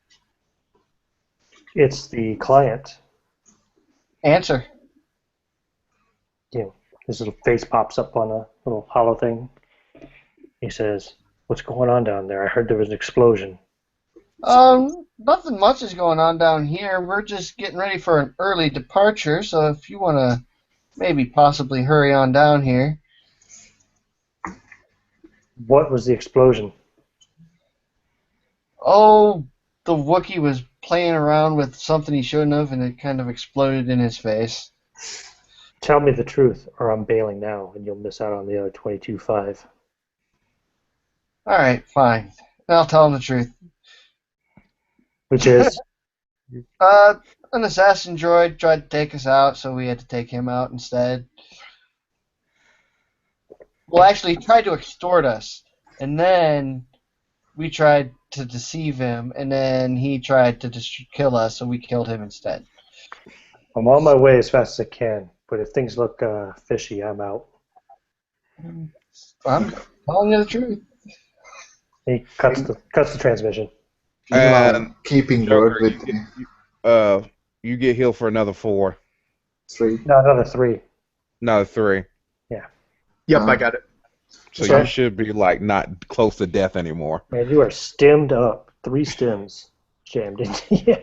It's the client. Answer. His little face pops up on a little hollow thing. He says, "What's going on down there? I heard there was an explosion." Nothing much is going on down here. We're just getting ready for an early departure, so if you want to maybe possibly hurry on down here. What was the explosion? Oh, the Wookiee was playing around with something he shouldn't have, and it kind of exploded in his face. Tell me the truth, or I'm bailing now, and you'll miss out on the other 22.5. All right, fine. I'll tell him the truth. Which is? An assassin droid tried to take us out, so we had to take him out instead. Well, actually, he tried to extort us, and then we tried to deceive him, and then he tried to kill us, so we killed him instead. I'm on my way as fast as I can, but if things look fishy, I'm out. I'm telling you the truth. He cuts the transmission. And keeping Joker, word with you get healed for another 4. 3. No, another 3. Another 3. Yeah. Yep, I got it. So Okay. you should be like not close to death anymore. Man, you are stemmed up. 3 stems jammed into you.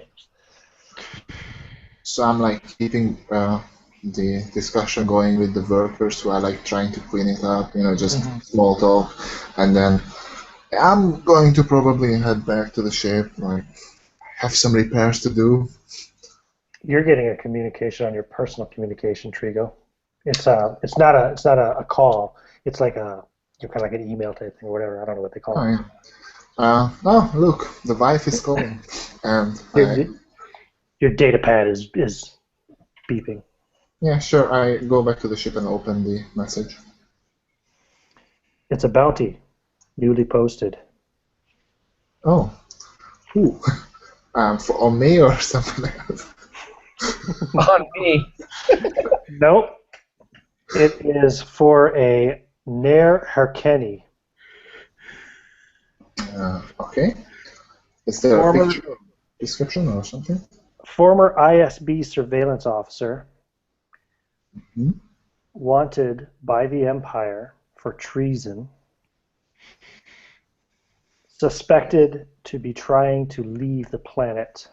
So I'm like keeping the discussion going with the workers who are like trying to clean it up, just small talk, and then I'm going to probably head back to the ship, like have some repairs to do. You're getting a communication on your personal communication, Triggo. It's not a call. It's like kind of like an email type thing or whatever. I don't know what they call it. Oh, look, the wife is calling, and your data pad is beeping. Yeah, sure. I go back to the ship and open the message. It's a bounty, newly posted. Oh, who? On me or something else? On me. Nope. It is for a Nair Harkeni. Okay. Is there a picture description or something? Former ISB surveillance officer, wanted by the Empire for treason, suspected to be trying to leave the planet.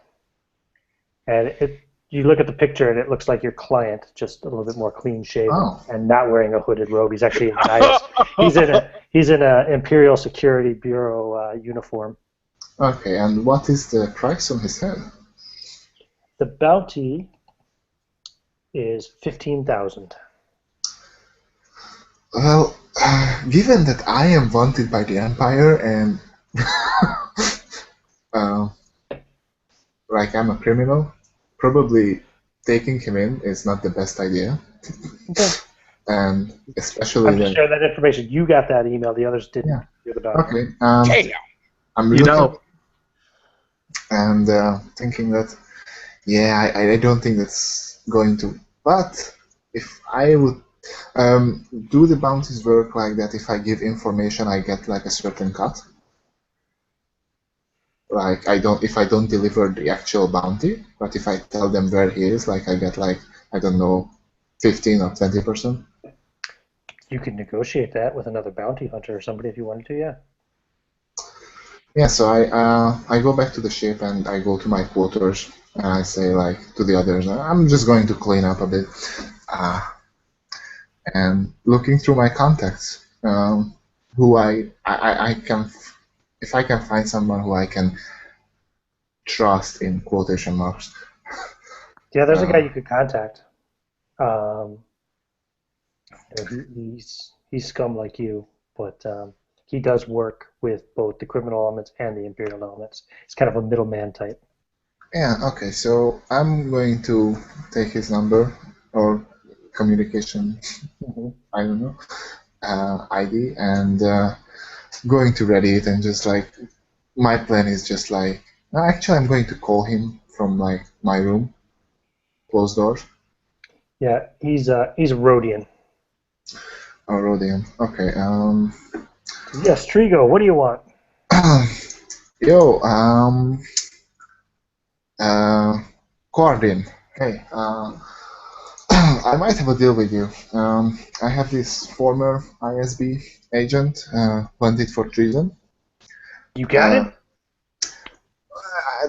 And you look at the picture and it looks like your client, just a little bit more clean shaven and not wearing a hooded robe. He's actually he's in a Imperial Security Bureau uniform. Okay, and what is the price on his head? The bounty is 15,000. Well, given that I am wanted by the Empire and like I'm a criminal, probably taking him in is not the best idea. Okay. And especially I'm just sharing that information. You got that email. The others didn't. Yeah. You're the bounty. Okay. Damn. I'm looking and thinking that, yeah, I don't think that's going to. But if I would do the bounties work like that, if I give information, I get like a certain cut. Like if I don't deliver the actual bounty, but if I tell them where he is, like I get like, I don't know, 15 or 20%. You could negotiate that with another bounty hunter or somebody if you wanted to, yeah. Yeah, so I go back to the ship and I go to my quarters and I say like to the others, I'm just going to clean up a bit. Uh, and looking through my contacts, who I can, if I can find someone who I can trust in quotation marks. Yeah, there's a guy Uh, you could contact. Um, he's scum like you, but he does work with both the criminal elements and the imperial elements. He's kind of a middleman type. yeah, okay, so I'm going to take his number or communication, Hmm. I don't know, ID, and going to ready it and just like my plan is just like actually I'm going to call him from like my room, closed doors. Yeah, he's a Rhodian. Oh, Rodian. Okay. Yes, Trigo, what do you want? Yo. Uh, Quardin. Hey. I might have a deal with you. I have this former ISB agent, wanted for treason. You got Uh, it?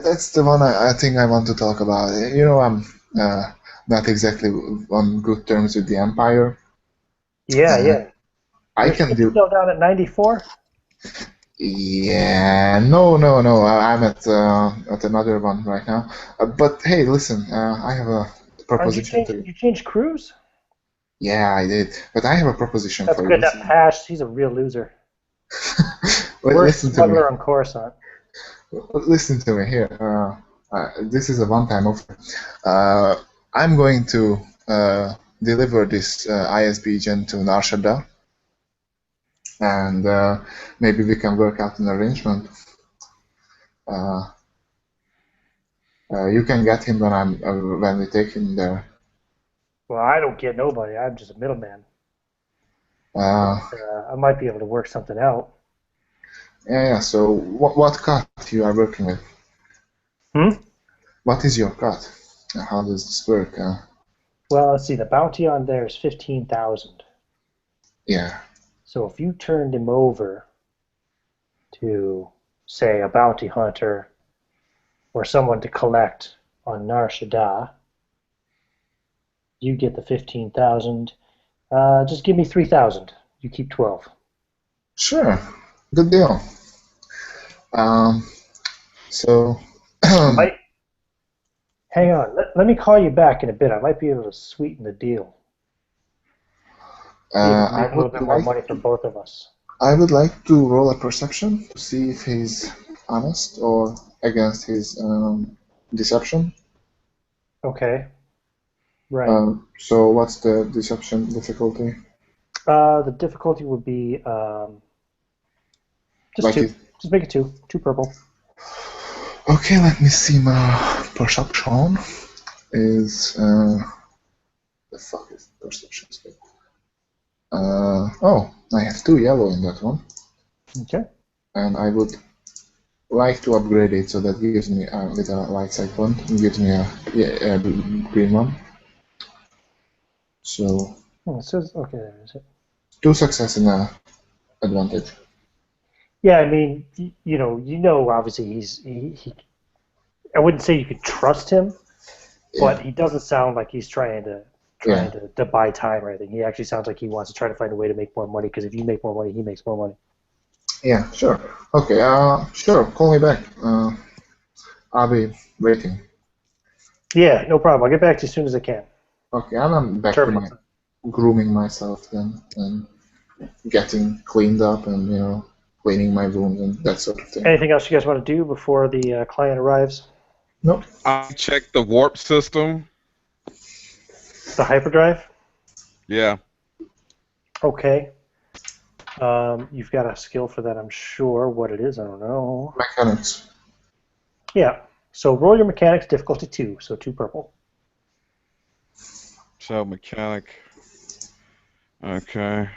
that's the one I think I want to talk about. You know, I'm not exactly on good terms with the Empire. Yeah, Uh, yeah. I Your can ship's do. still down at 94? Yeah, no, no, no. I'm at another one right now. But hey, listen, I have a Aren't you proposition changed? to you. You changed crews? Yeah, I did. But I have a proposition That's for you. good. That Pash, he's a real loser. Worst Listen to me. smuggler on Coruscant. Listen to me here. This is a one-time offer. Uh, I'm going to deliver this ISB gen to Narshada, and maybe we can work out an arrangement. Uh, you can get him when we take him there. Well, I don't get nobody. I'm just a middleman. But Uh, I might be able to work something out. yeah, yeah. So, what cut you are working with? Hmm? What is your cut? How does this work? Well, let's see. The bounty on there is 15,000. Yeah, So if you turned him over to, say, a bounty hunter or someone to collect on Nar Shaddaa, you get the 15,000. Just give me 3,000. You keep 12. sure. Good deal. Um, so, I might hang on. Let me call you back in a bit. I might be able to sweeten the deal. Be able to I make a would little bit more like money for both of us. I would like to roll a perception to see if he's honest or against his deception. Okay. Right. So what's the deception difficulty? The difficulty would be just Like two. it. Just make it two. Two purple. Okay, let me see. My perception is the fuck is perception? Oh, I have two yellow in that one, Okay. and I would like to upgrade it so that gives me with a light side one, it gives me a green one. So Oh, it says okay. There is it. two success and a advantage. Yeah, I mean, obviously he. I wouldn't say you could trust him, but Yeah, he doesn't sound like he's trying to yeah, buy time or anything. He actually sounds like he wants to try to find a way to make more money because if you make more money, he makes more money. yeah. Sure. Okay. Sure. Call me back. I'll be waiting. Yeah, no problem. I'll get back to you as soon as I can. Okay, and I'm back to Terminal my time. grooming myself then and getting cleaned up and cleaning my wounds and that sort of thing. Anything else you guys want to do before the client arrives? Nope. I checked the warp system. The hyperdrive. Yeah. Okay. You've got a skill for that, I'm sure. What it is, I don't know. Mechanics. Yeah. So roll your mechanics difficulty 2, so 2 purple. So mechanic. Okay.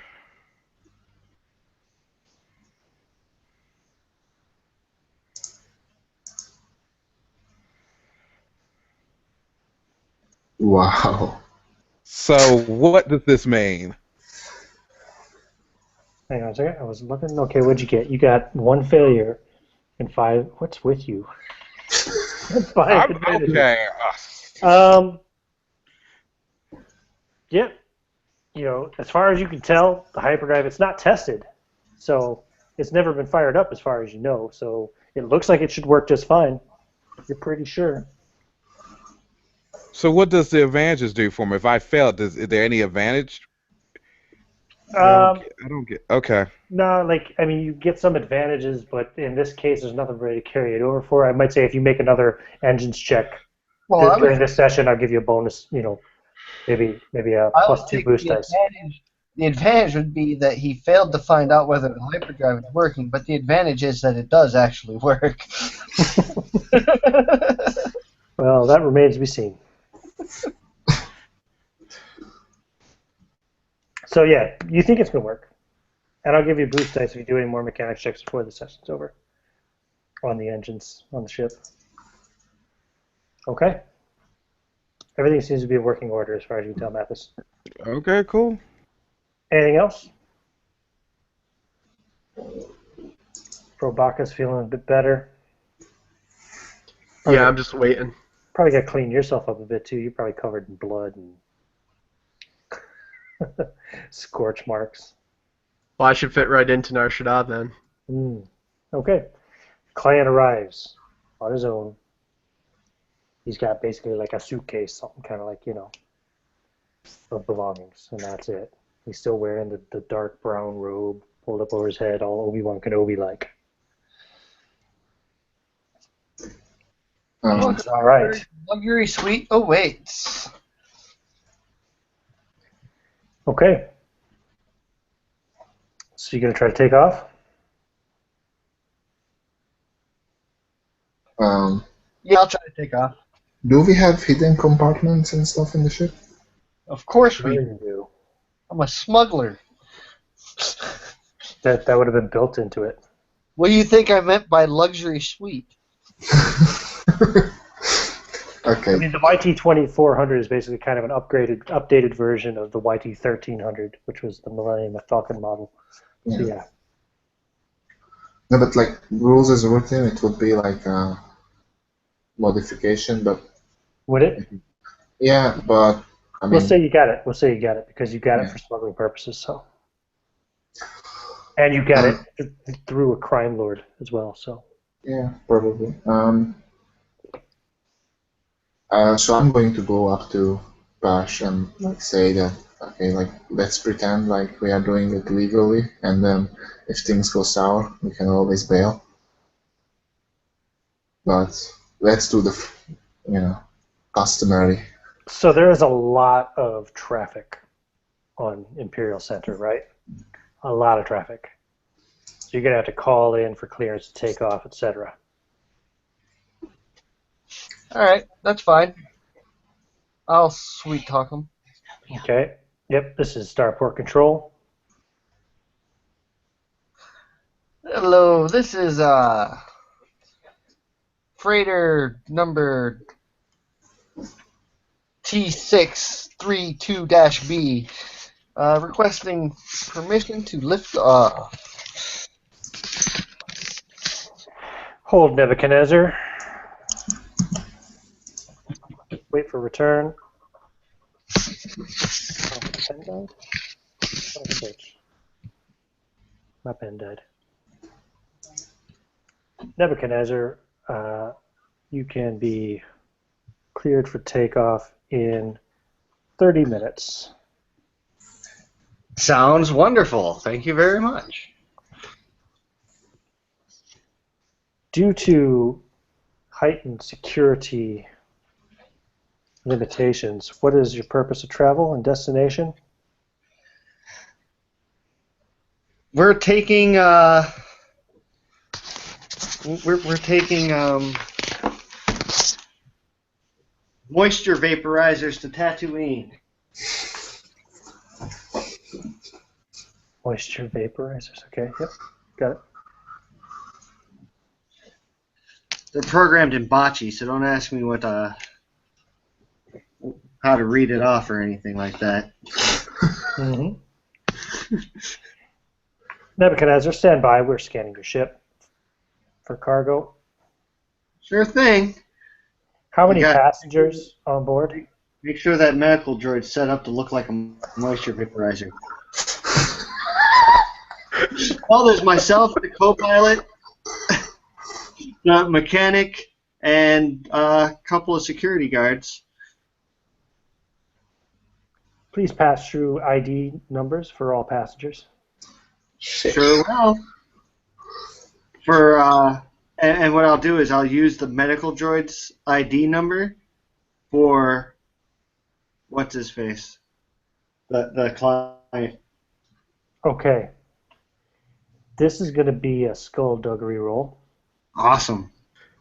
Wow. So what does this mean? Hang on a second. I was looking. Okay, what'd you get? You got 1 failure And 5. What's with you? And 5 I'm advantages. okay. Yeah. You know, as far as you can tell, the hyperdrive, it's not tested. So it's never been fired up as far as you know. So it looks like it should work just fine. You're pretty sure. So what does the advantages do for me? If I fail, is there any advantage? Um, I don't get. Okay. no, like, I mean, you get some advantages, but in this case, there's nothing really to carry it over for. I might say if you make another engines check Well, I during would, this session, I'll give you a bonus, you know, maybe a I would +2 take boost the dice. advantage. The advantage would be that he failed to find out whether the hyperdrive is working, but the advantage is that it does actually work. Well, that remains to be seen. So yeah, you think it's going to work. And I'll give you boost dice if you do any more mechanics checks before the session's over. On the engines, on the ship. Okay. Everything seems to be in working order as far as you can tell, Mathus. Okay. Cool. Anything else? Frobacca's feeling a bit better. Yeah, I'm just waiting. Probably got to clean yourself up a bit too. You're probably covered in blood and scorch marks. Well, I should fit right into Nar Shaddaa then. Okay. Client arrives on his own. He's got basically like a suitcase, something kind of like, you know, of belongings, and that's it. He's still wearing the dark brown robe pulled up over his head, all Obi-Wan Kenobi-like. All right. Luxury suite. Oh, wait. Okay. So you're going to try to take off? Yeah, I'll try to take off. Do we have hidden compartments and stuff in the ship? Of course Sure we. you do. I'm a smuggler. That would have been built into it. What do you think I meant by luxury suite? Okay. I mean, the YT-2400 is basically kind of an updated version of the YT-1300, which was the Millennium Falcon model. So yeah. No, but like rules as written, it would be like a modification, but Would it? yeah, but I mean, We'll say you got it. We'll say you got it because you got it for smuggling purposes. So, and you got it through a crime lord as well. So. yeah, probably. So I'm going to go up to Pash and like say that okay, like let's pretend like we are doing it legally, and then if things go sour, we can always bail. But let's do the, customary. So there is a lot of traffic on Imperial Center, right? A lot of traffic. So you're gonna have to call in for clearance to take off, etc. All right, that's fine. I'll sweet talk him. Okay. Yep. This is Starport Control. Hello, this is freighter number T632-B, requesting permission to lift off. Hold Nebuchadnezzar. Wait for return. Oh, my pen died? What a bitch. My pen died. Nebuchadnezzar, you can be cleared for takeoff in 30 minutes. Sounds wonderful. Thank you very much. Due to heightened security limitations, what is your purpose of travel and destination? We're taking we're taking moisture vaporizers to Tatooine. Moisture vaporizers. Okay, yep, got it. They're programmed in bocce, so don't ask me what how to read it off or anything like that. Mm-hmm. Nebuchadnezzar, stand by. We're scanning your ship. for cargo. Sure thing. How many You got- passengers on board? Make sure that medical droid's set up to look like a moisture vaporizer. Well, there's myself, the co-pilot, the mechanic, and a couple of security guards. Please pass through ID numbers for all passengers. Shit. Sure will. And what I'll do is I'll use the medical droid's ID number for what's his face, the client. Okay. This is going to be a skullduggery roll. Awesome.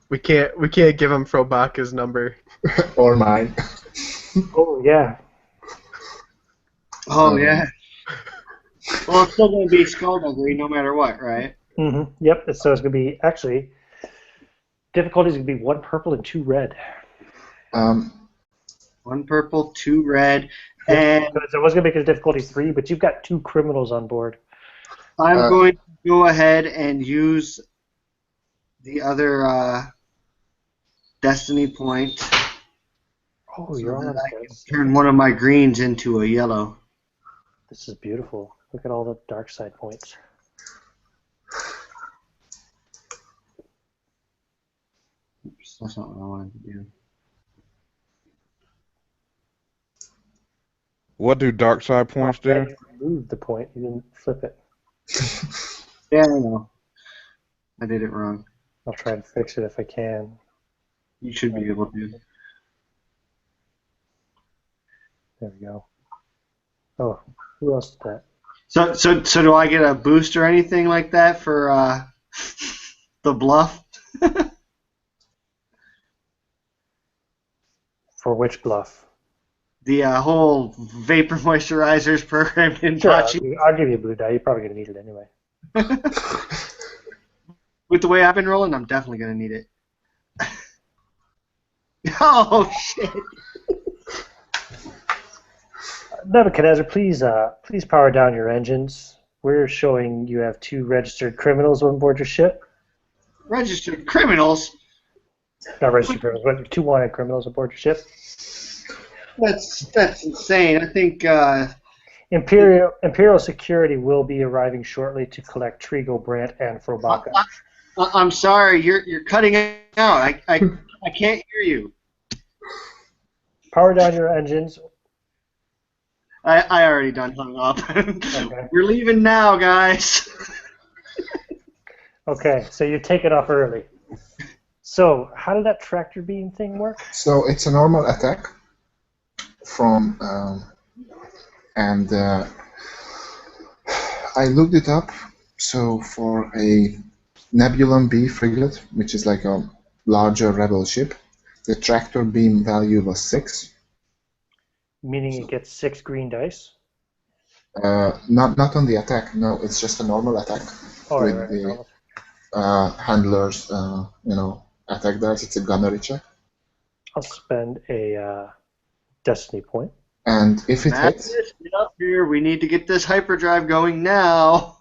We can't give him Frobacca's number. Or mine. Oh, yeah. Oh yeah. Well, it's still going to be skullduggery no matter what, right? Mm-hmm. Yep. So it's going to be, actually, difficulty is going to be 1 purple and 2 red. 1 purple, 2 red, and Because I was going to make it a difficulty 3, but you've got 2 criminals on board. I'm going to go ahead and use the other destiny point. Oh, you're on that I can this. turn one of my greens into a yellow. This is beautiful. Look at all the dark side points. Oops, that's not what I wanted to do. What do dark side points do? You moved the point. You didn't flip it. Yeah, I know. I did it wrong. I'll try to fix it if I can. You should be able to. There we go. Oh, who else did that? So do I get a boost or anything like that for the bluff? For which bluff? The whole vapor moisturizers program in Sure, Pachi. I'll give you a blue die. You're probably going to need it anyway. With the way I've been rolling, I'm definitely going to need it. Oh, shit. Nebuchadnezzar, please power down your engines. We're showing you have 2 registered criminals on board your ship. Registered criminals? Not registered criminals, but 2 wanted criminals on board your ship. That's insane. I think Imperial Security will be arriving shortly to collect Triggo Brandt and Frobacca. I'm sorry, you're cutting out. I can't hear you. Power down your engines. I already done hung up. Okay. We're leaving now, guys. Okay, so you take it off early. So, how did that tractor beam thing work? So it's a normal attack from, and I looked it up. So for a Nebulon B frigate, which is like a larger rebel ship, the tractor beam value was 6. Meaning it gets 6 green dice? Not on the attack. No, it's just a normal attack Oh, with right, the right. handlers, attack dice. It's a gunnery check, I'll spend a destiny point. and if it hits, Mathus, get up here. We need to get this hyperdrive going now.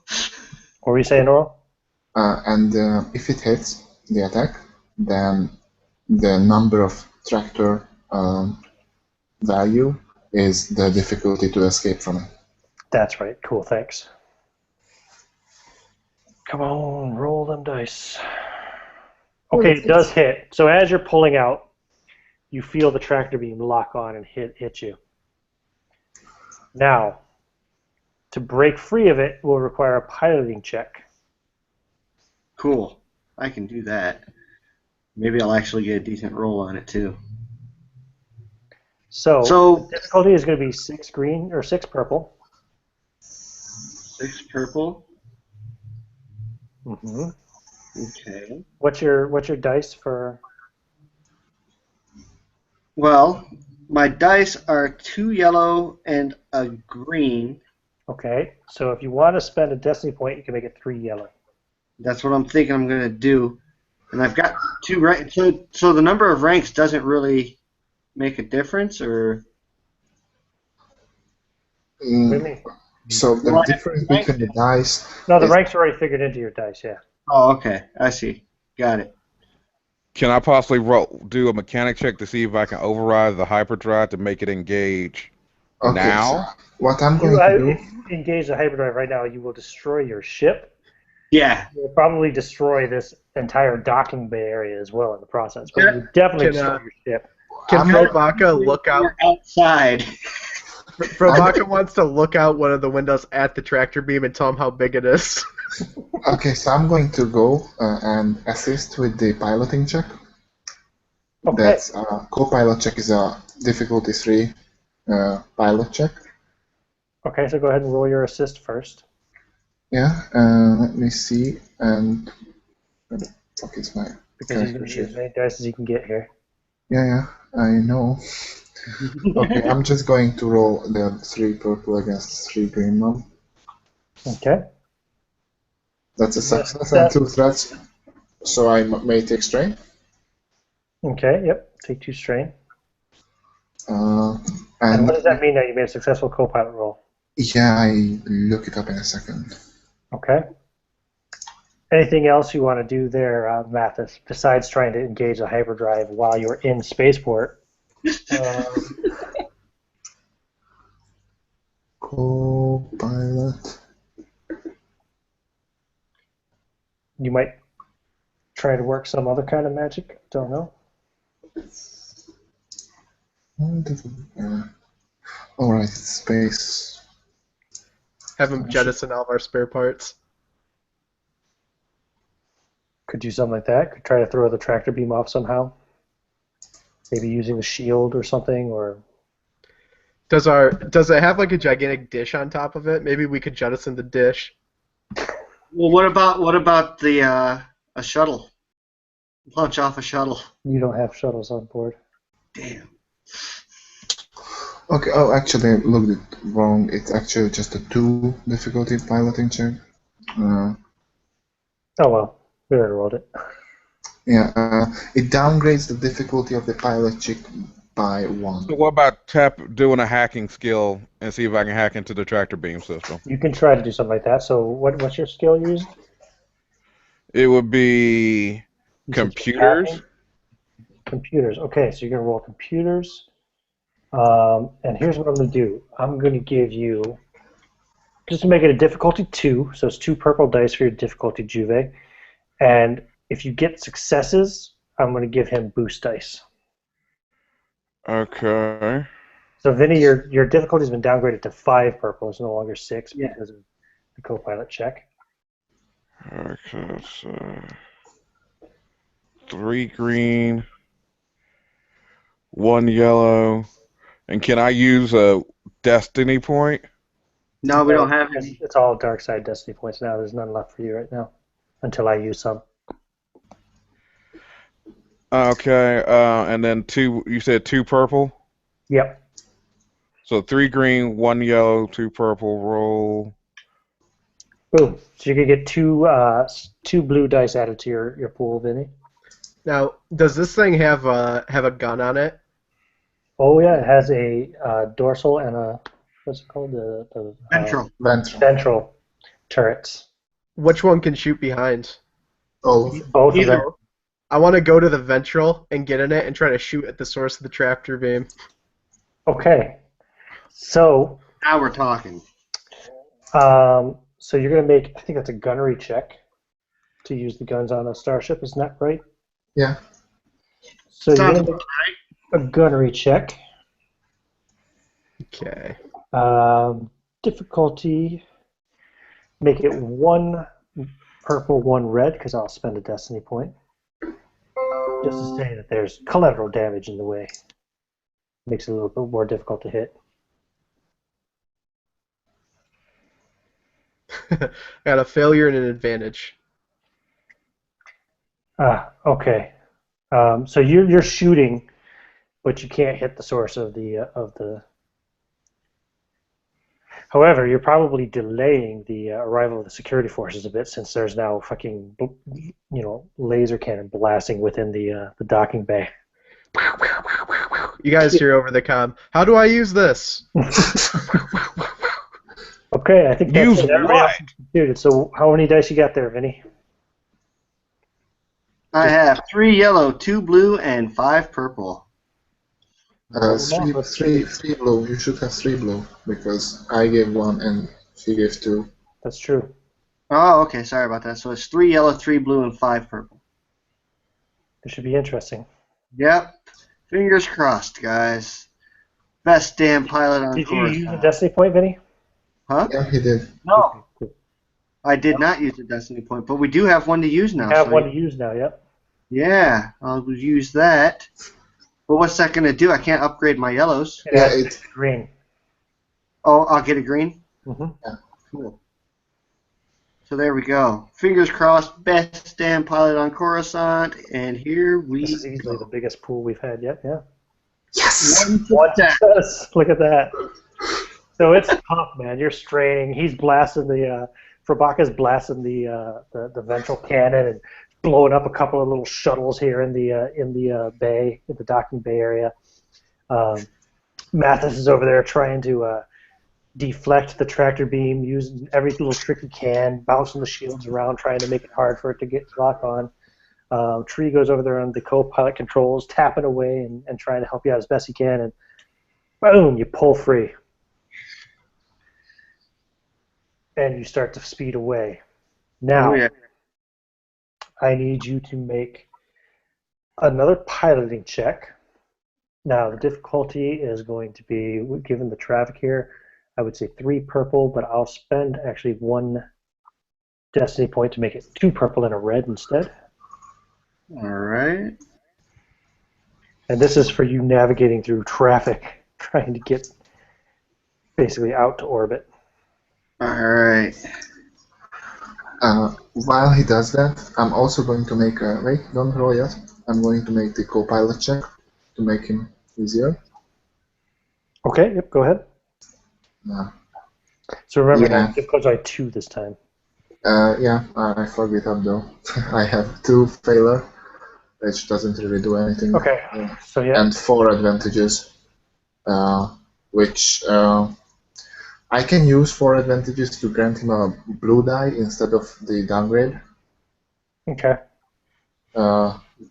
What were you saying, Oral? if it hits the attack, then the number of tractor value is the difficulty to escape from it. That's right. Cool, thanks. Come on, roll them dice. Okay, it does hit. So as you're pulling out, you feel the tractor beam lock on and hit you. Now, to break free of it will require a piloting check. Cool. I can do that. Maybe I'll actually get a decent roll on it too. So So the difficulty is going to be 6 green or 6 purple. 6 purple. Mm-hmm. Okay. What's your dice for? Well, my dice are 2 yellow and a green. Okay, so if you want to spend a destiny point, you can make it 3 yellow. That's what I'm thinking I'm going to do. And I've got 2 ranks. So the number of ranks doesn't really make a difference, or? What do you mean? So the Well, difference between the dice. No, the is- ranks are already figured into your dice, yeah. Oh, okay. I see. Got it. Can I possibly do a mechanic check to see if I can override the hyperdrive to make it engage Okay, so now? what I'm going You, to if do? you engage the hyperdrive right now, you will destroy your ship. Yeah. You'll probably destroy this entire docking bay area as well in the process. But you definitely Can, destroy your ship. Can I'm- Frobacca look out? We're outside. Frobacca wants to look out one of the windows at the tractor beam and tell him how big it is. Okay, so I'm going to go and assist with the piloting check. Okay. That's co-pilot check is a difficulty 3 pilot check. Okay, so go ahead and roll your assist first. Yeah, let me see. And where the fuck is my Because he's character going to sheet? use as many dice as he can get here. Yeah, I know. Okay, I'm just going to roll the 3 purple against 3 green one. Okay. That's a Yeah, success and 2 threats. So I may take strain. Okay, yep. Take 2 strain. And And what does that mean that you made a successful co-pilot roll? yeah, I look it up in a second. Okay. Anything else you want to do there, Mathus, besides trying to engage the hyperdrive while you're in spaceport? Co-pilot. You might try to work some other kind of magic. Don't know. Alright, it's space. Have him jettison all of our spare parts. Could do something like that. Could try to throw the tractor beam off somehow. Maybe using the shield or something, or Does it have like a gigantic dish on top of it? Maybe we could jettison the dish. Well, what about the a shuttle? Launch off a shuttle. you don't have shuttles on board. Damn. Okay, oh, actually, I looked it wrong. It's actually just a 2 difficulty piloting check. Oh well, we already rolled it. Yeah, it downgrades the difficulty of the pilot check by 1. So what about doing a hacking skill and see if I can hack into the tractor beam system? You can try to do something like that. So what's your skill you used? It would be You said computers. hacking? Computers. Okay, so you're going to roll computers. And here's what I'm going to do. I'm going to give you, just to make it a difficulty 2, so it's 2 purple dice for your difficulty, Juve. And if you get successes, I'm going to give him boost dice. Okay. So Vinny, your difficulty's been downgraded to 5 purple. It's no longer 6 Yeah. because of the co-pilot check. Okay, so 3 green, 1 yellow, and can I use a destiny point? No, we don't have It's, any. it's all dark side destiny points now. There's none left for you right now until I use some. Okay, and then 2. You said 2 purple. Yep. So 3 green, 1 yellow, 2 purple. Roll. Boom. So you can get 2 blue dice added to your pool, Vinny. Now, does this thing have a gun on it? Oh yeah, it has a dorsal and a what's it called? The Ventral. ventral turrets. Which one can shoot behind? Oh, Both of Either. them. I want to go to the ventral and get in it and try to shoot at the source of the tractor beam. Okay. So Now we're talking. so you're gonna make, I think that's a gunnery check to use the guns on a starship. Isn't that right? yeah. So you're Sounds gonna about make a gunnery check. Okay. Difficulty. Make it 1 purple, 1 red, because I'll spend a destiny point. Just to say that there's collateral damage in the way. Makes it a little bit more difficult to hit. I got a failure and an advantage. Okay. So you're shooting, but you can't hit the source of the. However, you're probably delaying the arrival of the security forces a bit, since there's now fucking laser cannon blasting within the docking bay. You guys hear over the comm. How do I use this? Okay, I think that's Use it. Everybody what? else is computed. So how many dice you got there, Vinny? I have 3 yellow, 2 blue, and 5 purple. Three blue. You should have 3 blue because I gave 1 and she gave 2. That's true. Oh, okay. Sorry about that. So it's 3 yellow, 3 blue, and 5 purple. It should be interesting. Yep. Fingers crossed, guys. Best damn pilot on Did you Coruscant. use a Destiny point, Vinny? Huh? Yeah, he did. No, Cool. I did not use the Destiny point, but we do have one to use now. You have so one to use now, yep. Yeah, I'll use that. But what's that going to do? I can't upgrade my yellows. It Yeah, has it's green. Oh, I'll get a green? Mm-hmm. Cool. So there we go. Fingers crossed, best damn pilot on Coruscant, and here we This is easily the biggest pool we've had yet, yeah. yes. One success. Look at that. So it's tough, man. You're straining. He's blasting the Frobacca's blasting the ventral cannon and blowing up a couple of little shuttles here in the bay, in the docking bay area. Mathus is over there trying to deflect the tractor beam, using every little trick he can, bouncing the shields around, trying to make it hard for it to get lock on. Triggo's over there on the co-pilot controls, tapping away and trying to help you out as best he can, and boom, you pull free. And you start to speed away. Now, Oh, yeah. I need you to make another piloting check. Now, the difficulty is going to be, given the traffic here, I would say 3 purple, but I'll spend actually 1 destiny point to make it 2 purple and a red instead. All right. And this is for you navigating through traffic, trying to get basically out to orbit. All right. While he does that, I'm also going to make a... Wait, don't roll yet. I'm going to make the co-pilot check to make him easier. Okay, yep, go ahead. Uh, So remember, Yeah. that difficulty is like 2 this time. yeah, I fucked it up though. I have 2 failure, which doesn't really do anything. Okay, so yeah. And 4 advantages, which I can use 4 advantages to grant him a blue die instead of the downgrade. Okay.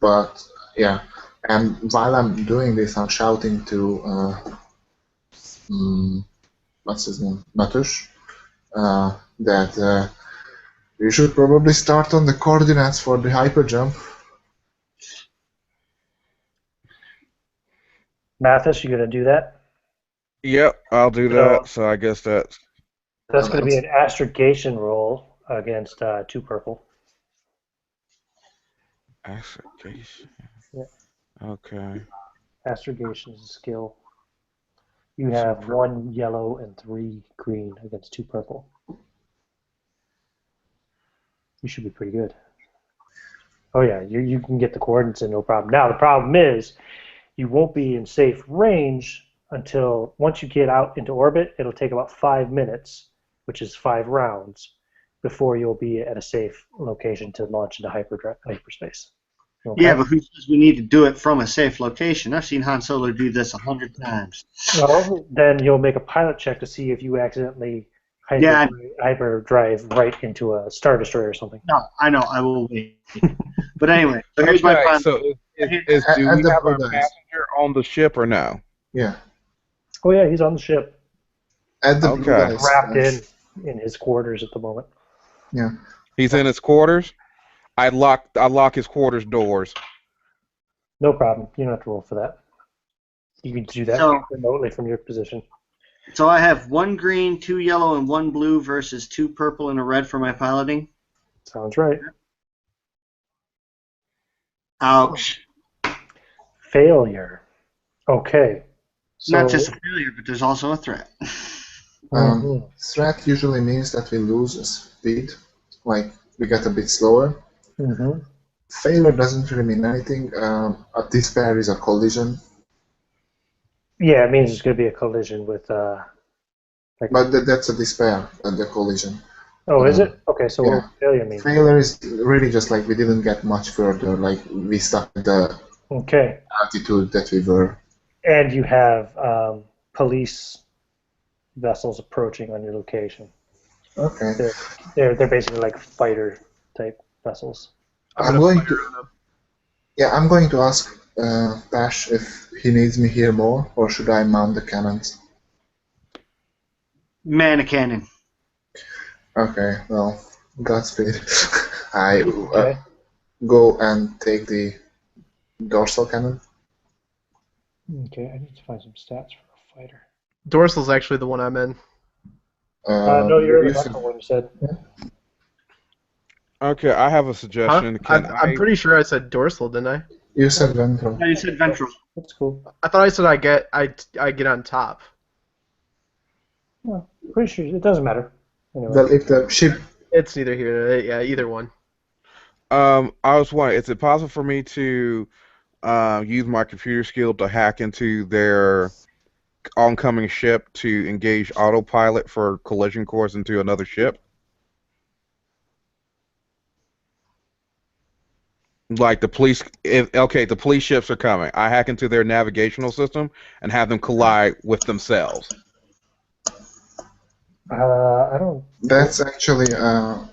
But yeah, and while I'm doing this, I'm shouting to what's his name, Mathus, that you should probably start on the coordinates for the hyperjump. Mathus, you gonna do that? Yep, I'll do that. So I guess that's That's going to be an astrogation roll against 2 purple. astrogation. Yeah. Okay. Astrogation is a skill. You have 1 yellow and 3 green against 2 purple. You should be pretty good. Oh yeah, you can get the coordinates in no problem. Now the problem is you won't be in safe range until once you get out into orbit. It'll take about 5 minutes, which is 5 rounds, before you'll be at a safe location to launch into hyperspace. Okay? Yeah, but who says we need to do it from a safe location? I've seen Han Solo do this 100 times. Well, then you'll make a pilot check to see if you accidentally hyperdrive right into a Star Destroyer or something. No, I know. I will wait. But anyway, so here's my plan. So do we have a passenger on the ship or no? Yeah. Oh yeah, he's on the ship. At the Okay. Wrapped in his quarters at the moment. Yeah. He's in his quarters. I lock his quarters doors. No problem. You don't have to roll for that. You can do that remotely from your position. So I have 1 green, 2 yellow, and 1 blue versus 2 purple and a red for my piloting. Sounds right. Ouch. Failure. Okay. So, Not just a failure, but there's also a threat. Threat usually means that we lose speed, like we get a bit slower. Mm-hmm. Failure doesn't really mean anything. A despair is a collision. Yeah, it means it's going to be a collision with. But that's a despair, the collision. Oh, is it? Okay, so Yeah. what failure means? Failure is really just like we didn't get much further, like we stuck at the altitude that we were. And you have police vessels approaching on your location. Okay. They're basically like fighter type vessels. I'm going to Yeah, I'm going to ask Pash if he needs me here more, or should I mount the cannons? Man a cannon. Okay, well, Godspeed. I Okay. go and take the dorsal cannon. Okay, I need to find some stats for a fighter. Dorsal's actually the one I'm in. No, you're in the you said, vessel one, you said. Okay, I have a Huh? suggestion. Can I'm pretty sure I said dorsal, didn't I? you said ventral. No, you said ventral. That's cool. I thought I said I get on top. Well, pretty sure it doesn't matter. Anyway. Well, if the ship... It's neither here nor there. Yeah, either one. I was wondering, is it possible for me to use my computer skill to hack into their oncoming ship to engage autopilot for collision course into another ship? Like the police, okay, the police ships are coming. I hack into their navigational system and have them collide with themselves. I don't. That's actually a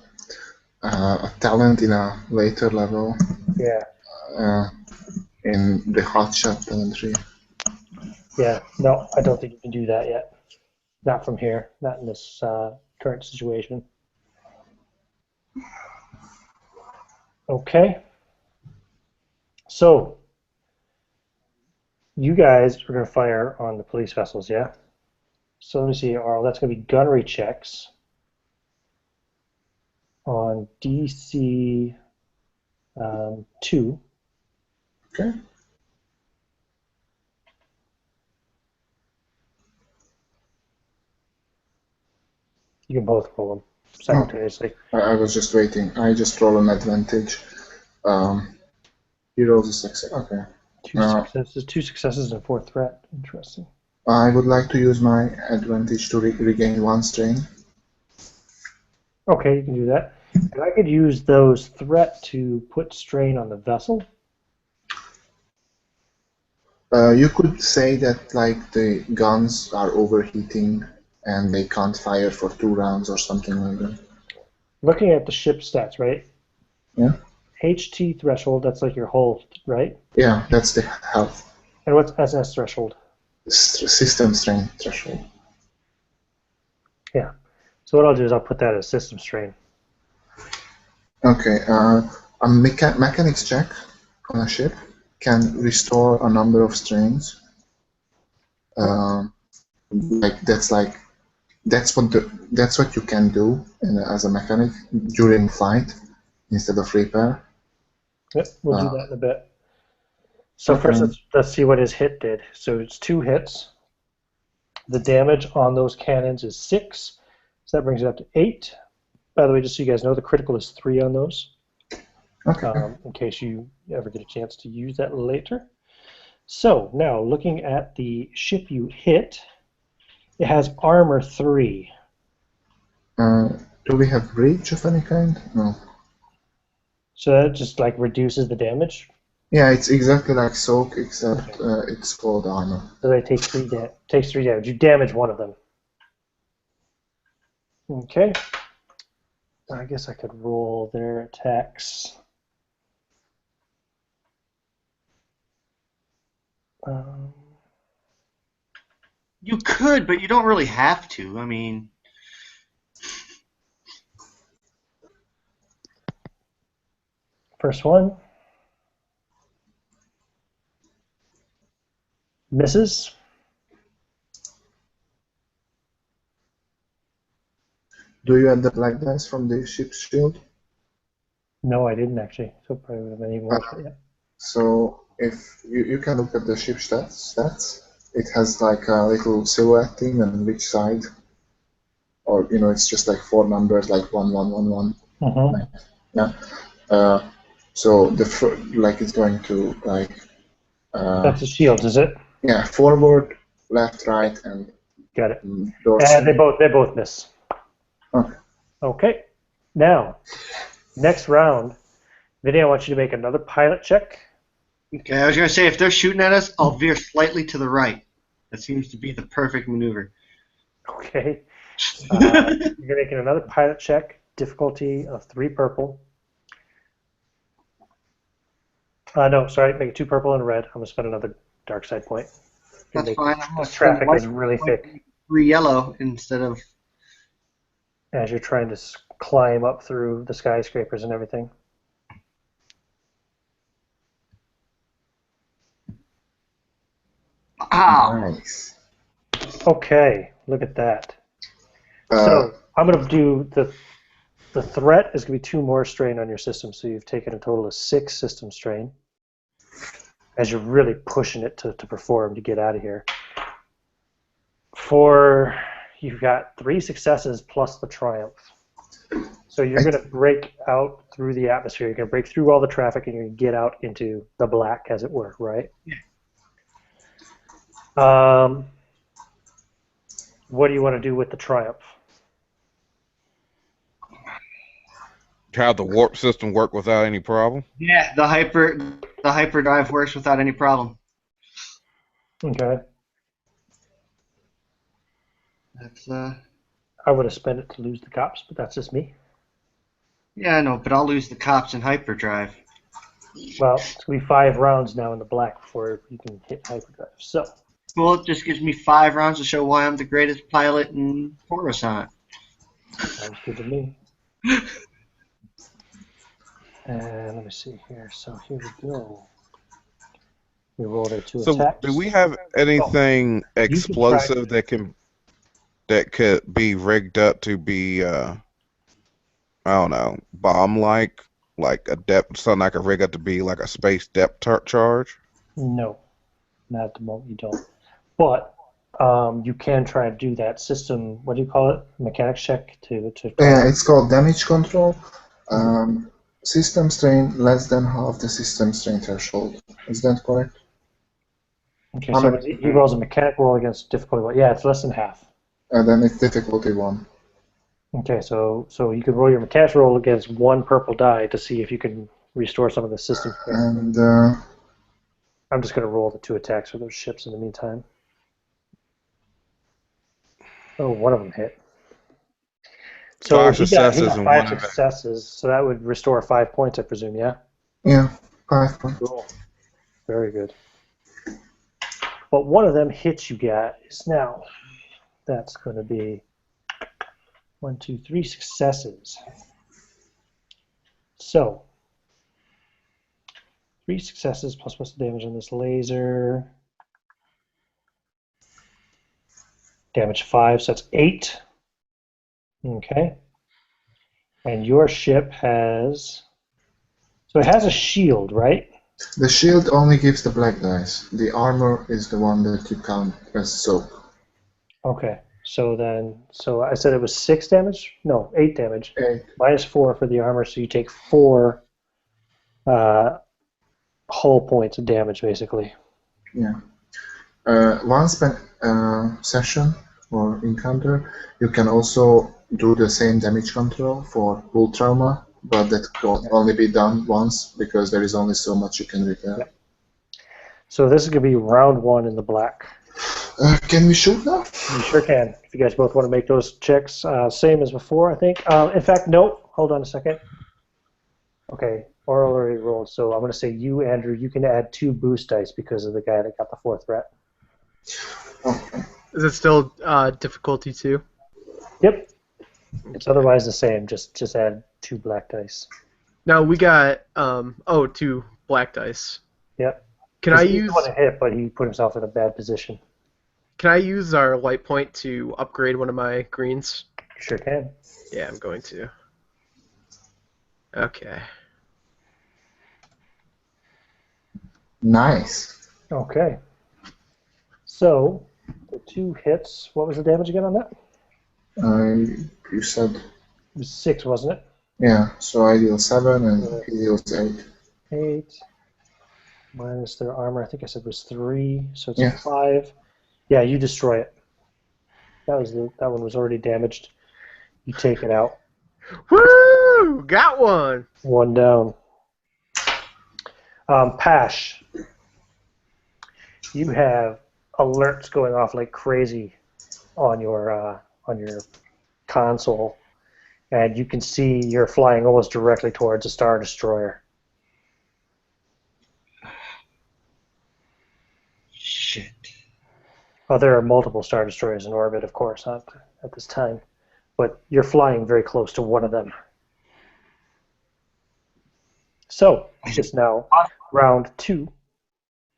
talent in a later level Yeah. in the hotshot talent tree. Yeah. No, I don't think you can do that yet. Not from here. Not in this current situation. Okay. So, you guys are going to fire on the police vessels, yeah? So let me see, Arl. That's going to be gunnery checks on DC 2. Okay. You can both roll them simultaneously. I was just waiting. I just roll an advantage. He rolls a success. Okay. Two successes and 4 threat. Interesting. I would like to use my advantage to regain 1 strain. Okay, you can do that. And I could use those threat to put strain on the vessel. You could say that like the guns are overheating and they can't fire for 2 rounds or something like that. Looking at the ship stats, right? Yeah. HT threshold, that's like your hull, right? Yeah, that's the health. And what's SS threshold? System strain threshold. Yeah. So what I'll do is I'll put that as system strain. Okay. A mechanics check on a ship can restore a number of strains. That's what you can do as a mechanic during flight instead of repair. Yep, we'll do that in a bit. So first, let's see what his hit did. So it's 2 hits. The damage on those cannons is 6, so that brings it up to 8. By the way, just so you guys know, the critical is 3 on those. Okay. In case you ever get a chance to use that later. So now, looking at the ship you hit, it has armor 3. Do we have breach of any kind? No. So that just like reduces the damage. Yeah, it's exactly like soak, except it's called armor. So they take 3 takes 3 damage. You damage one of them. Okay. I guess I could roll their attacks. You could, but you don't really have to. I mean, First one. Misses. Do you add the black dice from the ship's shield? No, I didn't actually. So probably would have been even worse. Yeah. So if you can look at the ship stats, it has like a little silhouette thing on which side, or it's just like 4 numbers, like 1, 1, 1, 1. Mm-hmm. Yeah. So it's going to like. That's the shield, is it? Yeah, forward, left, right, and. Got it. Dorsal. They both miss. Okay. Okay. Now, next round, Vinny, I want you to make another pilot check. okay, I was going to say, if they're shooting at us, I'll veer slightly to the right. That seems to be the perfect maneuver. Okay. You're making another pilot check, difficulty of 3 purple. No, sorry, make it 2 purple and a red. I'm going to spend another dark side point. That's Make, fine. I'm gonna this spend traffic white is really point thick and 3 yellow instead of. as you're trying to climb up through the skyscrapers and everything. Ow! Nice. Okay, look at that. Uh, So I'm going to do the threat is going to be 2 more strain on your system, so you've taken a total of 6 system strain as you're really pushing it to perform to get out of here. You've got 3 successes plus the triumph. So you're going to break out through the atmosphere. You're going to break through all the traffic and you're going to get out into the black, as it were, right? What do you want to do with the triumph? Have the warp system work without any problem? Yeah, the hyperdrive works without any problem. Okay. That's I would have spent it to lose the cops, but that's just me. yeah, I know, but I'll lose the cops in hyperdrive. Well, it's going to be 5 rounds now in the black before you can hit hyperdrive. So, Well, it just gives me 5 rounds to show why I'm the greatest pilot in Coruscant. sounds good to me. And let me see here. So here we go. We rolled our 2 So, attacks. do we have anything explosive that could be rigged up to be, I don't know, bomb-like, like a depth, something I could rig up to be like a space depth charge? No, not at the moment you don't. But you can try and do that system, what do you call it? Mechanics check to yeah, it's called damage control. System strain less than half the system strain threshold. Is that correct? Okay, so he rolls a mechanic roll against difficulty 1. Yeah, it's less than half. Then it's difficulty 1. Okay, so you can roll your mechanics roll against 1 purple die to see if you can restore some of the system. And I'm just going to roll the 2 attacks for those ships in the meantime. Oh, one of them hit. So 5 he got successes and 1 5 successes, so that would restore 5 points, I presume, yeah? yeah, 5 points. Cool. Very good. But one of them hits you guys. Now, that's going to be 1, 2, 3 successes. So, 3 successes plus what's the damage on this laser? Damage 5, so that's 8. Okay. And your ship has... So it has a shield, right? The shield only gives the black dice. The armor is the one that you count as soak. Okay. So I said it was 6 damage? No, 8 damage. 8. Minus 4 for the armor, so you take 4 hull points of damage, basically. Yeah. Once per session or encounter, you can also do the same damage control for hull trauma, but that can only be done once because there is only so much you can repair. Yep. So this is going to be round 1 in the black. Can we shoot now? You sure can. If you guys both want to make those checks, same as before, I think. In fact, no. Hold on a second. Okay, Oral already rolled, so I'm going to say you, Andrew, you can add 2 boost dice because of the guy that got the 4th threat. Okay. Is it still difficulty 2? Yep. It's otherwise the same. Just add 2 black dice. No, we got 2 black dice. Yep. Can I He use want to hit, but he put himself in a bad position. Can I use our light point to upgrade one of my greens? You sure can. Yeah, I'm going to. Okay. Nice. Okay. So the 2 hits. What was the damage again on that? You said. It was 6, wasn't it? Yeah, so I deal 7 and he deals 8. 8 minus their armor. I think I said was 3, so it's Yeah. 5. Yeah, you destroy it. That one was already damaged. You take it out. Woo! Got one. 1 down. Pash, you have alerts going off like crazy on your console, and you can see you're flying almost directly towards a Star Destroyer. Well, there are multiple Star Destroyers in orbit, of course, at this time. But you're flying very close to one of them. So, it's now round 2.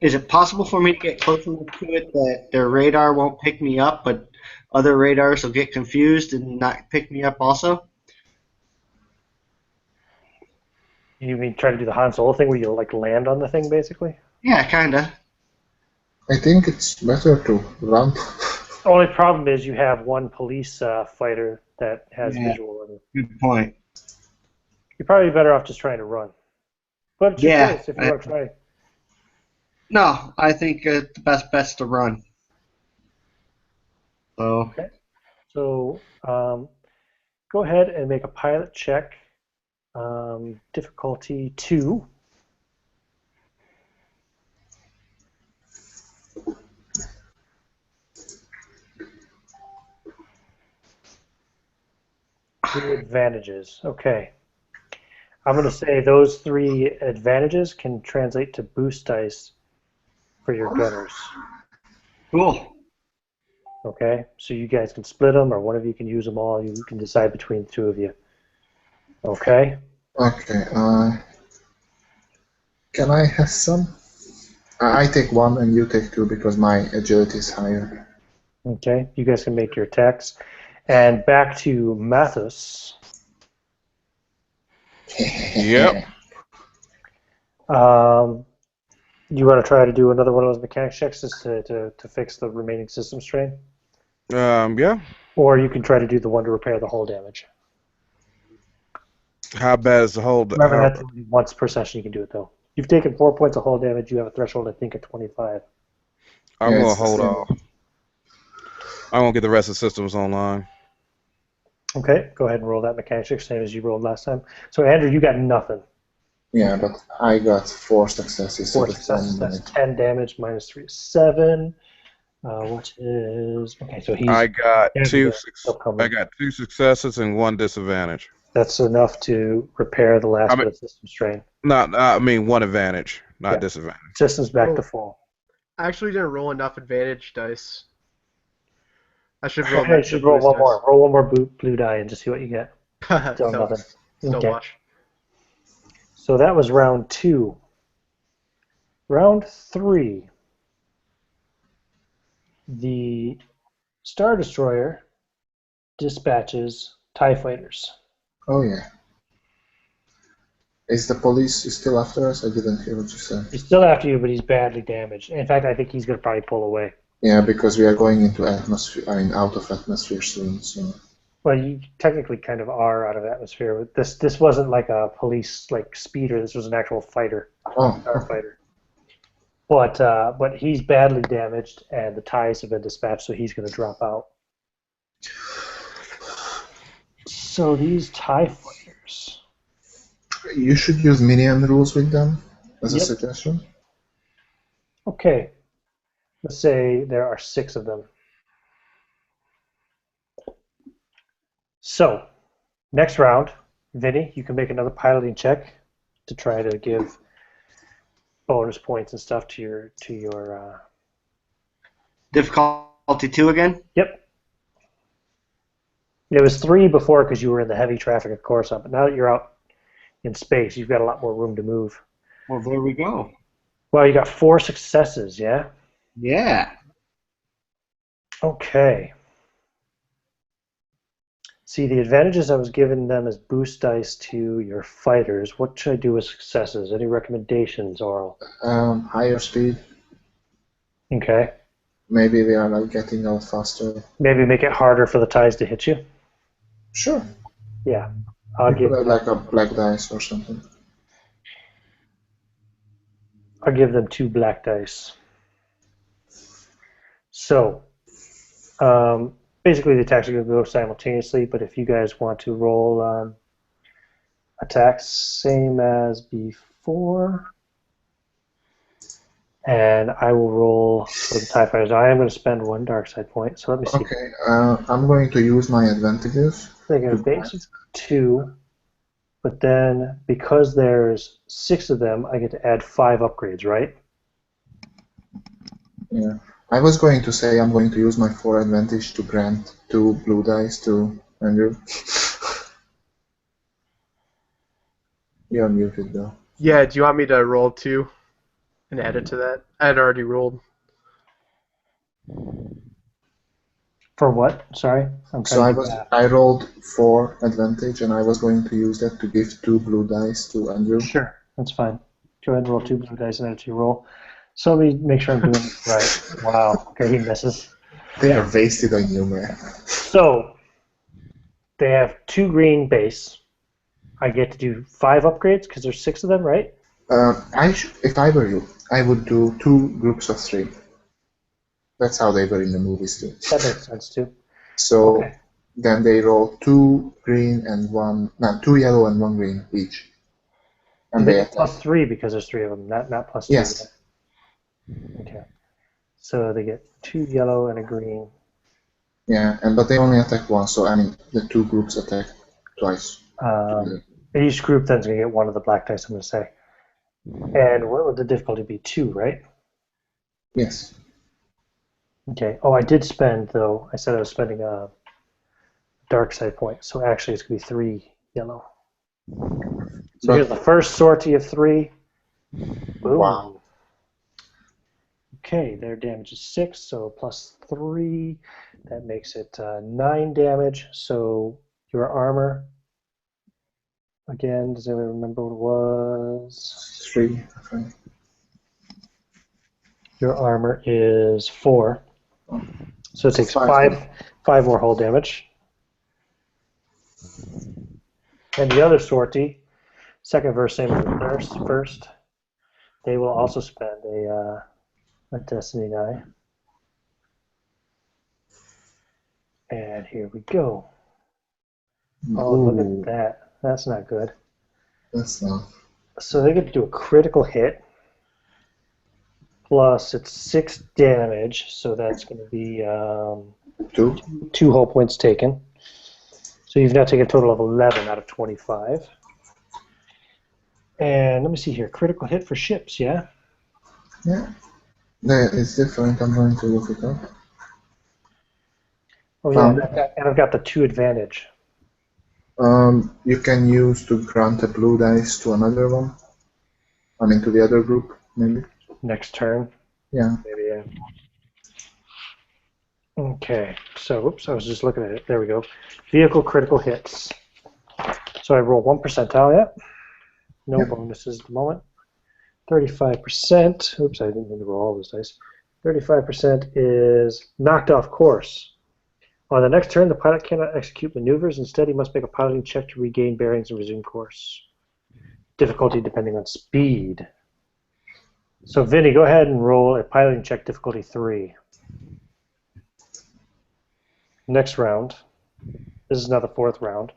Is it possible for me to get close enough to it that their radar won't pick me up, but other radars will get confused and not pick me up also? You mean try to do the Han Solo thing where you like land on the thing, basically? Yeah, kinda. I think it's better to run. The only problem is you have one police fighter that has Yeah. visual of it. Good point. You're probably better off just trying to run. But it's your Yeah. choice if you want to try. No, I think the best bet's to run. So, Okay. So go ahead and make a pilot check. Difficulty 2. Three advantages. Okay. I'm going to say those 3 advantages can translate to boost dice for your gunners. cool. Okay? So you guys can split them, or one of you can use them all. You can decide between the 2 of you. Okay? Okay. Can I have some? I take 1 and you take 2 because my agility is higher. Okay. You guys can make your attacks. And back to Mathus. Yep. You want to try to do another one of those mechanics checks just to fix the remaining system strain? Yeah. Or you can try to do the one to repair the hull damage. How bad is the hold? Remember, that's only once per session you can do it, though. You've taken 4 points of hull damage. You have a threshold, I think, at 25. I'm Yeah, gonna it's the hold same. off. I'm gonna get the rest of the systems online. Okay, go ahead and roll that mechanics check, same as you rolled last time. So, Andrew, you got nothing. Yeah, but I got 4 successes. 4 so that's successes, 1 that's minute. 10 damage, minus 3 is 7. Which is... Okay, so he's... I got Andrew, two. they're still coming. I got 2 successes and 1 disadvantage. That's enough to repair the last I mean, bit of system strain. not. I mean 1 advantage, not Yeah. disadvantage. System's back to Oh. full. I actually didn't roll enough advantage dice. I should roll Okay, you should roll one more. Roll one more blue die and just see what you get. Still no, nothing. still Okay. wash. So that was round 2. Round 3. The Star Destroyer dispatches TIE fighters. Oh yeah. Is the police still after us? I didn't hear what you said. He's still after you, but he's badly damaged. In fact, I think he's going to probably pull away. Yeah, because we are going into atmosphere. I mean, out of atmosphere soon. So. Well, you technically kind of are out of atmosphere. This wasn't like a police like speeder. This was an actual fighter, Oh. starfighter. But he's badly damaged, and the ties have been dispatched, so he's going to drop out. So these TIE fighters. You should use minion rules with them as a Yep. suggestion. Okay. Let's say there are 6 of them. So, next round, Vinny, you can make another piloting check to try to give bonus points and stuff to your Difficulty 2 again? Yep. It was 3 before because you were in the heavy traffic of Coruscant, but now that you're out in space, you've got a lot more room to move. Well, there we go. Well, you got 4 successes, yeah? Yeah. Okay. See, the advantages I was giving them as boost dice to your fighters. What should I do with successes? Any recommendations, Oral? Higher speed. Okay. Maybe we are like getting out faster. Maybe make it harder for the ties to hit you? Sure. Yeah. I'll We give could have them, like a black dice or something. I'll give them 2 black dice. So, basically the attacks are going to go simultaneously, but if you guys want to roll attacks same as before, and I will roll for the TIE fighters. I am going to spend 1 dark side point, so let me see. Okay, I'm going to use my advantages. They're going to base of 2, but then because there's 6 of them, I get to add 5 upgrades, right? Yeah. I was going to say I'm going to use my 4 advantage to grant 2 blue dice to Andrew. You're muted though. Yeah, do you want me to roll 2 and add it to that? I had already rolled. For what? Sorry, I'm So trying to do math. I rolled 4 advantage and I was going to use that to give 2 blue dice to Andrew. Sure, that's fine. Go ahead and roll 2 blue dice and add it to your roll. So let me make sure I'm doing it right. Wow. Okay, he misses. They are wasted on you, man. So they have 2 green base. I get to do 5 upgrades because there's 6 of them, right? If I were you, I would do 2 groups of 3. That's how they were in the movies too. That makes sense too. So Okay. then they roll 2 green and 2 yellow and 1 green each. Do And they they get attack. +3 because there's 3 of them, not +2? Yes. Right? Okay. So they get 2 yellow and a green. Yeah, but they only attack once, so I mean the 2 groups attack twice. Each group then's going to get 1 of the black dice, I'm going to say. And what would the difficulty be? 2, right? Yes. Okay. Oh, I did spend, though. I said I was spending a dark side point, so actually it's going to be 3 yellow. So here's the first sortie of 3. Boom. Wow. Okay, their damage is 6, so +3. That makes it 9 damage. So your armor, again, does anyone remember what it was? 3. Okay. Your armor is 4. So it takes 5 more hull damage. And the other sortie, second verse, same as the first, they will also spend a destiny die. And here we go. Oh, look at that. That's not good. That's not. So they get to do a critical hit. Plus it's 6 damage, so that's going to be 2 hull points taken. So you've now taken a total of 11 out of 25. And let me see here. Critical hit for ships, yeah? Yeah. No, it's different. I'm going to look it up. Oh, yeah. And I've got the 2 advantage. You can use to grant a blue dice to another one. I mean, to the other group, maybe. Next turn. Yeah. Maybe, yeah. Okay, so, oops, I was just looking at it. There we go. Vehicle critical hits. So I roll 1 percentile, yeah? No bonuses at the moment. 35%. Oops, I didn't mean to roll all those dice. 35% is knocked off course. On the next turn, the pilot cannot execute maneuvers. Instead, he must make a piloting check to regain bearings and resume course. Difficulty depending on speed. So, Vinny, go ahead and roll a piloting check difficulty 3. Next round. This is now the 4th round.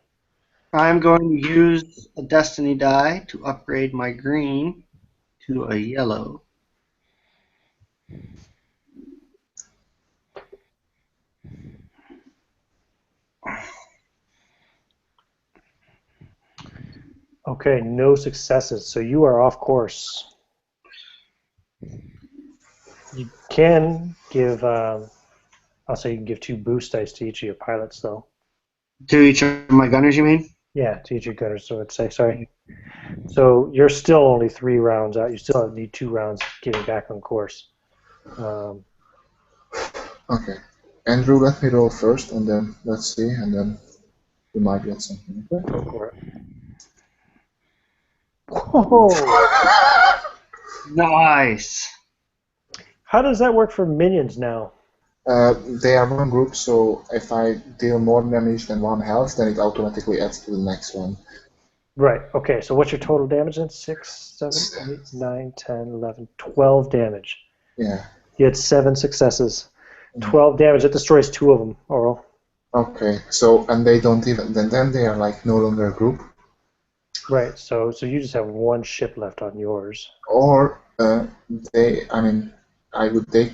I'm going to use a destiny die to upgrade my green to a yellow. Okay, no successes. So you are off course. You can give, I'll say you can give 2 boost dice to each of your pilots, though. To each of my gunners, you mean? Yeah, to each of your gunners, so I'd say, sorry. So you're still only 3 rounds out. You still need 2 rounds getting back on course. Okay. Andrew, let me roll first, and then let's see, and then we might get something. Go for it. Whoa! Nice. How does that work for minions now? They are one group, so if I deal more damage than 1 health, then it automatically adds to the next one. Right, okay, so what's your total damage then? 6, 7, 8, 9, 10, 11, 12 damage. Yeah. You had 7 successes. 12 damage, it destroys 2 of them, Oral. Okay, so, and they don't even, then they are like no longer a group. Right, so you just have 1 ship left on yours. Or, they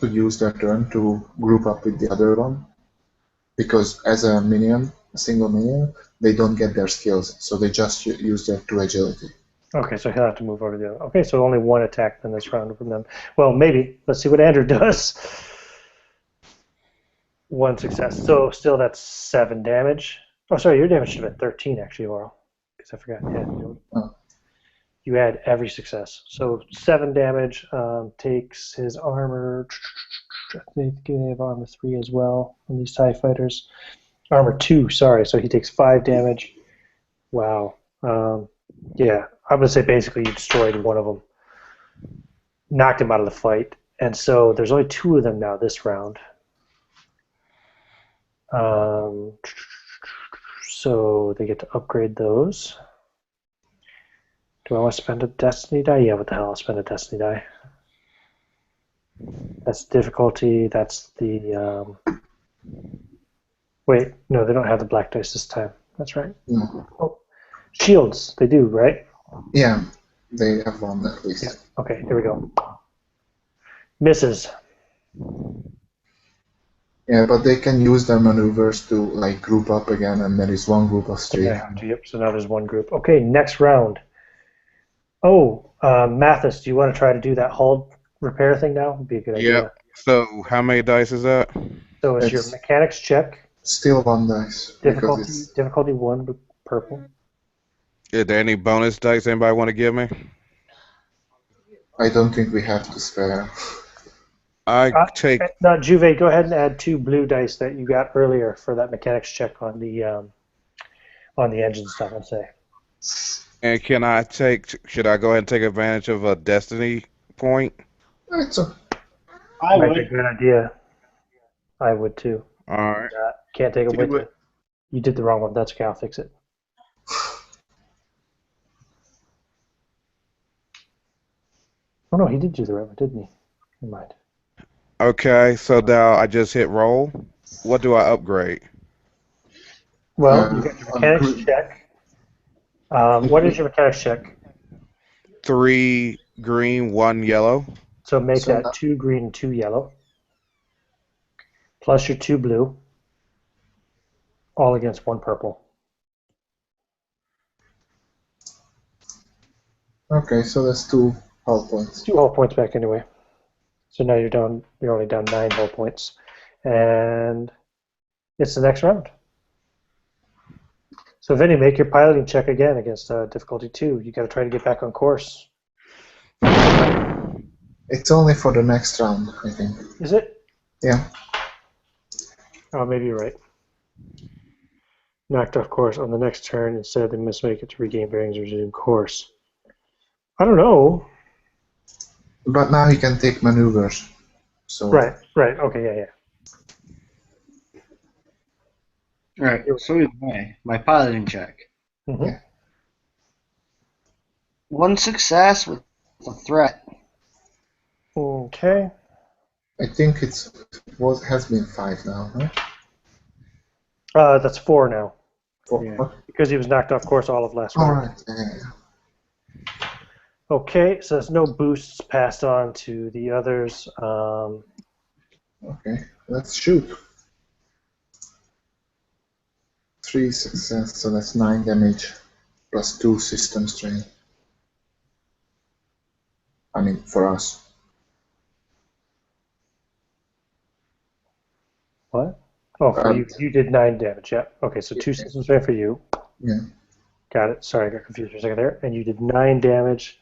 could use their turn to group up with the other one. Because as a minion, a single minion, they don't get their skills, so they just use their 2 agility. Okay, so he'll have to move over to the other. Okay, so only 1 attack in this round from them. Well, maybe. Let's see what Andrew does. 1 success. So still that's 7 damage. Oh, sorry, your damage should have been 13 actually, Oral. Because I forgot. Yeah, Oh. you add every success. So 7 damage. Takes his armor. I think they have armor 3 as well on these TIE fighters. Armor 2, sorry. So he takes 5 damage. Wow. Yeah, I'm gonna say basically you destroyed one of them, knocked him out of the fight, and so there's only 2 of them now this round. So they get to upgrade those. Do I want to spend a destiny die? Yeah, what the hell? I'll spend a destiny die. That's difficulty. That's the. Wait, no, they don't have the black dice this time. That's right. No. Oh, shields. They do, right? Yeah, they have one at least. Yeah. Okay, here we go. Misses. Yeah, but they can use their maneuvers to like group up again, and there is one group of 3. Yeah, yep. So now there's one group. Okay, next round. Oh, Mathus, do you want to try to do that hull repair thing now? Would be a good idea. Yep. So how many dice is that? So it's your It's mechanics check. still 1 dice because Difficulty it's. difficulty 1 with purple. Is there any bonus dice anybody want to give me? I don't think we have to spare. I take. No, Juve, go ahead and add 2 blue dice that you got earlier for that mechanics check on the engine stuff. I'd say. And can I take? Should I go ahead and take advantage of a destiny point? It's a, I Might be a would. good idea. I would too. All right. Can't take it Do with you. it. You did the wrong one. That's okay. I'll fix it. Oh no, he did do the right one, didn't he? Never mind. Okay. So now I just hit roll. What do I upgrade? Well, you got your on mechanics group- check. What is your mechanics check? 3 green, 1 yellow. So make So that now- 2 green, 2 yellow, plus your 2 blue, all against 1 purple. Okay, so that's 2 hull points. 2 hull points back anyway. So now you're down. You're only down 9 hull points, and it's the next round. So Vinny, make your piloting check again against difficulty 2. You got to try to get back on course. It's only for the next round, I think. Is it? Yeah. Oh, maybe you're right. Knocked off course on the next turn. Instead, they must make it to regain bearings or resume course. I don't know. But now he can take maneuvers. So Right. Okay, yeah. All right. So either way, my piloting check. Mm-hmm. Yeah. 1 success with a threat. Okay. I think has been 5 now, huh? That's 4 now. Yeah. Because he was knocked off course all of last round. Alright, yeah. Okay, so there's no boosts passed on to the others. Okay, let's shoot. 3 success, so that's 9 damage plus 2 system strain. I mean, for us. What? Oh, for you did 9 damage, yeah. Okay, so 2 systems strain for you. Yeah. Got it. Sorry, I got confused for a second there. And you did 9 damage.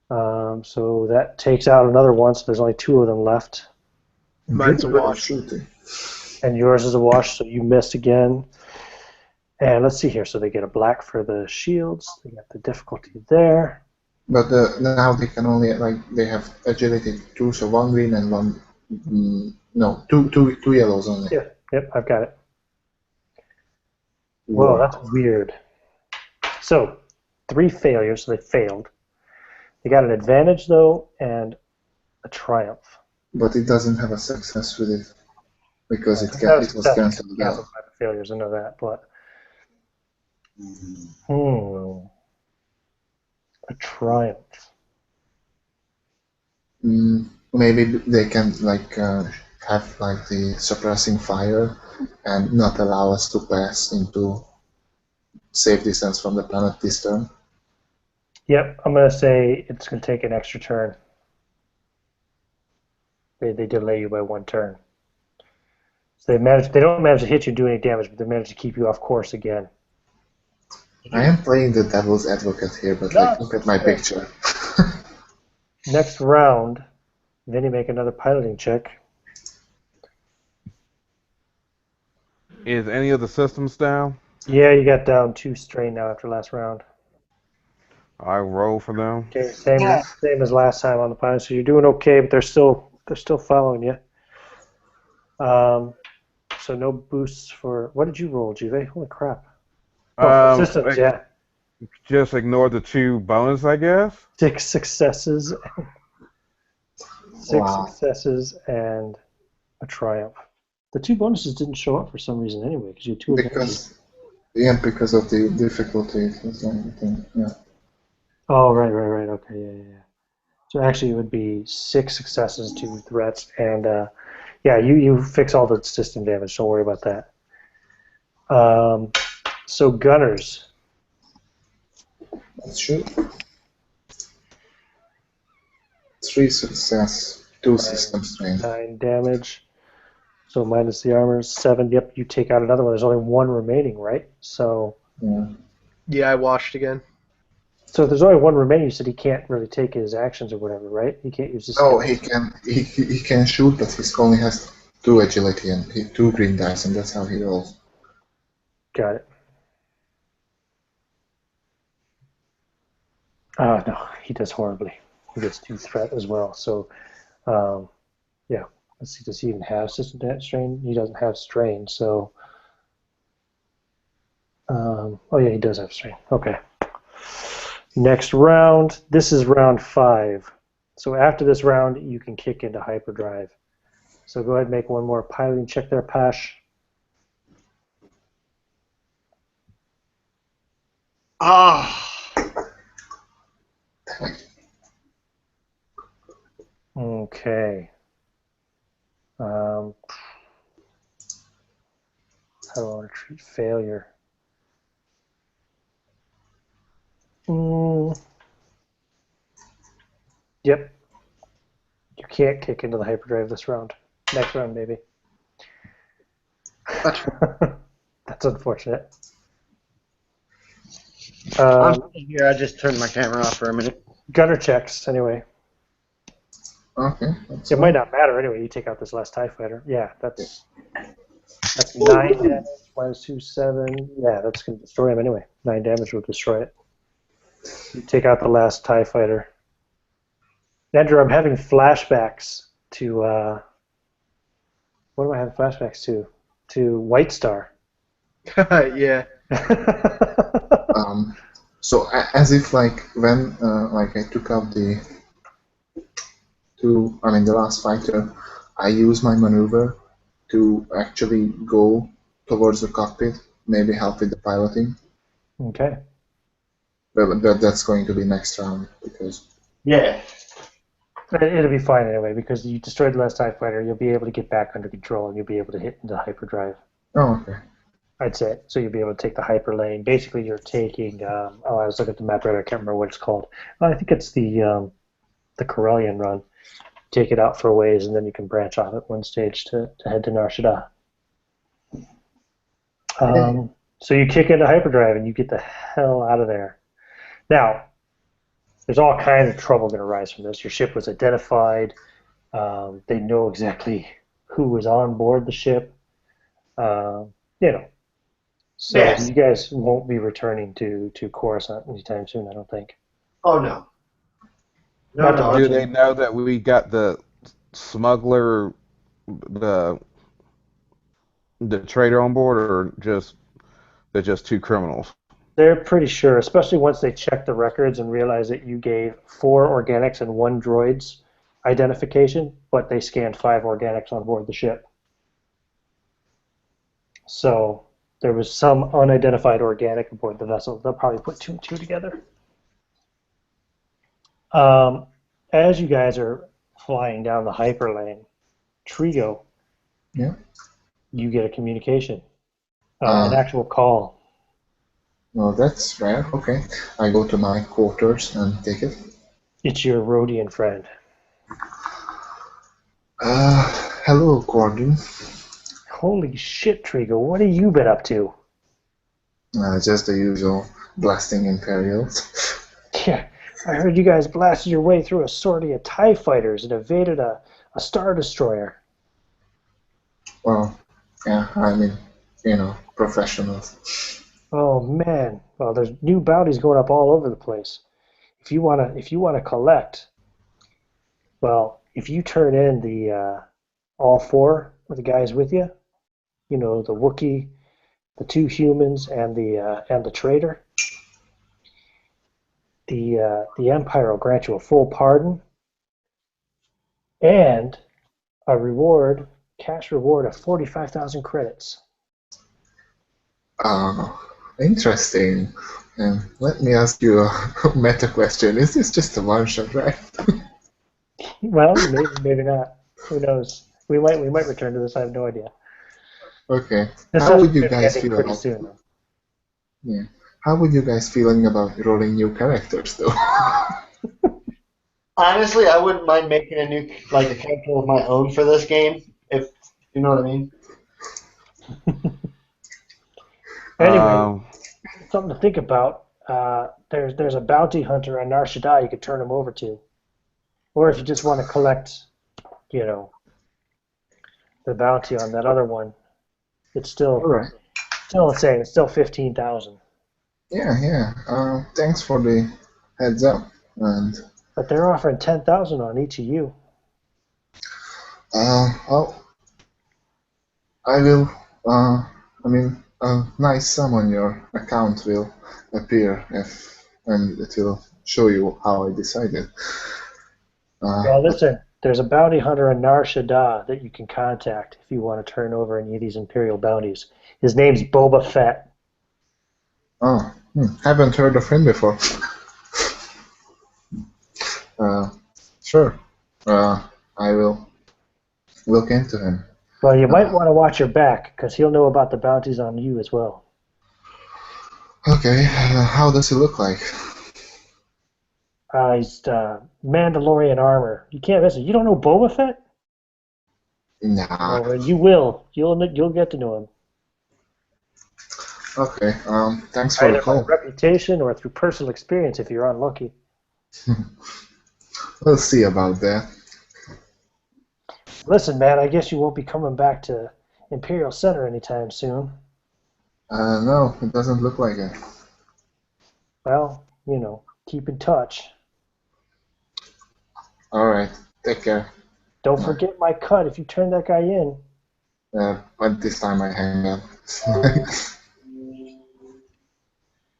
So that takes out another one, so there's only 2 of them left. Mine's a Good wash. shooting. And yours is a wash, so you missed again. And let's see here. So they get a black for the shields. They got the difficulty there. But now they can only, they have agility 2, so 1 green and 1, no, two yellows only. Yeah, yep, I've got it. Whoa, that's weird. So, 3 failures, so they failed. They got an advantage, though, and a triumph. But it doesn't have a success with it, because it was cancelled out. By the failures, I know that, but... A triumph. Maybe they can have the suppressing fire and not allow us to pass into safe distance from the planet this turn. Yep, I'm going to say it's going to take an extra turn. They delay you by 1 turn. So they don't manage to hit you and do any damage, but they manage to keep you off course again. I am playing the devil's advocate here, but like, look at my picture. Next round, Vinny, make another piloting check. Is any of the systems down? Yeah, you got down 2 strain now after last round. I roll for them. Okay, same as last time on the pilot. So you're doing okay, but they're still following you. So no boosts for what did you roll, Juve? Holy crap! Oh, for systems, yeah. Just ignore the 2 bonus, I guess. 6 successes. Wow. Successes and a triumph. The 2 bonuses didn't show up for some reason anyway, because you had 2 advantages. Because of the difficulties and everything. Yeah. Oh, right. Okay, yeah. So actually, it would be 6 successes, 2 threats, and yeah, you fix all the system damage. Don't worry about that. So gunners. Let's shoot. 3 success, 2 system strain. 9 damage. So minus the armor, 7. Yep, you take out another one. There's only 1 remaining, right? So. Yeah. Yeah, I washed again. So if there's only 1 remaining, you said he can't really take his actions or whatever, right? He can't use his. Oh, he can. He can shoot, but he only has 2 agility and 2 green dice, and that's how he rolls. Got it. No, he does horribly. He gets 2 threat as well. So, yeah. Let's see. Does he even have system strain? He doesn't have strain. So, oh yeah, he does have strain. Okay. Next round. This is round 5. So after this round, you can kick into hyperdrive. So go ahead and make one more piloting check there, Pash. Okay. How do I want to treat failure? Yep. You can't kick into the hyperdrive this round. Next round, maybe. That's unfortunate. I'm here. I just turned my camera off for a minute. Gunner checks, anyway. Okay. It might not matter anyway. You take out this last TIE fighter. Yeah, that's 9 damage, minus 2, 7. Yeah, that's going to destroy him anyway. 9 damage will destroy it. You take out the last TIE fighter. Andrew, I'm having flashbacks to, what am I having flashbacks to? To White Star. Yeah. So as if like when like I took out the last fighter, I use my maneuver to actually go towards the cockpit, maybe help with the piloting. Okay. But that's going to be next round because. Yeah. It'll be fine anyway because you destroyed the last TIE fighter. You'll be able to get back under control and you'll be able to hit into hyperdrive. Oh, okay. I'd say so. You'll be able to take the hyper lane. Basically, you're taking. I was looking at the map right. I can't remember what it's called. I think it's the Corellian run. Take it out for a ways, and then you can branch off at one stage to head to Nar Shaddaa. So you kick into hyperdrive and you get the hell out of there. Now, there's all kinds of trouble going to arise from this. Your ship was identified. They know exactly who was on board the ship. So Yes. you guys won't be returning to Coruscant anytime soon, I don't think. Oh no. Do they know that we got the smuggler, the trader on board, or they're just 2 criminals? They're pretty sure, especially once they check the records and realize that you gave 4 organics and 1 droid's identification, but they scanned 5 organics on board the ship. So there was some unidentified organic aboard the vessel. They'll probably put 2 and 2 together. As you guys are flying down the hyperlane, Triggo, Yeah. you get a communication, an actual call. Well, that's rare. Okay. I go to my quarters and take it. It's your Rhodian friend. Hello, Gordon. Holy shit, Triggo, what have you been up to? Just the usual blasting Imperials. Yeah, I heard you guys blasted your way through a sortie of TIE fighters and evaded a Star Destroyer. Well, yeah, I mean, professionals. Oh man, well there's new bounties going up all over the place. If you wanna collect, well, if you turn in the all four of the guys with you, the Wookiee, the two humans, and the traitor, the Empire will grant you a full pardon and a reward, cash reward of 45,000 credits. Interesting. Let me ask you a meta question. Is this just a one shot, right? Well, maybe not. Who knows? We might return to this. I have no idea. Okay. This How would session's you gonna be guys ending feel pretty about soon, though. yeah? How would you guys feeling about rolling new characters though? Honestly, I wouldn't mind making a character of my own for this game, if you know what I mean. Anyway, Um, something to think about. There's a bounty hunter on Nar Shaddaa you could turn him over to, or if you just want to collect, you know, the bounty on that other one, it's All still right. still the same. It's still 15,000, Yeah, yeah. Thanks for the heads up. And but they're offering 10,000 on each of you. well, I will. I mean, a nice sum on your account will appear and it will show you how I decided. Well, But listen, there's a bounty hunter on Nar Shaddaa that you can contact if you want to turn over any of these Imperial bounties. His name's Boba Fett. haven't heard of him before. uh, sure. I will look into him. Well, you might Uh, want to watch your back, because he'll know about the bounties on you as well. okay. How does he look like? He's Mandalorian armor. You can't miss it. You don't know Boba Fett? Nah. Oh, you will. You'll get to know him Okay. Thanks for the either by call. reputation or through personal experience if you're unlucky. We'll see about that. Listen, man, I guess you won't be coming back to Imperial Center anytime soon. No, it doesn't look like it. Well, keep in touch. All right. Take care. Don't forget my cut if you turn that guy in. But this time I hang up.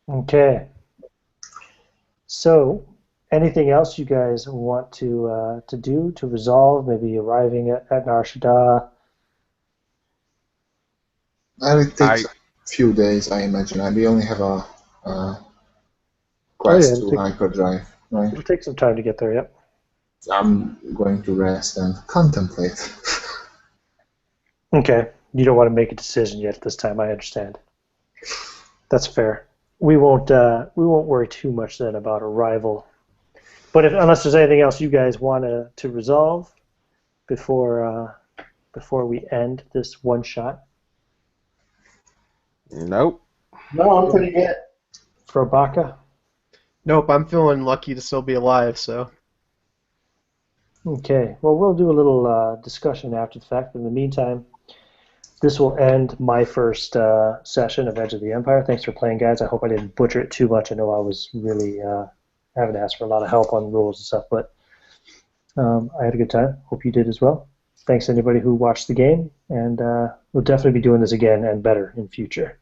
Okay. So, anything else you guys want to do to resolve? Maybe arriving at Nar Shaddaa. It I takes a few days, I imagine. We only have a Oh yeah, quest to hyperdrive, right? it'll take some time to get there. Yep. I'm going to rest and contemplate. Okay. You don't want to make a decision yet at this time. I understand. That's fair. We won't worry too much then about arrival. But unless there's anything else you guys want to resolve before we end this one shot. nope. No, I'm pretty good. Frobacca. Nope, I'm feeling lucky to still be alive, so. Okay. Well, we'll do a little discussion after the fact. In the meantime, this will end my first session of Edge of the Empire. Thanks for playing, guys. I hope I didn't butcher it too much. I know I was really having to ask for a lot of help on rules and stuff, but I had a good time. Hope you did as well. Thanks to anybody who watched the game, and we'll definitely be doing this again and better in future.